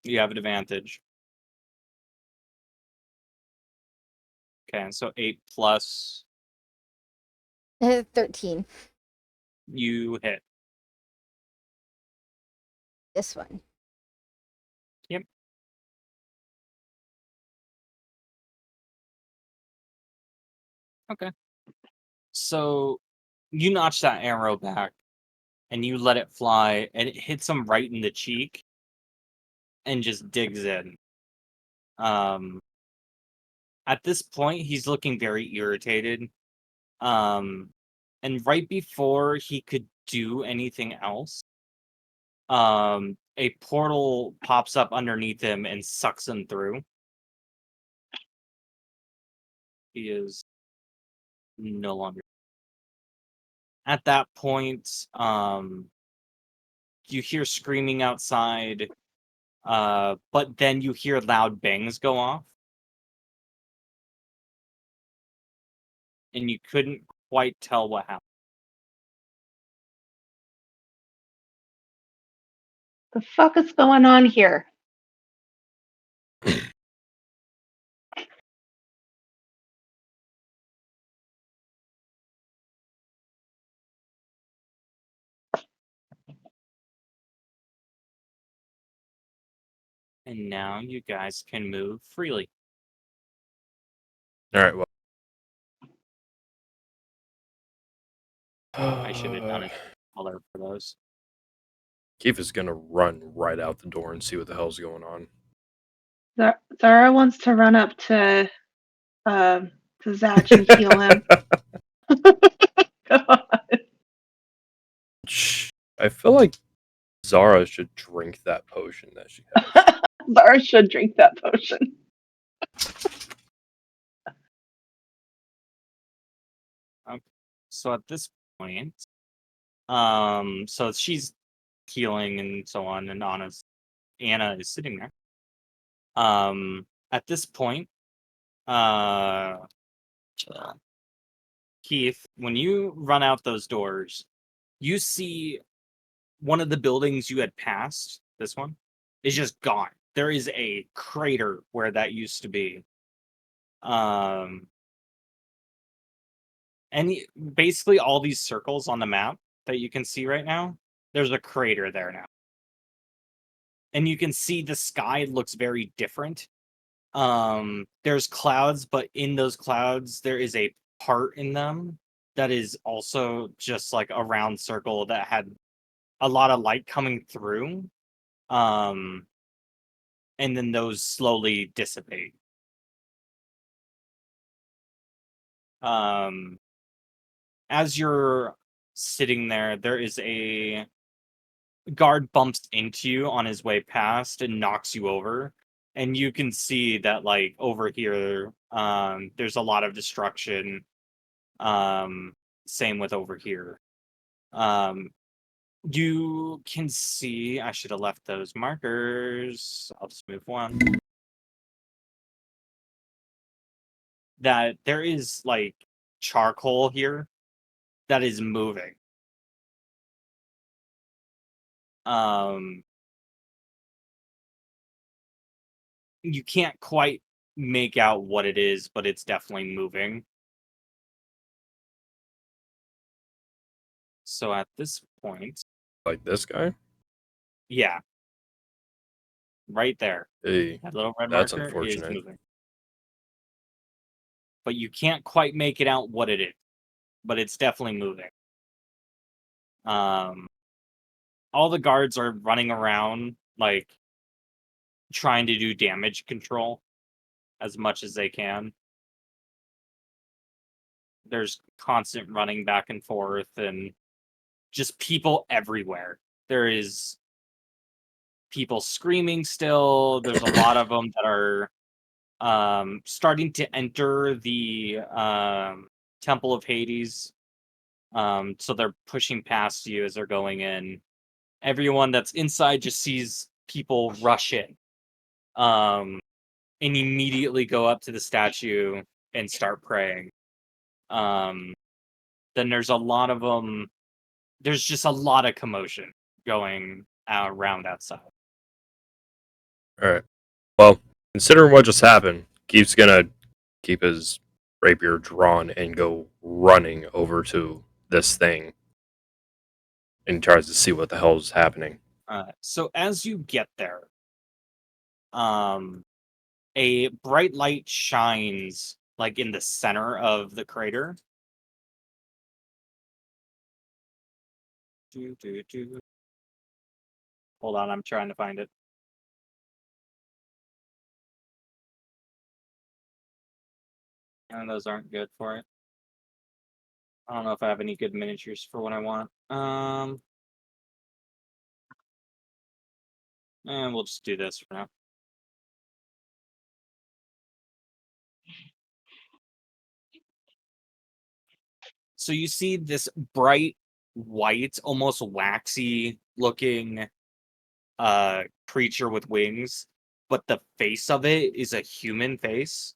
You have an advantage. Okay, so 8 plus 13. you hit. This one. Yep. Okay. So you notch that arrow back and you let it fly, and it hits him right in the cheek and just digs in. At this point, he's looking very irritated. And right before he could do anything else, a portal pops up underneath him and sucks him through. He is no longer. At that point, you hear screaming outside, but then you hear loud bangs go off. And you couldn't quite tell what happened. The fuck is going on here? And now you guys can move freely. All right, well. I should have done it color for those. Keith is gonna run right out the door and see what the hell's going on. Zara wants to run up to Zach and heal him. I feel like Zara should drink that potion that she has. Zara should drink that potion. Okay. So at this point, so she's healing and so on, and Anna is sitting there. At this point, Keith, when you run out those doors, you see one of the buildings you had passed, this one, is just gone. There is a crater where that used to be. Basically all these circles on the map that you can see right now, there's a crater there now. And you can see the sky looks very different. There's clouds, but in those clouds, there is a part in them that is also just like a round circle that had a lot of light coming through. And then those slowly dissipate. As you're sitting there, there is a guard bumps into you on his way past and knocks you over. And you can see that, like, over here, there's a lot of destruction. Same with over here. You can see, I should have left those markers. I'll just move one. That there is like charcoal here that is moving. You can't quite make out what it is, but it's definitely moving. So at this point, Like this guy? yeah, right there, Hey, that little red that's marker is unfortunate. moving. But you can't quite make it out what it is, but it's definitely moving. All the guards are running around, like, trying to do damage control as much as they can. There's constant running back and forth and just people everywhere. There is people screaming still. There's a lot of them that are starting to enter the Temple of Hades. So they're pushing past you as they're going in. Everyone that's inside just sees people rush in. And immediately go up to the statue and start praying. Then there's a lot of them. There's just a lot of commotion going around outside. All right. Well, considering what just happened, Keith's gonna keep his rapier drawn and go running over to this thing and tries to see what the hell is happening. So as you get there, a bright light shines like in the center of the crater. Hold on, I'm trying to find it. And those aren't good for it. I don't know if I have any good miniatures for what I want. And we'll just do this for now. So you see this bright white, almost waxy looking creature with wings, but the face of it is a human face.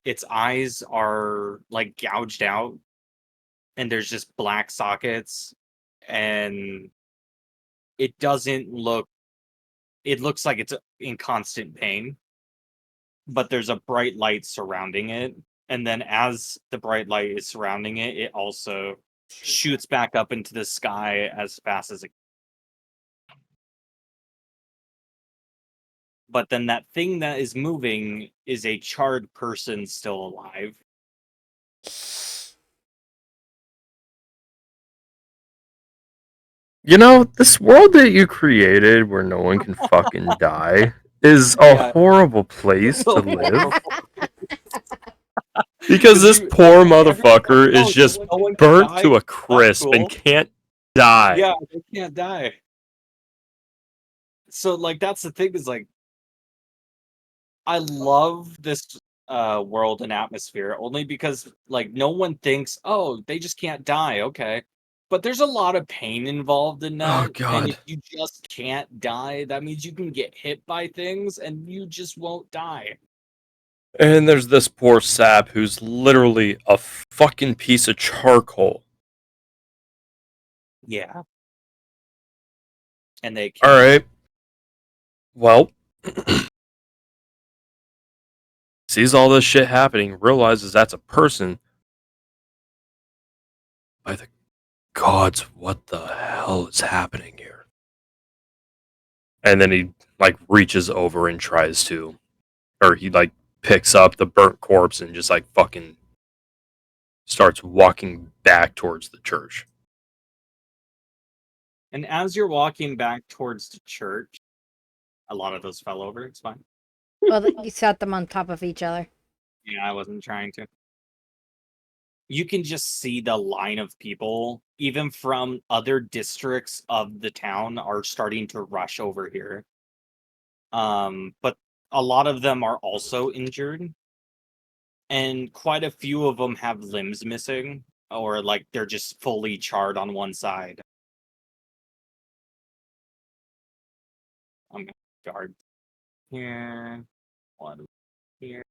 Its eyes are like gouged out and there's just black sockets, and it doesn't look, it looks like it's in constant pain, but there's a bright light surrounding it. And then as the bright light is surrounding it, it also shoots back up into the sky as fast as it. But then that thing that is moving is a charred person still alive. You know, this world that you created where no one can fucking die is a Yeah. horrible place to live. Because 'Cause this you- poor everyone's motherfucker like, "Oh, is just no one can burnt die? to a That's crisp and cool." can't die. Yeah, they can't die. So like that's the thing is like I love this world and atmosphere only because like no one thinks, oh, they just can't die, okay. But there's a lot of pain involved in Oh, that. And God. if you just can't die, that means you can get hit by things and you just won't die. And there's this poor sap who's literally a fucking piece of charcoal. Yeah. And they can Alright. Well, sees all this shit happening, realizes that's a person. By the gods, what the hell is happening here? And then he, like, reaches over and tries to, or he, like, picks up the burnt corpse and just, like, fucking starts walking back towards the church. And as you're walking back towards the church, a lot of those fell over. It's fine. Well, you set them on top of each other. Yeah, I wasn't trying to. You can just see the line of people, even from other districts of the town, are starting to rush over here. But a lot of them are also injured, and quite a few of them have limbs missing, or like they're just fully charred on one side. I'm gonna guard here. One here.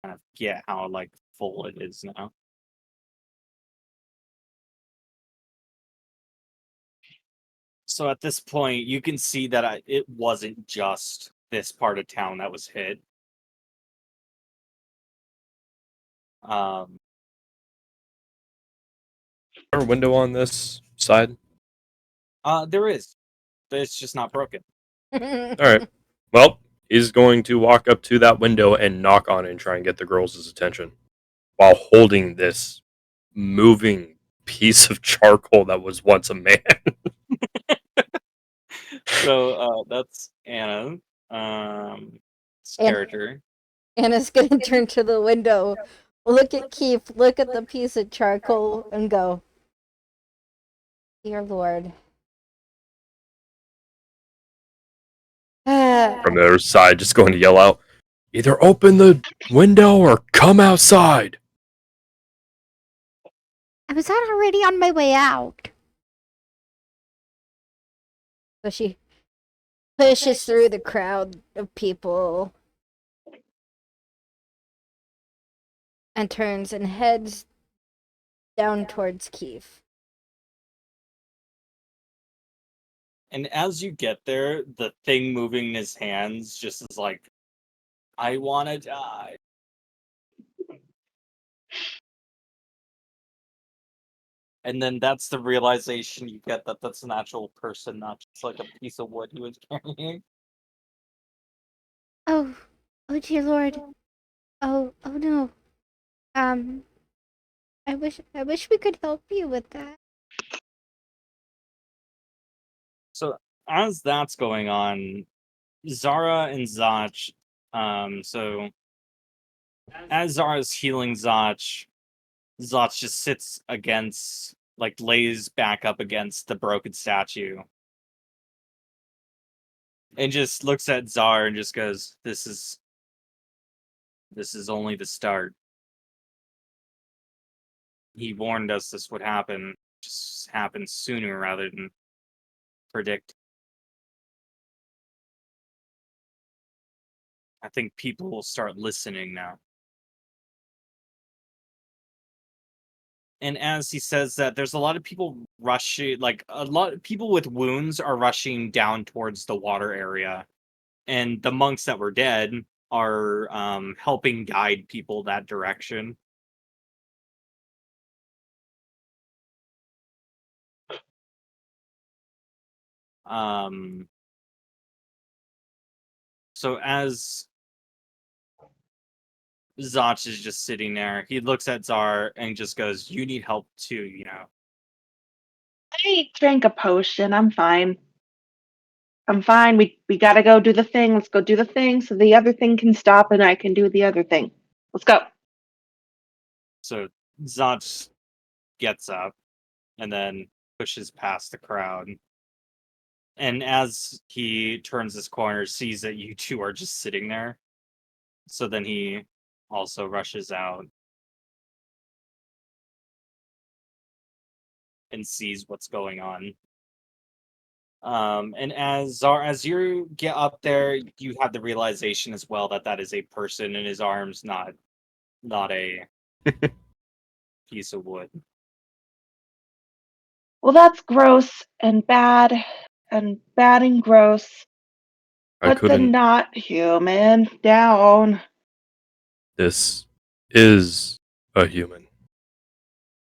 Kind of get how like full it is now. So at this point, you can see that it wasn't just this part of town that was hit. Um, Is there a window on this side? there is, but it's just not broken. All right. Well, he's going to walk up to that window and knock on it and try and get the girls' attention while holding this moving piece of charcoal that was once a man. So that's Anna. And- Character. Anna's gonna turn to the window, look at Keith, look at the piece of charcoal, and go, "Dear Lord." From the other side, just going to yell out, either open the window or come outside. I was already on my way out. So she pushes through the crowd of people and turns and heads down towards Keith. And as you get there, the thing moving in his hands just is like, I want to die. And then that's the realization you get that that's an actual person, not just like a piece of wood he was carrying. Oh, oh dear Lord. Oh no. I wish we could help you with that. So as that's going on, Zara and Zach, so as Zara's healing Zach just sits against, like lays back up against the broken statue. And just looks at Zara and just goes, This is only the start. He warned us this would happen. Just happen sooner rather than predict. I think people will start listening now. And as he says that, there's a lot of people rushing, like a lot of people with wounds are rushing down towards the water area. And the monks that were dead are helping guide people that direction. So as Zach is just sitting there, he looks at Zar and just goes, "You need help too, you know." I drank a potion. I'm fine. I'm fine. We gotta go do the thing. Let's go do the thing so the other thing can stop and I can do the other thing. Let's go. So Zach gets up and then pushes past the crowd. And as he turns his corner, sees that you two are just sitting there. So then he also rushes out and sees what's going on. And as you get up there, you have the realization as well that that is a person in his arms, not a piece of wood. Well, that's gross and bad and gross. I Put the couldn't. not human down. This is a human.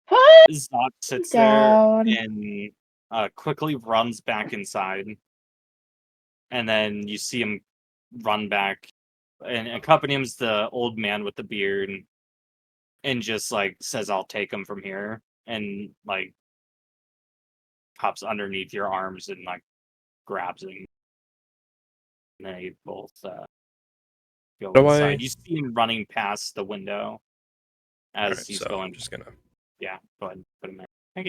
Put Zot sits down. there and quickly runs back inside. And then you see him run back. And accompanying him is the old man with the beard and just like says, "I'll take him from here." And like pops underneath your arms and like grabs him. And they both go Do inside. I? You see him running past the window as Alright, he's so going. I'm just gonna. Yeah, go ahead and put him there. Thank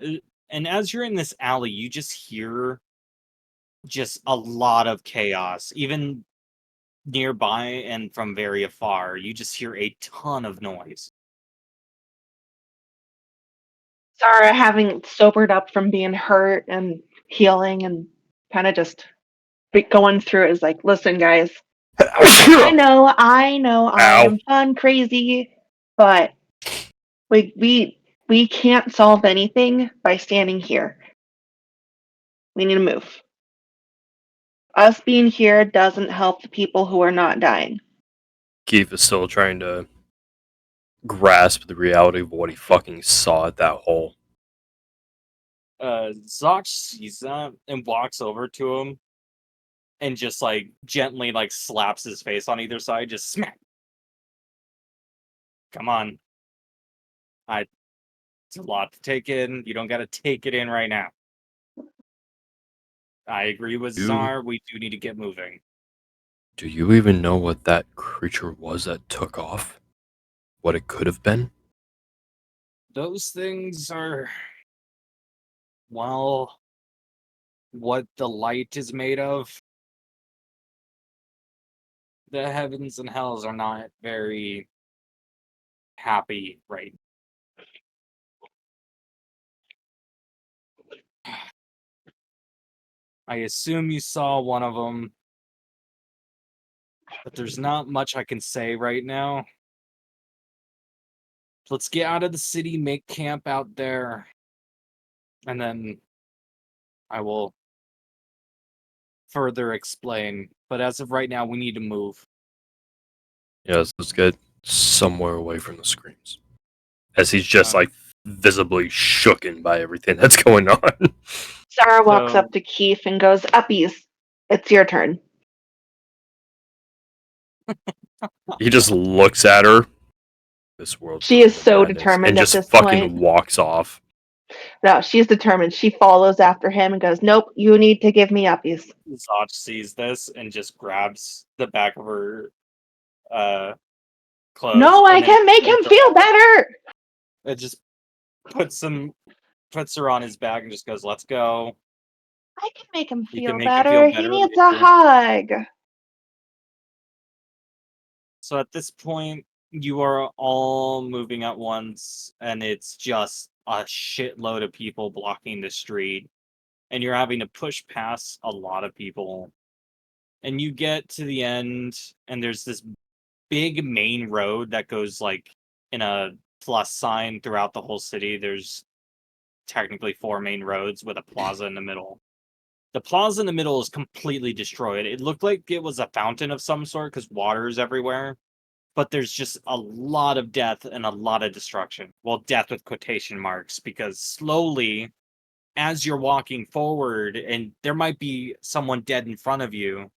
you. And as you're in this alley, you just hear just a lot of chaos. Even nearby and from very afar, you just hear a ton of noise. Zara, having sobered up from being hurt and healing and kind of just going through it, is like, listen, guys, I know I Ow. am fun, crazy, but we can't solve anything by standing here. We need to move. Us being here doesn't help the people who are not dying. Keith is still trying to grasp the reality of what he fucking saw at that hole. Zoch sees that and walks over to him and just like gently like slaps his face on either side, just smack. Come on. It's a lot to take in. You don't gotta take it in right now. I agree with You- Czar, we do need to get moving. Do you even know what that creature was that took off? What it could have been? Those things are, well, what the light is made of. The heavens and hells are not very happy right. I assume you saw one of them, but there's not much I can say right now. Let's get out of the city, make camp out there, and then I will further explain. But as of right now, we need to move. Yes, let's get somewhere away from the screams. As he's just like visibly shooken by everything that's going on. Zara walks So- up to Keith and goes, Uppies, it's your turn. He just looks at her. This world. She is so determined and at just this fucking point. walks off. No, she's determined. She follows after him and goes, Nope, you need to give me Uppies. Zoch sees this and just grabs the back of her clothes. No, I and then can make him puts her feel on- better. It just puts her on his back and just goes, "Let's go." I can make him You feel can make him better. feel He better, needs yeah. a hug. So at this point, you are all moving at once, and it's just a shitload of people blocking the street, and you're having to push past a lot of people. And you get to the end, and there's this big main road that goes like in a plus sign throughout the whole city. There's technically 4 main roads with a plaza in the middle. The plaza in the middle is completely destroyed. It looked like it was a fountain of some sort because water is everywhere. But there's just a lot of death and a lot of destruction. Well, death with quotation marks, because slowly, as you're walking forward, and there might be someone dead in front of you,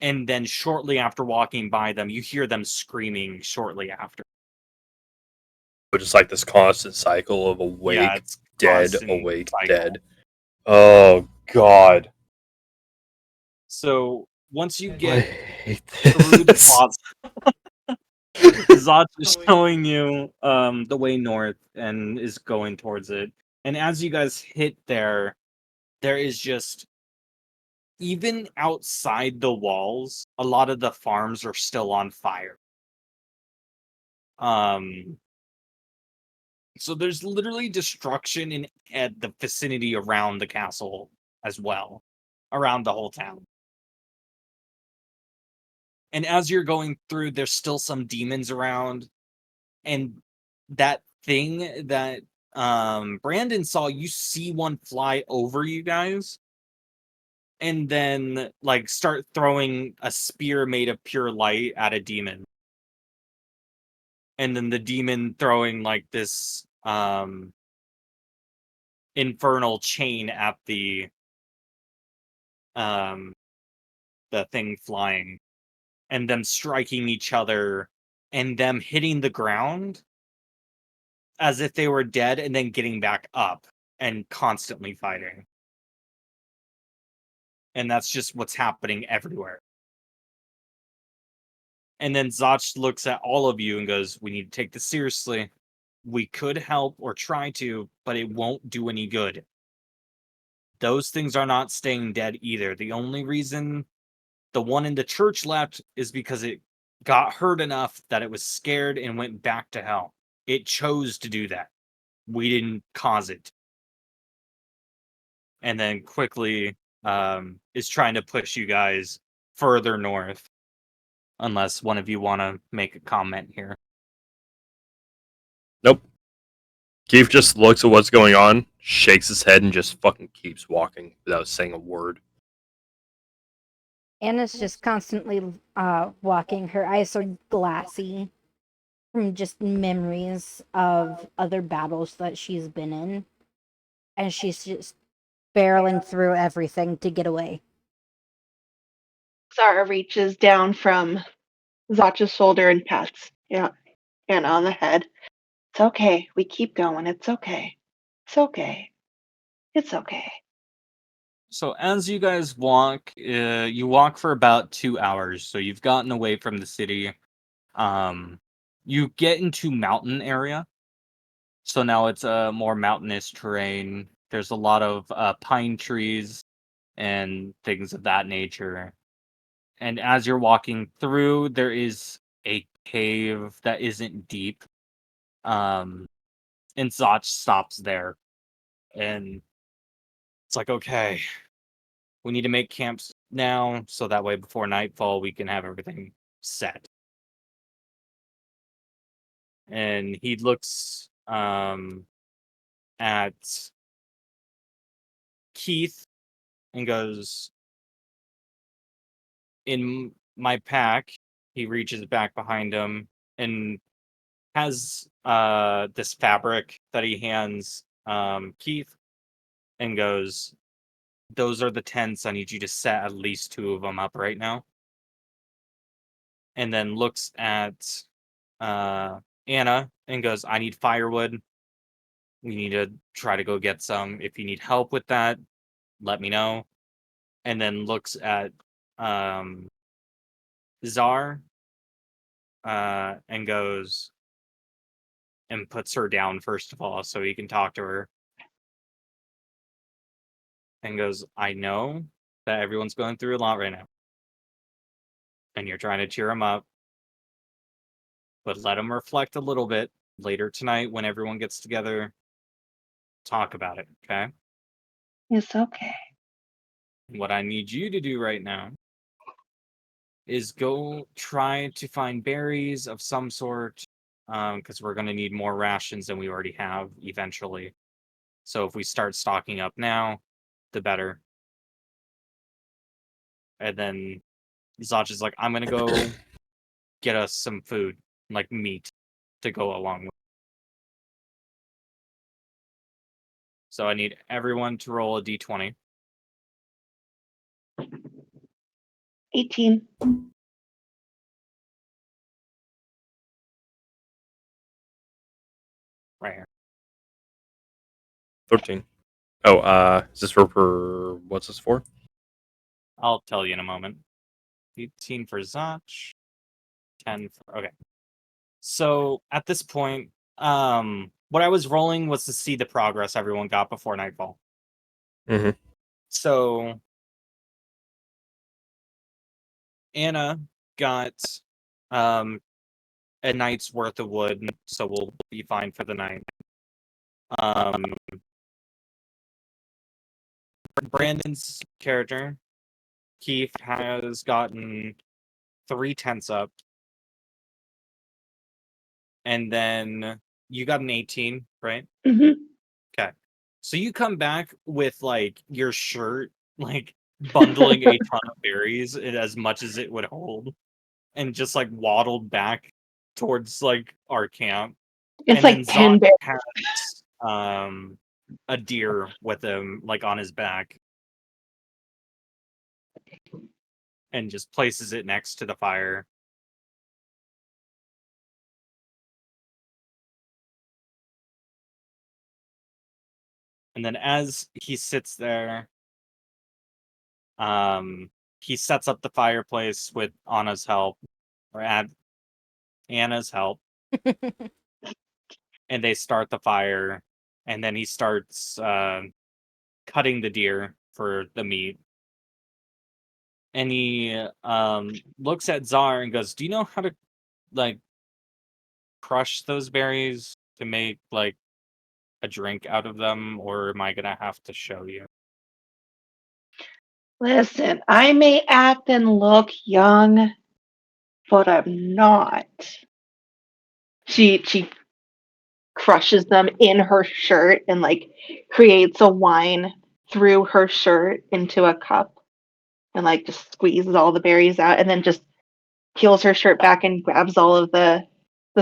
and then shortly after walking by them, you hear them screaming shortly after. But just like this constant cycle of awake, Yeah, it's dead, constant awake, cycle. dead. Oh god. So once you I get hate through the this. plaza, Zot is showing you the way north and is going towards it. And as you guys hit there is just, even outside the walls, a lot of the farms are still on fire. So there's literally destruction in at the vicinity around the castle as well, around the whole town. And as you're going through, there's still some demons around, and that thing that Brandon saw, you see one fly over you guys, and then like start throwing a spear made of pure light at a demon. And then the demon throwing like this infernal chain at the thing flying, and them striking each other, and them hitting the ground as if they were dead and then getting back up and constantly fighting. And that's just what's happening everywhere. And then Zach looks at all of you and goes, "We need to take this seriously. We could help or try to, but it won't do any good. Those things are not staying dead either. The only reason the one in the church left is because it got hurt enough that it was scared and went back to hell. It chose to do that. we didn't cause it. And then quickly is trying to push you guys further north. Unless one of you want to make a comment here. Nope. Keith just looks at what's going on, shakes his head, and just fucking keeps walking without saying a word. Anna's just constantly walking. Her eyes are glassy from just memories of other battles that she's been in. And she's just barreling through everything to get away. Zara reaches down from Zacha's shoulder and pats Anna on the head. It's okay. We keep going. It's okay. It's okay. It's okay. So as you guys walk, you walk for about 2 hours. So you've gotten away from the city. You get into mountain area. So now it's a more mountainous terrain. There's a lot of pine trees and things of that nature. And as you're walking through, there is a cave that isn't deep. And Zach stops there. And it's like, okay, we need to make camps now, so that way before nightfall we can have everything set. And he looks at Keith and goes, in my pack, he reaches back behind him and has this fabric that he hands Keith and goes, those are the tents. I need you to set at least 2 of them up right now. And then looks at Anna and goes, I need firewood. We need to try to go get some. If you need help with that, let me know. And then looks at Czar and goes and puts her down first of all so he can talk to her. And goes, I know that everyone's going through a lot right now. And you're trying to cheer them up. But let them reflect a little bit later tonight when everyone gets together. Talk about it, okay? It's okay. What I need you to do right now is go try to find berries of some sort, because we're going to need more rations than we already have eventually. So if we start stocking up now, the better. And then Zach is like, I'm going to go get us some food, like meat, to go along with. So I need everyone to roll a d20. 18. Right here. 13. Oh, is this for what's this for? I'll tell you in a moment. 18 for Zach. 10 for... Okay. So at this point, what I was rolling was to see the progress everyone got before nightfall. Mhm. So Anna got a night's worth of wood, so we'll be fine for the night. Brandon's character, Keith, has gotten 3 tents up. And then you got an 18, right? Mm-hmm. Okay. So you come back with like your shirt, like bundling a ton of berries as much as it would hold, and just like waddled back towards like our camp. It's And then like 10 Zot bears. has a deer with him, like on his back, and just places it next to the fire. And then as he sits there, he sets up the fireplace with Anna's help, or Anna's help, and they start the fire. And then he starts cutting the deer for the meat. And he looks at Czar and goes, "Do you know how to like crush those berries to make like a drink out of them, or am I gonna have to show you? Listen, I may act and look young, but I'm not. She crushes them in her shirt and like creates a wine through her shirt into a cup and like just squeezes all the berries out and then just peels her shirt back and grabs all of the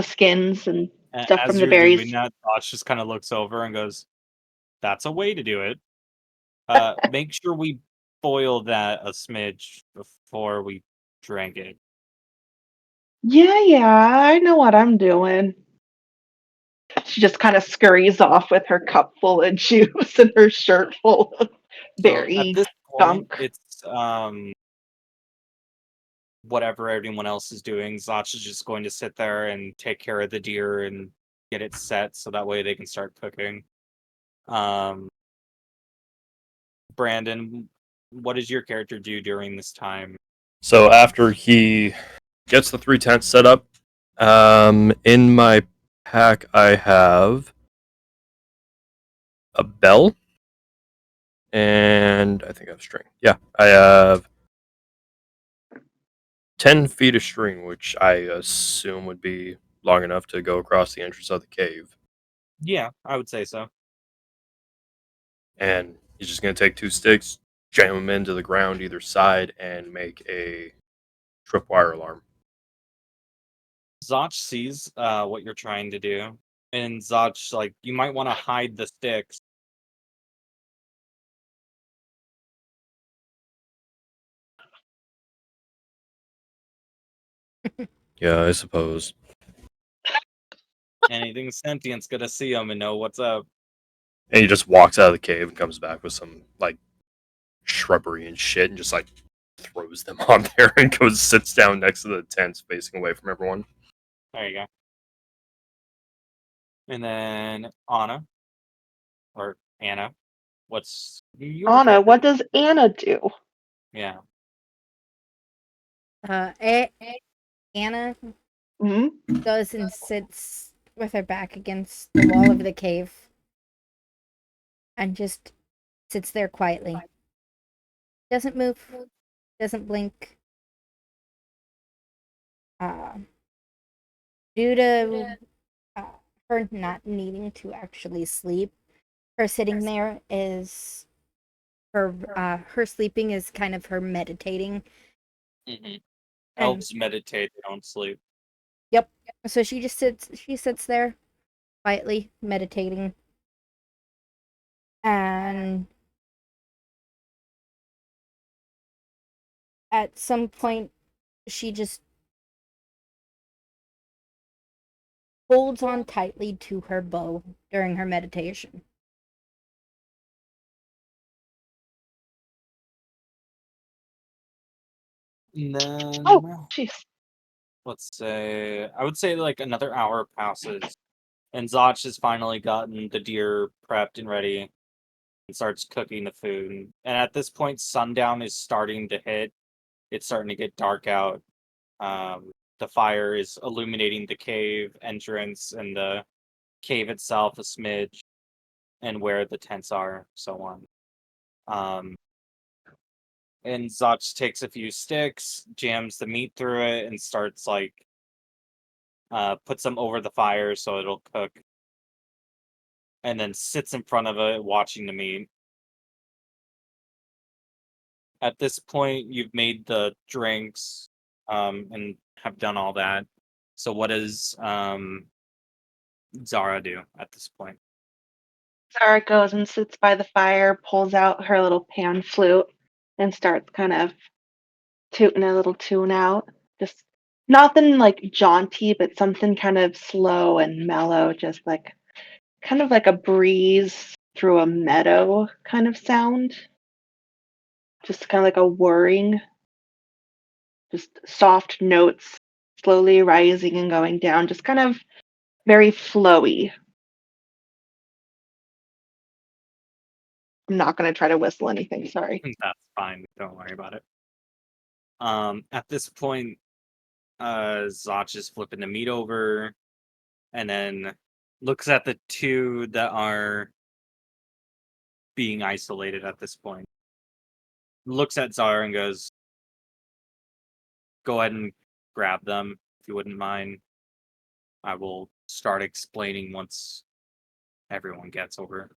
skins and stuff from As the you're doing berries. that, Josh just kind of looks over and goes, "That's a way to do it. Make sure we boil that a smidge before we drink it." Yeah, I know what I'm doing. She just kind of scurries off with her cup full of juice and her shirt full of So at berry this point, gunk. it's whatever everyone else is doing. Zach is just going to sit there and take care of the deer and get it set so that way they can start cooking. Um, Brandon, what does your character do during this time? So after he gets the 3 tents set up, in my pack I have a bell and I think I have string. Yeah, I have 10 feet of string, which I assume would be long enough to go across the entrance of the cave. Yeah, I would say so. And he's just going to take 2 sticks, jam them into the ground either side, and make a tripwire alarm. Zach sees what you're trying to do, and Zach's like, you might want to hide the sticks. Yeah, I suppose. Anything sentient's gonna see them and know what's up. And he just walks out of the cave and comes back with some like shrubbery and shit, and just like throws them on there and goes sits down next to the tents, facing away from everyone. There you go. And then Anna, or Anna, what's your Anna, character? what does Anna do? Yeah. Anna Hmm? goes and sits with her back against the wall of the cave and just sits there quietly. Doesn't move, doesn't blink. Uh, due to her not needing to actually sleep, her sitting there is her sleeping is kind of her meditating. Mm-hmm. And Elves meditate; they don't sleep. yep. So she sits there quietly meditating. And at some point she just holds on tightly to her bow during her meditation. And Oh, then jeez. let's say I would say like another hour passes, and Zach has finally gotten the deer prepped and ready and starts cooking the food. And at this point, sundown is starting to hit. It's starting to get dark out. The fire is illuminating the cave entrance and the cave itself a smidge, and where the tents are, so on. And Zach takes a few sticks, jams the meat through it, and starts like puts them over the fire so it'll cook, and then sits in front of it watching the meat. At this point, you've made the drinks, and have done all that. So what does Zara do at this point? Zara goes and sits by the fire, pulls out her little pan flute, and starts kind of tooting a little tune out. Just nothing like jaunty, but something kind of slow and mellow, just like kind of like a breeze through a meadow kind of sound. Just kind of like a whirring, just soft notes slowly rising and going down, just kind of very flowy. I'm not going to try to whistle anything, sorry. That's fine. Don't worry about it. At this point, Zach is flipping the meat over, and then looks at the two that are being isolated at this point. Looks at Zara and goes, "Go ahead and grab them if you wouldn't mind. I will start explaining once everyone gets over."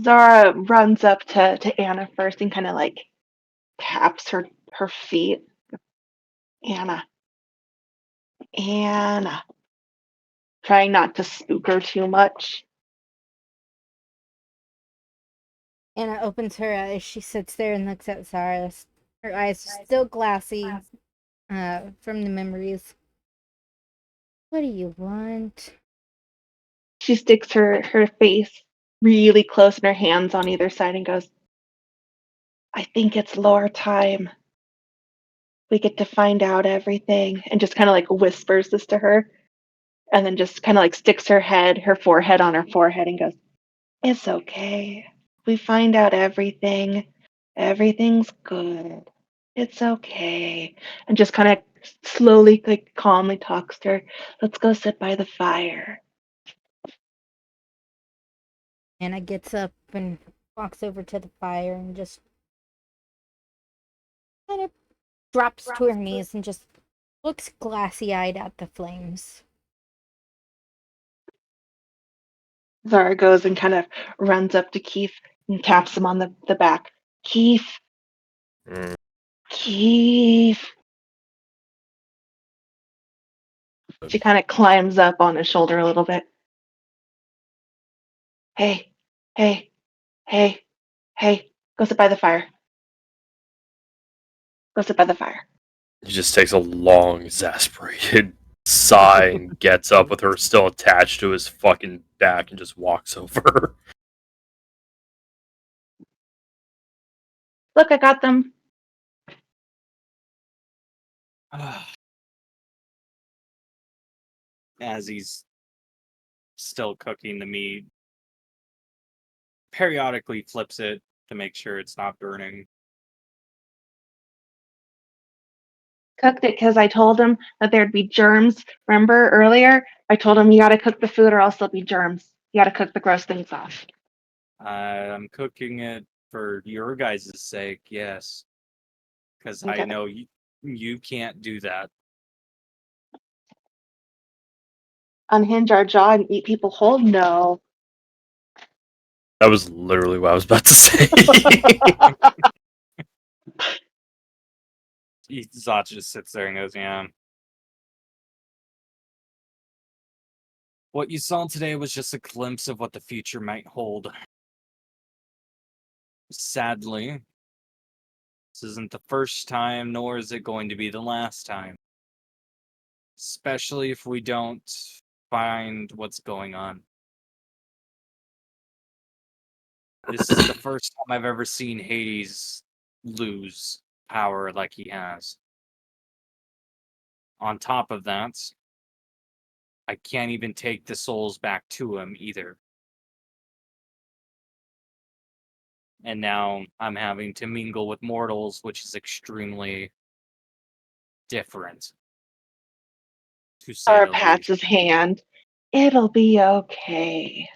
Zara runs up to Anna first and kind of like taps her feet. Anna, Anna, trying not to spook her too much. Anna opens her eyes. She sits there and looks at Zara. Her eyes are still glassy from the memories. What do you want? She sticks her face really close and her hands on either side and goes, I think it's lore time. We get to find out everything. And just kind of like whispers this to her. And then just kind of like sticks her forehead on her forehead and goes, it's okay. We find out everything. Everything's good. It's okay. And just kind of slowly, like calmly talks to her. Let's go sit by the fire. Anna gets up and walks over to the fire and just kind of drops to her knees and just looks glassy-eyed at the flames. Zara goes and kind of runs up to Keith and taps him on the back. Keith, Mm. Keith. She kind of climbs up on his shoulder a little bit. Hey, hey, hey, hey, go sit by the fire. Go sit by the fire. He just takes a long, exasperated sigh and gets up with her still attached to his fucking back and just walks over. Look, I got them. As he's still cooking the meat, periodically flips it to make sure it's not burning. Cooked it because I told him that there'd be germs. Remember earlier? I told him you gotta cook the food or else there'll be germs. You gotta cook the gross things off. I'm cooking it for your guys' sake, yes. Because I Okay. know you can't do that. Unhinge our jaw and eat people whole? No. That was literally what I was about to say. Zot just sits there and goes, yeah. What you saw today was just a glimpse of what the future might hold. Sadly, this isn't the first time, nor is it going to be the last time. Especially if we don't find what's going on. This is the first time I've ever seen Hades lose power like he has. On top of that, I can't even take the souls back to him either. And now I'm having to mingle with mortals, which is extremely different, to say Zara the pats least. his hand. It'll be okay.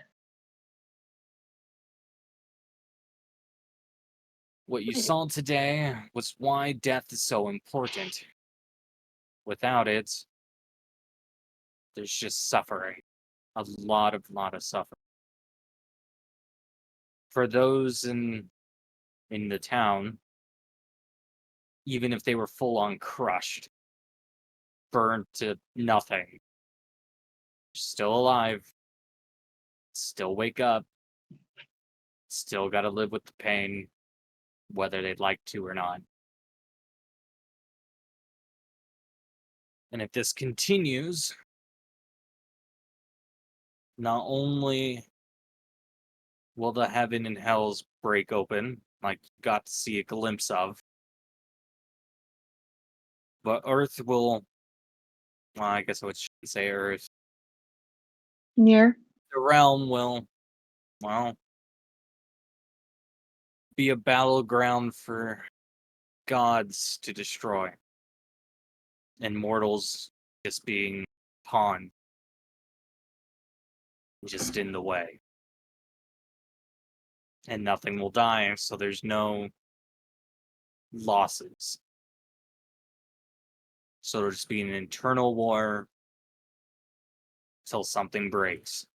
What you saw today was why death is so important. Without it, there's just suffering. A lot of suffering. For those in the town, even if they were full on crushed, burned to nothing, still alive, still wake up, still gotta live with the pain, whether they'd like to or not. And if this continues, not only will the heaven and hells break open, like you got to see a glimpse of, but Earth will, well, I guess I shouldn't say Earth. Near? The realm will, well, be a battleground for gods to destroy. And mortals just being pawned, just in the way. And nothing will die, so there's no losses. So it'll just be an internal war till something breaks.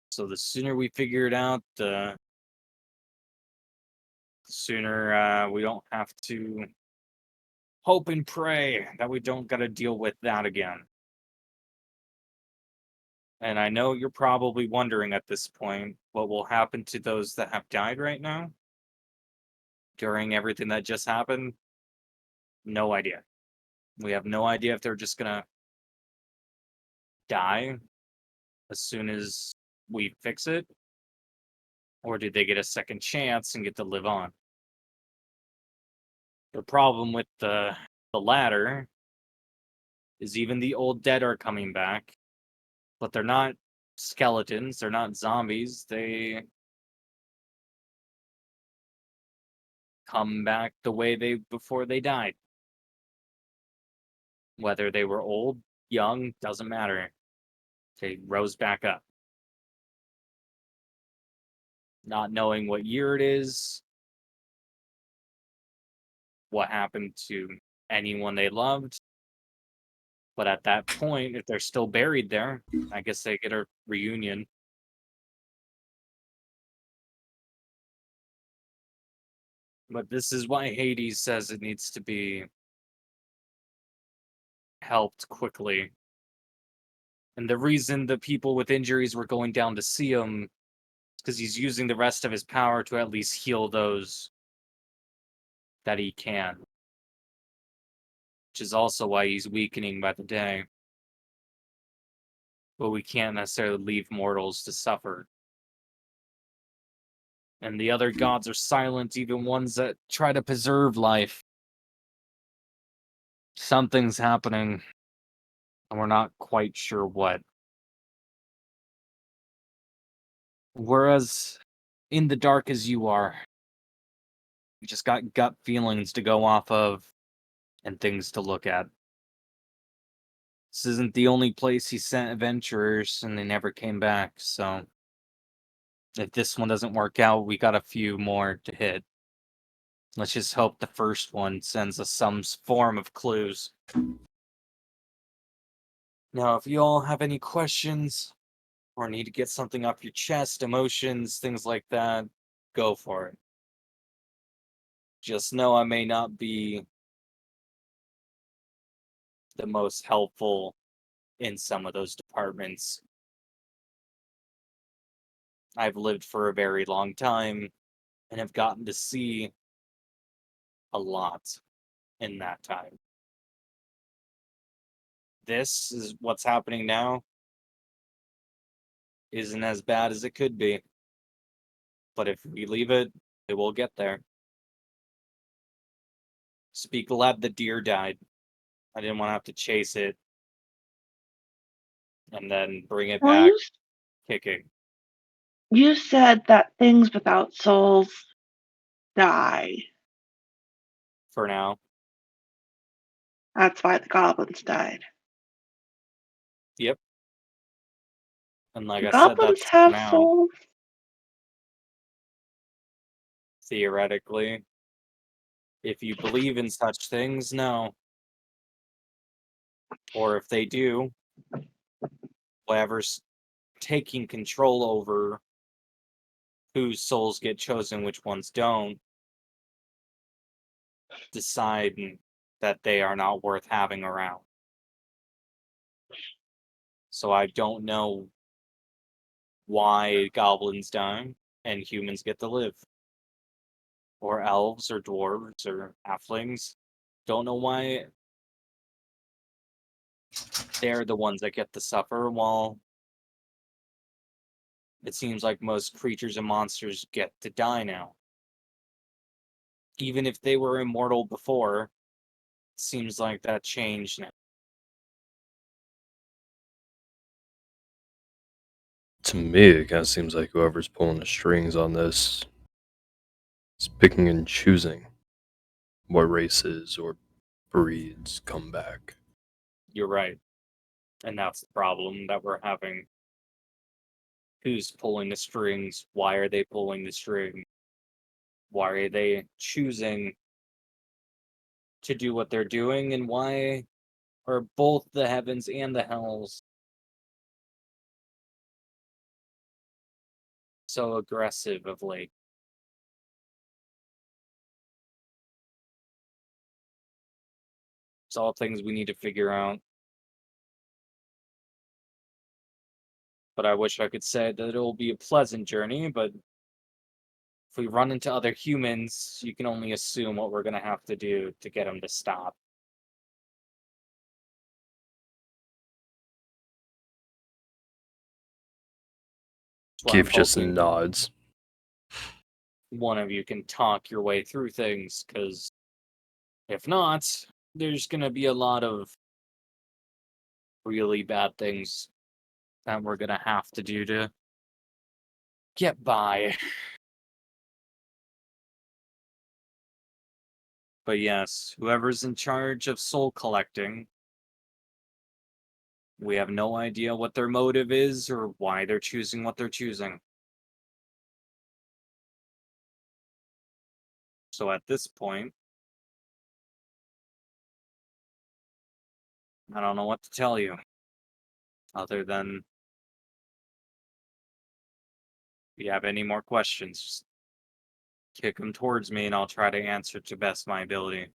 So the sooner we figure it out, the sooner we don't have to hope and pray that we don't got to deal with that again. And I know you're probably wondering at this point what will happen to those that have died right now during everything that just happened. No idea. We have no idea if they're just gonna die as soon as we fix it, or did they get a second chance and get to live on? The problem with the latter is even the old dead are coming back, but they're not skeletons, they're not zombies, they come back the way they before they died. Whether they were old, young, doesn't matter. They rose back up. Not knowing what year it is, what happened to anyone they loved. But at that point, if they're still buried there, I guess they get a reunion. But this is why Hades says it needs to be helped quickly. And the reason the people with injuries were going down to see him is because he's using the rest of his power to at least heal those that he can. Which is also why he's weakening by the day. But we can't necessarily leave mortals to suffer. And the other gods are silent, even ones that try to preserve life. Something's happening, and we're not quite sure what. Whereas, in the dark as you are, you just got gut feelings to go off of and things to look at. This isn't the only place he sent adventurers, and they never came back, so if this one doesn't work out, we got a few more to hit. Let's just hope the first one sends us some form of clues. Now, if you all have any questions or need to get something off your chest, emotions, things like that, go for it. Just know I may not be the most helpful in some of those departments. I've lived for a very long time and have gotten to see a lot in that time. This is what's happening now. Isn't as bad as it could be. But if we leave it, it will get there. Speak glad the deer died. I didn't want to have to chase it and then bring it Well, back kicking. you said that things without souls die. For now. That's why the goblins died. Yep. And like Do I said, goblins that's for have now. souls? Theoretically. If you believe in such things, no. Or if they do, whatever's taking control over whose souls get chosen, which ones don't, decide that they are not worth having around. So I don't know why goblins die and humans get to live. Or elves or dwarves or halflings. Don't know why they're the ones that get to suffer while it seems like most creatures and monsters get to die now. Even if they were immortal before, it seems like that changed now. To me, it kind of seems like whoever's pulling the strings on this is picking and choosing what races or breeds come back. You're right. And that's the problem that we're having. Who's pulling the strings? Why are they pulling the string? Why are they choosing to do what they're doing? And why are both the heavens and the hells so aggressive of late? It's all things we need to figure out. But I wish I could say that it'll be a pleasant journey, but if we run into other humans, you can only assume what we're going to have to do to get them to stop. That's why I'm Keith just hoping nods. one of you can talk your way through things, because if not, there's going to be a lot of really bad things that we're going to have to do to get by. But yes, whoever's in charge of soul collecting, we have no idea what their motive is or why they're choosing what they're choosing. So at this point, I don't know what to tell you. Other than, if you have any more questions, just kick them towards me and I'll try to answer to best my ability.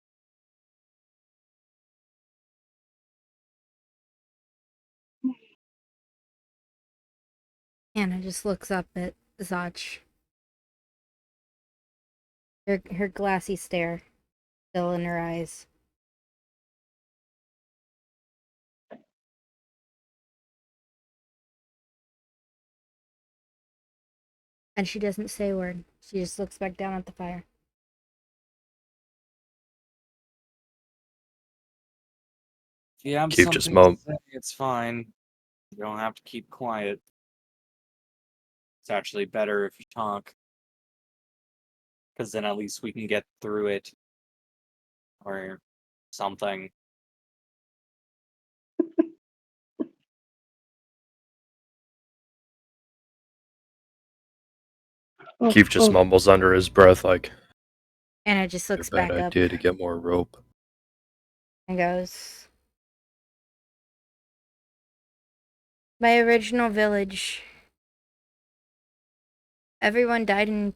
Anna just looks up at Zach. Her glassy stare still in her eyes. And she doesn't say a word. She just looks back down at the fire. If you have Keith just something to say, it's fine. You don't have to keep quiet. It's actually better if you talk. Because then at least we can get through it. Or something. Keith just mumbles under his breath, like, Anna just a looks bad back up idea to get more rope. and goes, "My original village. Everyone died in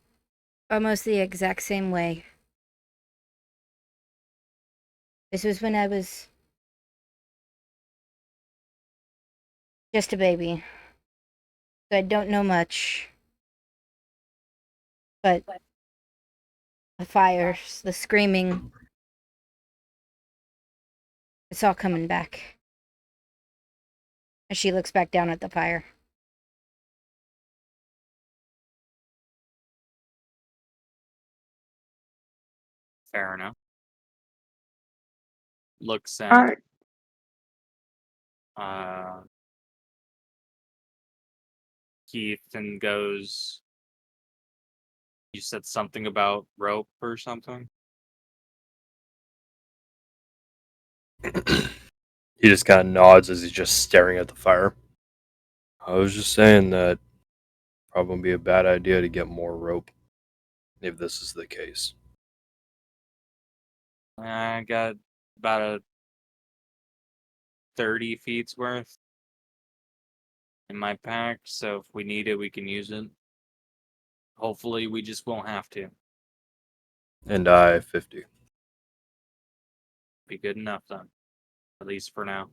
almost the exact same way. This was when I was just a baby. So I don't know much. But the fires, the screaming, it's all coming back." As she looks back down at the fire. Fair enough. Looks All at right. Keith and goes, "You said something about rope or something?" He just kind of nods as he's just staring at the fire. I was just saying that probably be a bad idea to get more rope if this is the case. I got about a 30 feet's worth in my pack, so if we need it, we can use it. Hopefully, we just won't have to. And I 50. Be good enough then, at least for now.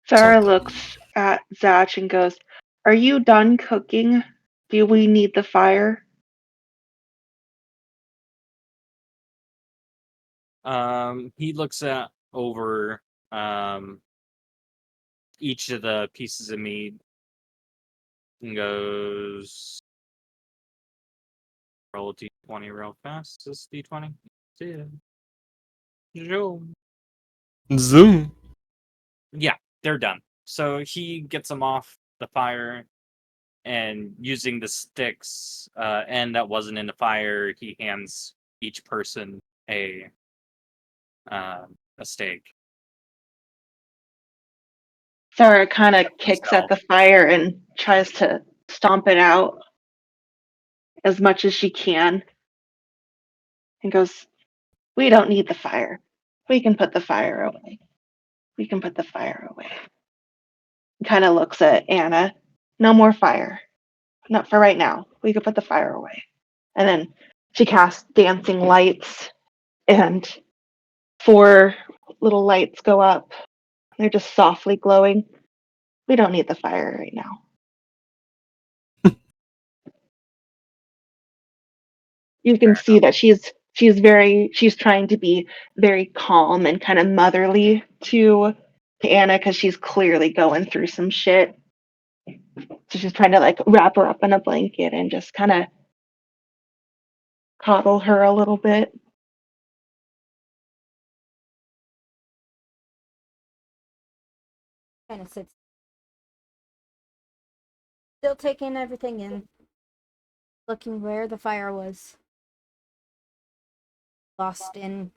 Sarah Something. looks at Zach and goes, "Are you done cooking? Do we need the fire?" He looks at over each of the pieces of meat and goes, "Roll a d20 real fast. This d20. Yeah. Zoom. Zoom. Yeah, they're done. So he gets them off the fire, and using the sticks end that wasn't in the fire, he hands each person a a stake. Zara kind of kicks at Himself. the fire and tries to stomp it out as much as she can and goes, "We don't need the fire. We can put the fire away. We can put the fire away." Kind of looks at Anna. "No more fire. Not for right now. We could put the fire away." And then she casts dancing lights, and 4 little lights go up. They're just softly glowing. "We don't need the fire right now." You can Fair see that she's trying to be very calm and kind of motherly to Anna because she's clearly going through some shit. So she's trying to like wrap her up in a blanket and just kind of coddle her a little bit. Kind of sits, still taking everything in, looking where the fire was. Lost in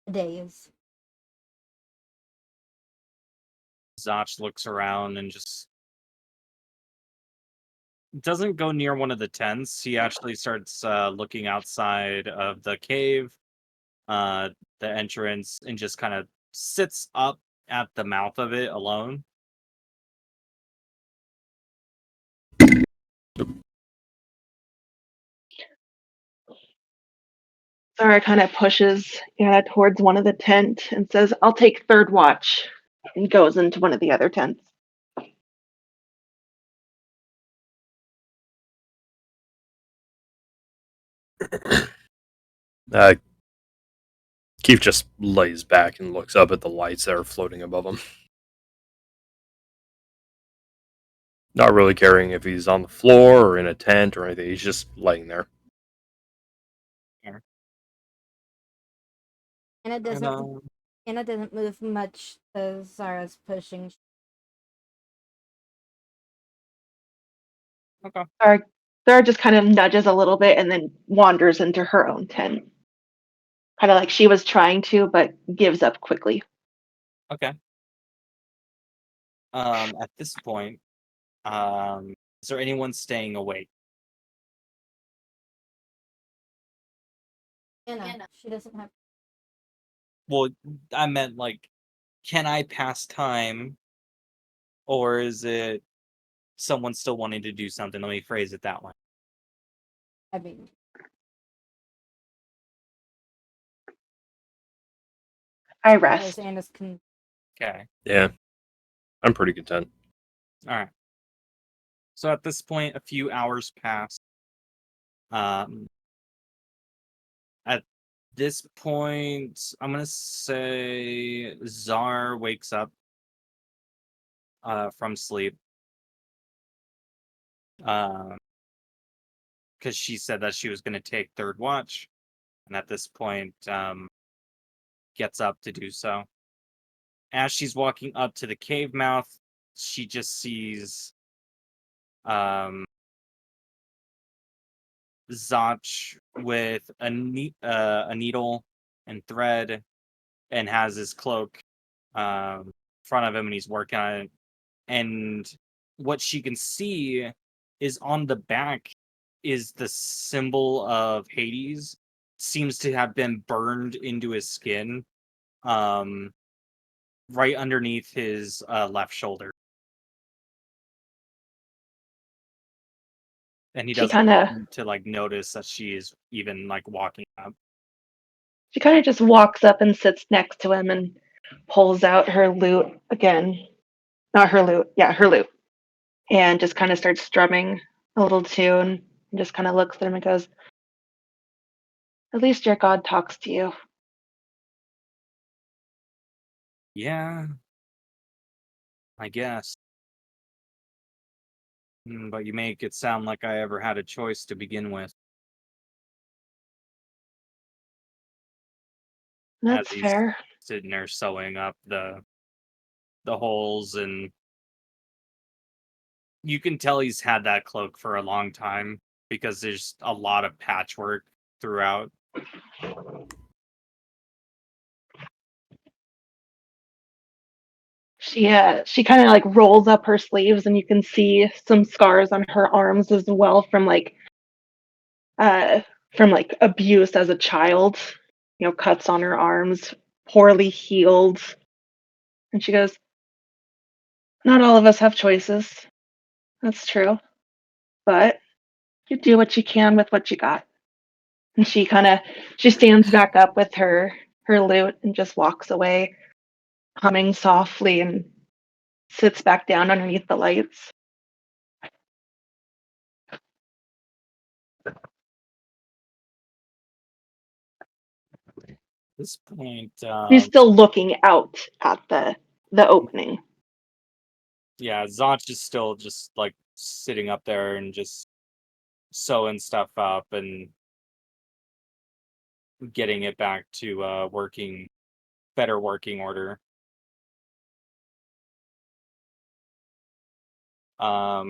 a daze. Zach looks around and just doesn't go near one of the tents. He actually starts looking outside of the cave, the entrance, and just kind of sits up at the mouth of it alone. Zara kind of pushes Anna towards one of the tent and says, "I'll take third watch," and goes into one of the other tents. Uh, Keith just lays back and looks up at the lights that are floating above him. Not really caring if he's on the floor or in a tent or anything. He's just laying there. And it And, doesn't Anna doesn't move much as Zara's pushing. okay. Zara just kind of nudges a little bit and then wanders into her own tent. Kind of like she was trying to, but gives up quickly. Okay. At this point, is there anyone staying awake? Anna, she doesn't have. Well, I meant like, can I pass time, or is it someone still wanting to do something? Let me phrase it that way. I mean, I as rest. Anna's can. Okay. Yeah, I'm pretty content. All right. So at this point, a few hours pass. At this point, I'm gonna say Czar wakes up from sleep. Because she said that she was gonna take third watch, and at this point, gets up to do so. As she's walking up to the cave mouth, she just sees Zach with a needle and thread, and has his cloak in front of him, and he's working on it. And what she can see is on the back is the symbol of Hades. Seems to have been burned into his skin, right underneath his left shoulder. And he She doesn't kind of seem to like notice that she is even like walking up. she kind of just walks up and sits next to him and pulls out her lute again. Not her lute, yeah, her lute. And just kind of starts strumming a little tune and just kind of looks at him and goes, "At least your god talks to you." Yeah, I guess. But you make it sound like I ever had a choice to begin with. As That's he's fair. sitting there sewing up the holes, and you can tell he's had that cloak for a long time because there's a lot of patchwork throughout. She kind of like rolls up her sleeves, and you can see some scars on her arms as well uh from like abuse as a child. Cuts on her arms, poorly healed. And she goes, "Not all of us have choices. That's true, but you do what you can with what you got." And she stands back up with her lute and just walks away, humming softly, and sits back down underneath the lights. At this point, She's still looking out at the opening. yeah, Zach is still just like sitting up there and just sewing stuff up and getting it back to better working order. Now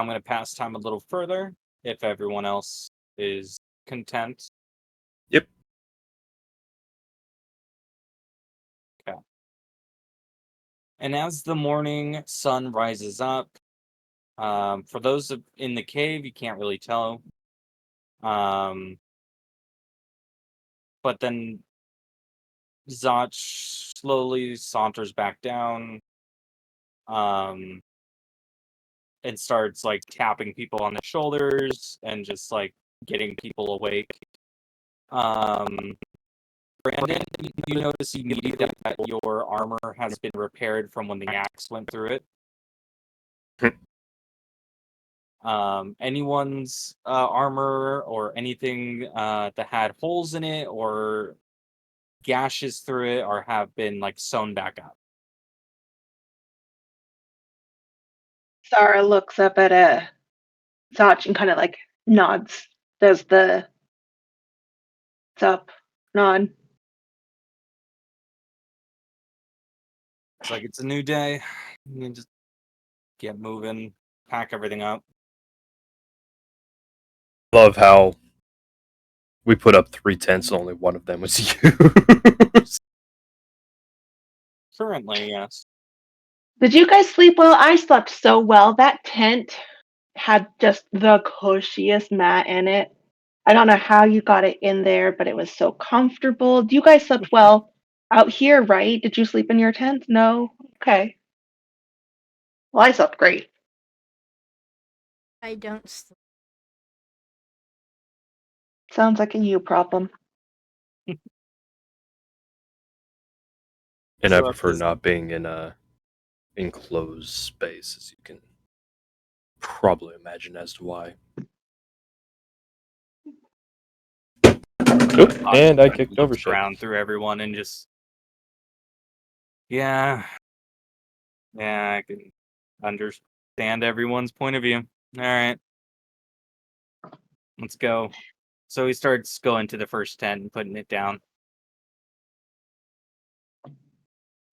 I'm going to pass time a little further if everyone else is content. Yep. Okay. And as the morning sun rises up, for those in the cave, you can't really tell. But then Zach slowly saunters back down, and starts like tapping people on the shoulders and just like getting people awake. Brandon, you notice immediately that your armor has been repaired from when the axe went through it. Anyone's armor or anything that had holes in it or gashes through it or have been like sewn back up. Sarah looks up at Zach and kind of like nods. Does the "What's up" nod. It's like it's a new day. You can just get moving, pack everything up. Love how we put up 3 tents and only one of them was used. Currently, yes. Did you guys sleep well? I slept so well. That tent had just the cushiest mat in it. I don't know how you got it in there, but it was so comfortable. You guys slept well out here, right? Did you sleep in your tent? No? Okay. Well, I slept great. I don't sleep. Sounds like a you problem. And I So at prefer this- not being in a enclosed space, as you can probably imagine as to why. Nope. And I kicked over looks shit. around through everyone and just yeah, I can understand everyone's point of view. All right, let's go. So he starts going to the first tent and putting it down.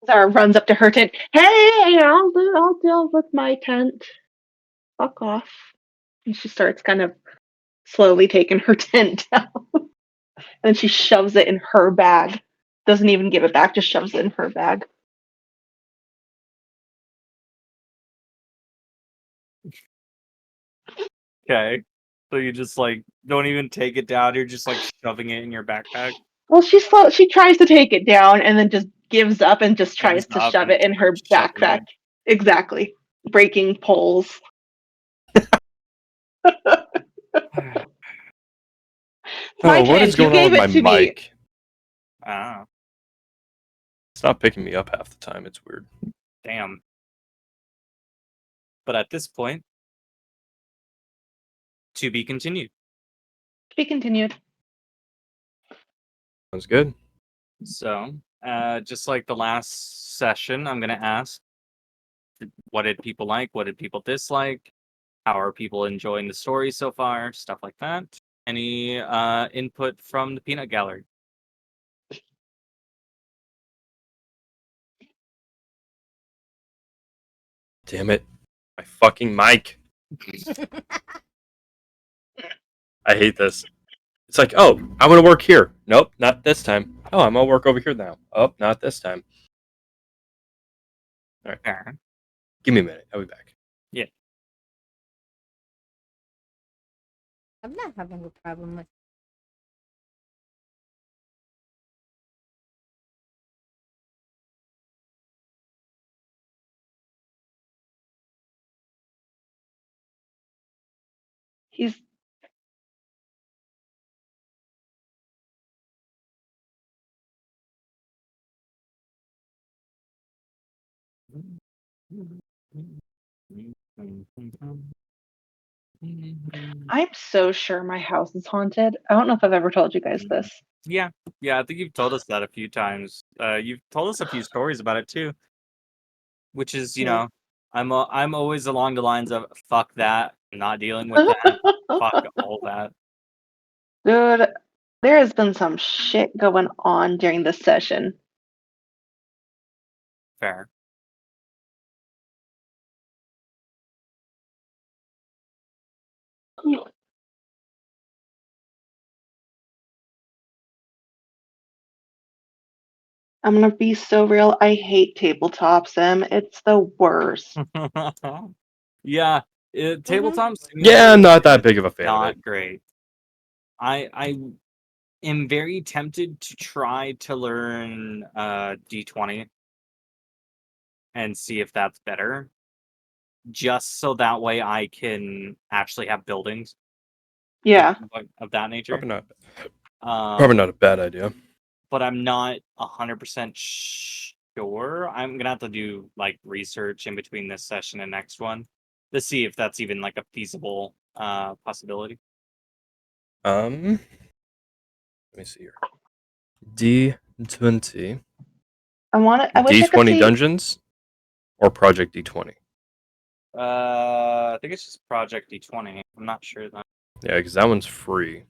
Zara runs up to her tent. "Hey, I'll deal with my tent. Fuck off." And she starts kind of slowly taking her tent down. And she shoves it in her bag. Doesn't even give it back, just shoves it in her bag. Okay, so you just like don't even take it down. You're just like shoving it in your backpack. Well, she tries to take it down and then just gives up and just tries Gives to up shove and it in her shoving it backpack. in. Exactly. Breaking poles. My Oh, what tent, is you going on gave with my it to me. mic? Ah, It's not picking me up half the time. It's weird. damn. But at this point, to be continued. To be continued. Sounds good. So, just like the last session, I'm gonna ask, what did people like? What did people dislike? How are people enjoying the story so far? Stuff like that. Any input from the peanut gallery? Damn it. My fucking mic. I hate this. It's like, oh, I want to work here. Nope, not this time. Oh, I'm gonna work over here now. Oh, not this time. Fair. Give me a minute. I'll be back. I'm not having a problem with. He's I'm so sure my house is haunted. I don't know if I've ever told you guys this. Yeah, I think you've told us that a few times. You've told us a few stories about it too, which is, you Yeah. know, I'm always along the lines of fuck that, I'm not dealing with that, fuck all that. Dude, there has been some shit going on during this session. Fair. I'm gonna be so real. I hate tabletops, Em. It's the worst. Yeah, Mm-hmm. tabletop Yeah, I'm simulator not that is big of a fan of not it. great. I am very tempted to try to learn D20 and see if that's better, just so that way I can actually have buildings Yeah. of that nature. Probably not a bad idea. But I'm not 100% sure. I'm gonna have to do like research in between this session and next one to see if that's even like a feasible possibility. Let me see here. D20. I wish I could D20 see. Dungeons or Project D20. I think it's just Project D20. I'm not sure though. Yeah, because that one's free.